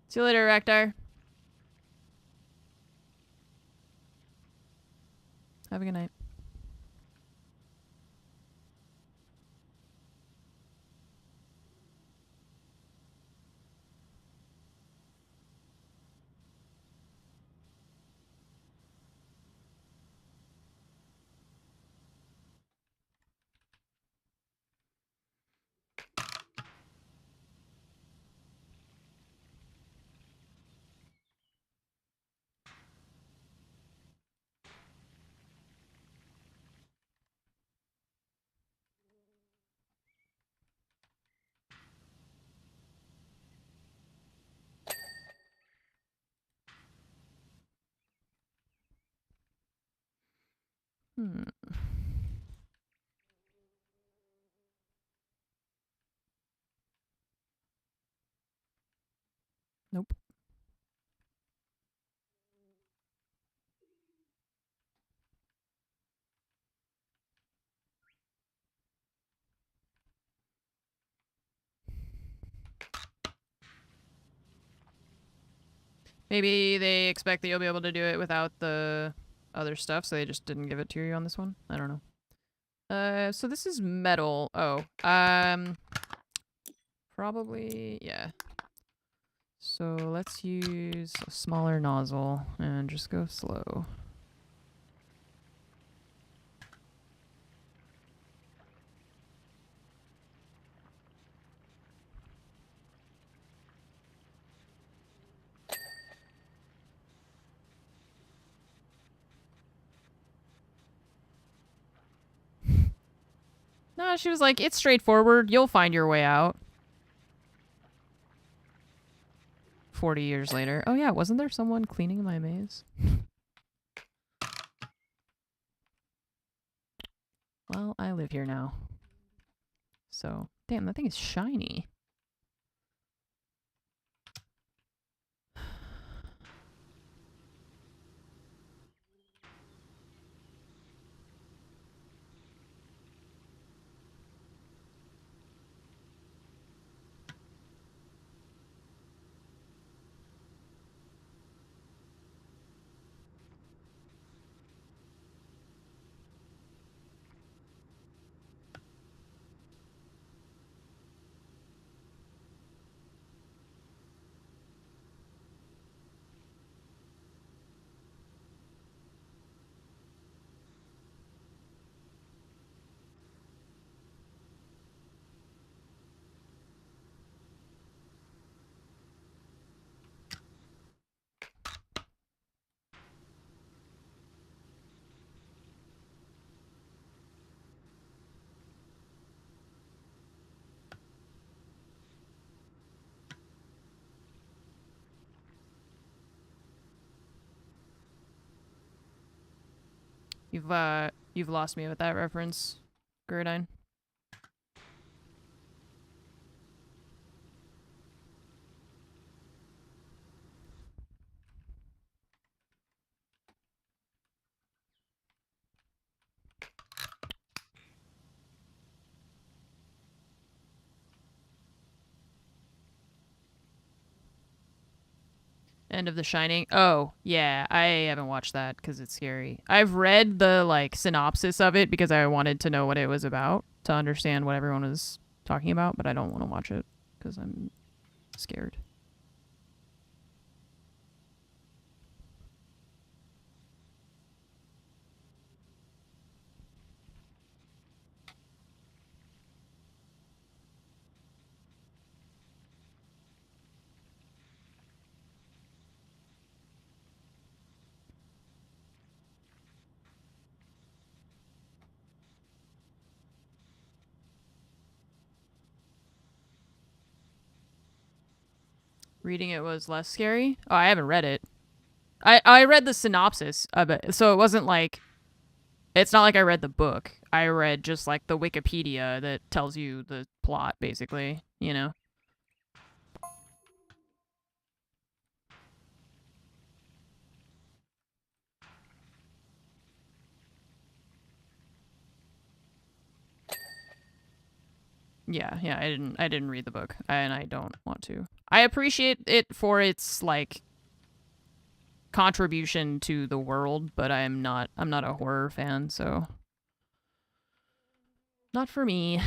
See you later, Raktar. Have a good night. Hmm. Nope. Maybe they expect that you'll be able to do it without the other stuff, so they just didn't give it to you on this one. I don't know. So this is metal. Oh, probably, yeah. So let's use a smaller nozzle and just go slow. No, she was like, it's straightforward. You'll find your way out. 40 years later. Oh yeah, wasn't there someone cleaning my maze? Well, I live here now. So, damn, that thing is shiny. You've lost me with that reference, Gurdine. End of The Shining. Oh, yeah, I haven't watched that because it's scary. I've read the like synopsis of it because I wanted to know what it was about to understand what everyone was talking about, but I don't want to watch it because I'm scared. Reading it was less scary. Oh, I haven't read it. I read the synopsis of it, so it wasn't like it's not like I read the book. I read just like the Wikipedia that tells you the plot, basically. You know. Yeah, I didn't read the book, and I don't want to. I appreciate it for its like contribution to the world, but I'm not a horror fan, so not for me.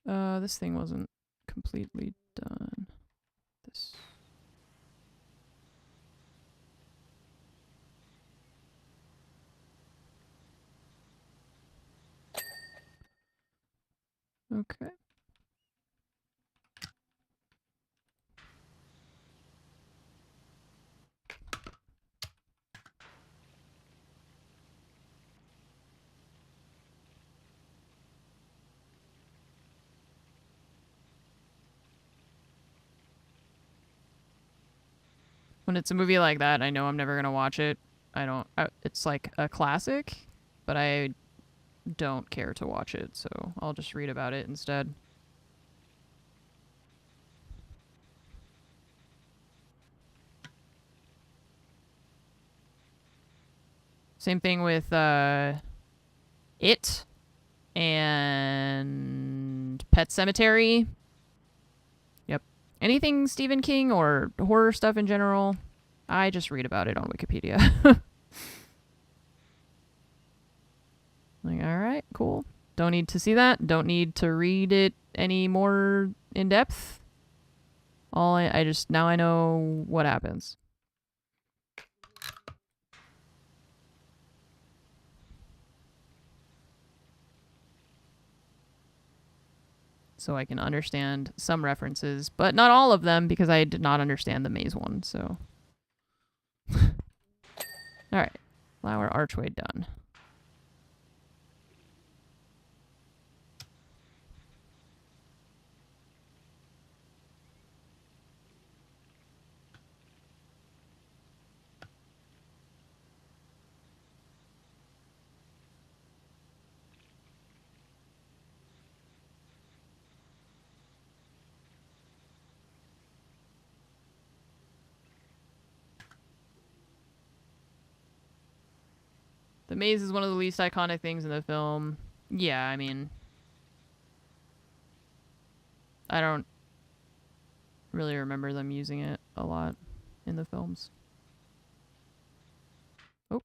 This thing wasn't completely done. This. Okay. When it's a movie like that, I know I'm never gonna watch it. It's like a classic, but I don't care to watch it, so I'll just read about it instead. Same thing with It and Pet Cemetery. Yep. Anything Stephen King or horror stuff in general, I just read about it on Wikipedia. Like, all right, cool. Don't need to see that. Don't need to read it any more in depth. I just, now I know what happens. So I can understand some references, but not all of them because I did not understand the maze one, so. Alright. Flower archway done. The maze is one of the least iconic things in the film. Yeah, I mean, I don't really remember them using it a lot in the films. Oh.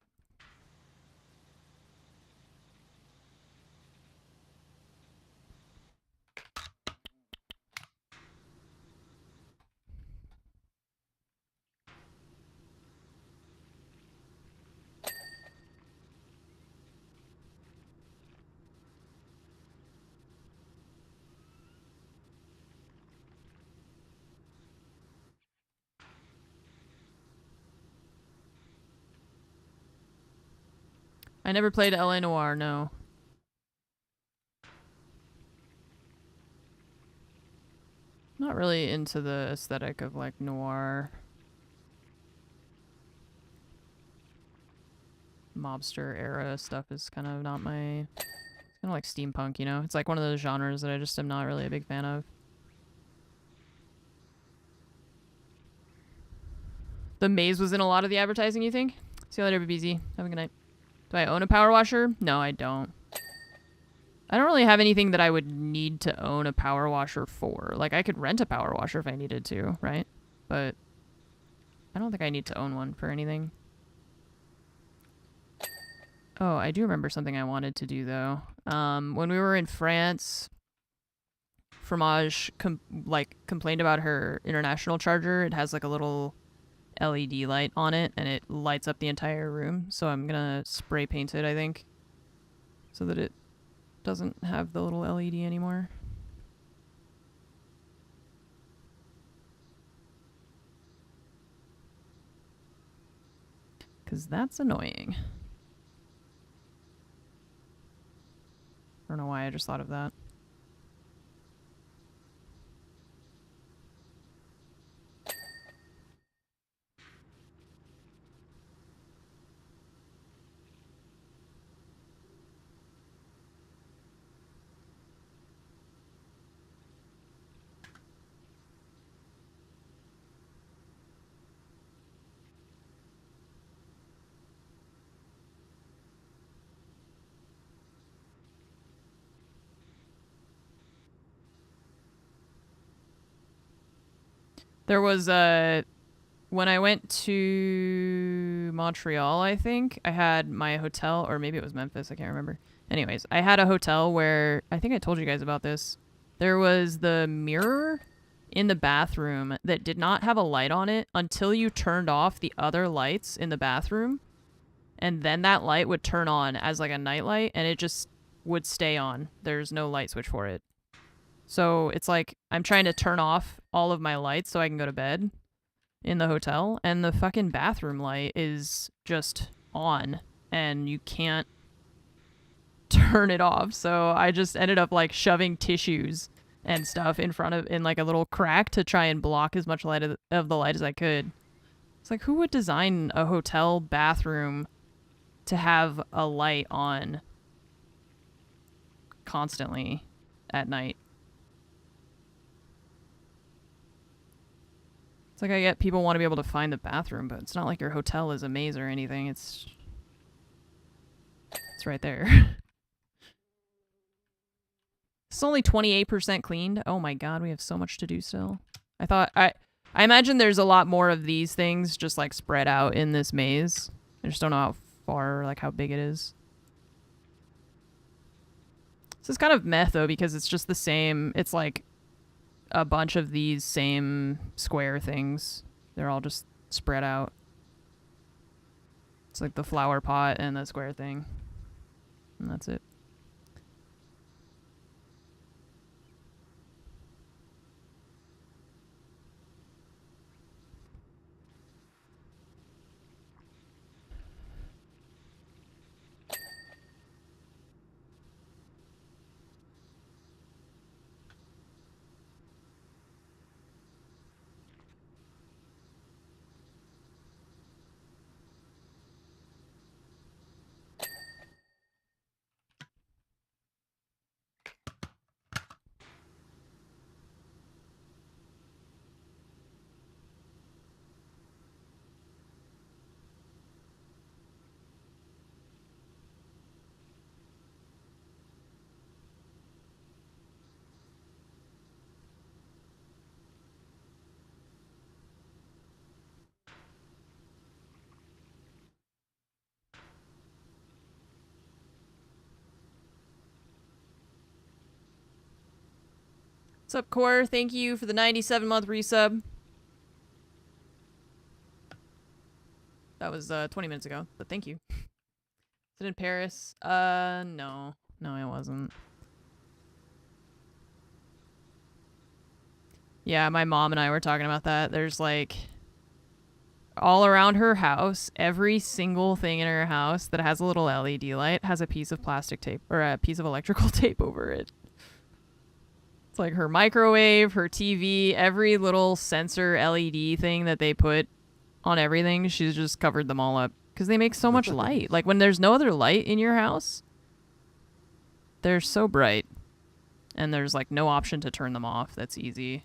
I never played L.A. Noire, no. Not not really into the aesthetic of like noir mobster era stuff. Is kind of not my, it's kind of like steampunk, you know? It's like one of those genres that I just am not really a big fan of. The maze was in a lot of the advertising, you think? See you later, BBZ. Have a good night. Do I own a power washer? No, I don't. I don't really have anything that I would need to own a power washer for. Like, I could rent a power washer if I needed to, right? But I don't think I need to own one for anything. Oh, I do remember something I wanted to do, though. When we were in France, Fromage complained about her international charger. It has like a little LED light on it, and it lights up the entire room. So I'm gonna spray paint it, I think, so that it doesn't have the little LED anymore. Because that's annoying. I don't know why I just thought of that. There was when I went to Montreal, I think, I had my hotel, or maybe it was Memphis, I can't remember. Anyways, I had a hotel where, I think I told you guys about this. There was the mirror in the bathroom that did not have a light on it until you turned off the other lights in the bathroom. And then that light would turn on as like a night light, and it just would stay on. There's no light switch for it. So it's like I'm trying to turn off all of my lights so I can go to bed in the hotel, and the fucking bathroom light is just on and you can't turn it off. So I just ended up like shoving tissues and stuff in like a little crack to try and block as much light of the light as I could. It's like, who would design a hotel bathroom to have a light on constantly at night? It's like, I get people want to be able to find the bathroom, but it's not like your hotel is a maze or anything. It's right there. It's only 28% cleaned. Oh my god, we have so much to do still. I imagine there's a lot more of these things just like spread out in this maze. I just don't know how far, like how big it is. This is kind of meh though, because it's just the same. It's like a bunch of these same square things. They're all just spread out. It's like the flower pot and the square thing. And that's it. What's up, Core? Thank you for the 97-month resub. That was 20 minutes ago, but thank you. Is it in Paris? No. No, it wasn't. Yeah, my mom and I were talking about that. There's like all around her house, every single thing in her house that has a little LED light has a piece of plastic tape or a piece of electrical tape over it. It's like her microwave, her TV, every little sensor LED thing that they put on everything, she's just covered them all up because they make so much light. Like when there's no other light in your house, they're so bright. And there's like no option to turn them off. That's easy.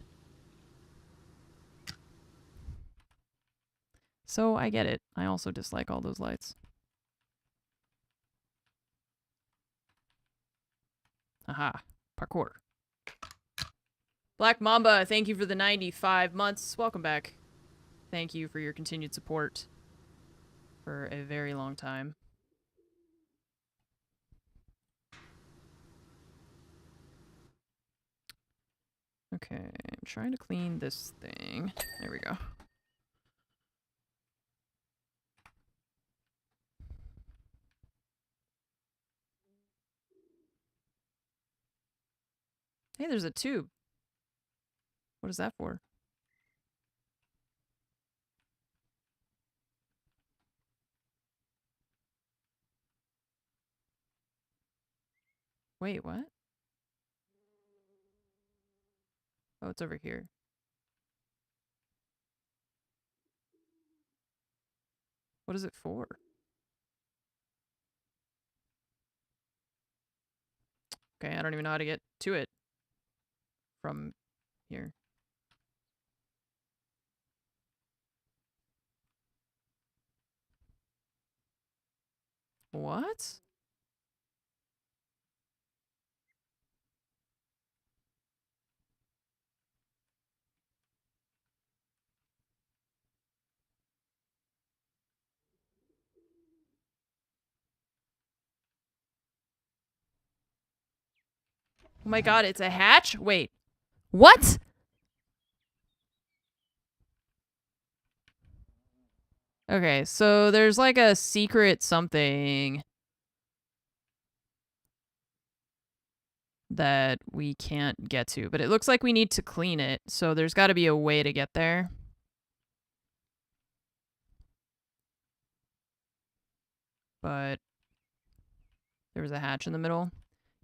So I get it. I also dislike all those lights. Aha. Parkour. Black Mamba, thank you for the 95 months. Welcome back. Thank you for your continued support for a very long time. Okay, I'm trying to clean this thing. There we go. Hey, there's a tube. What is that for? Wait, what? Oh, it's over here. What is it for? Okay, I don't even know how to get to it from here. What? Oh my god, it's a hatch? Wait. What? Okay, so there's like a secret something that we can't get to, but it looks like we need to clean it, so there's got to be a way to get there. But there was a hatch in the middle.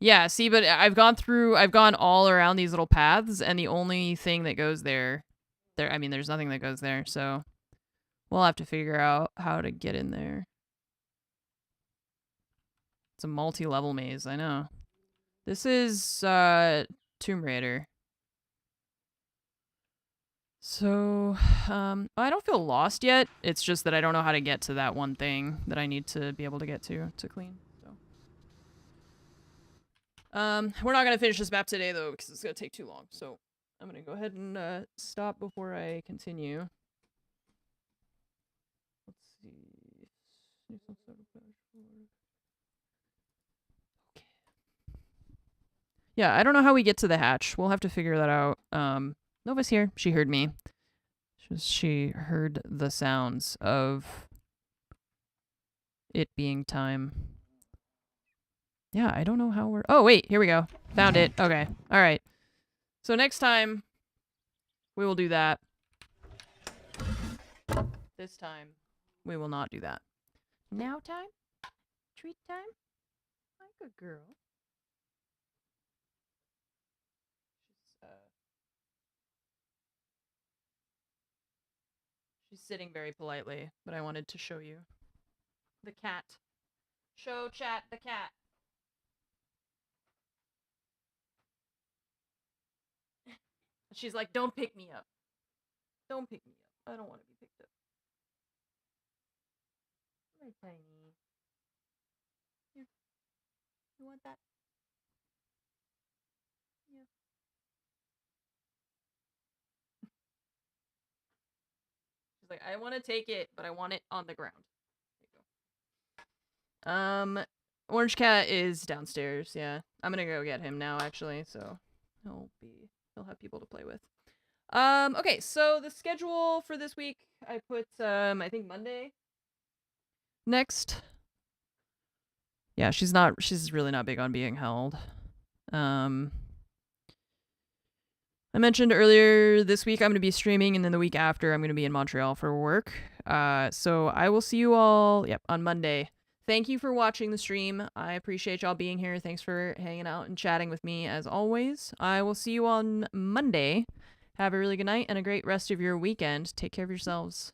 Yeah, see, but I've gone all around these little paths, and the only thing that goes there, I mean, there's nothing that goes there, so we'll have to figure out how to get in there. It's a multi-level maze, I know. This is, Tomb Raider. So, I don't feel lost yet. It's just that I don't know how to get to that one thing that I need to be able to get to clean. So, we're not gonna finish this map today though because it's gonna take too long. So, I'm gonna go ahead and stop before I continue. Let's see. Okay. Yeah, I don't know how we get to the hatch. We'll have to figure that out. Nova's here. She heard me. She heard the sounds of it being time. Yeah, I don't know how we're... Oh, wait. Here we go. Found it. Okay. All right. So next time, we will do that. This time, we will not do that. Now time? Treat time? My good girl. She's sitting very politely, but I wanted to show you. The cat. Show chat the cat. She's like, don't pick me up. Don't pick me up. I don't want to be picked up. My tiny. Here. You want that? Yeah. She's like, I want to take it, but I want it on the ground. There you go. Orange Cat is downstairs, yeah. I'm gonna go get him now, actually, so he'll have people to play with. Okay, so the schedule for this week, I put, I think Monday next. Yeah, she's really not big on being held. I mentioned earlier this week I'm going to be streaming, and then the week after I'm going to be in Montreal for work. So I will see you all, on Monday. thank you for watching the stream. I appreciate y'all being here. Thanks for hanging out and chatting with me as always. I will see you on Monday. Have a really good night and a great rest of your weekend. Take care of yourselves.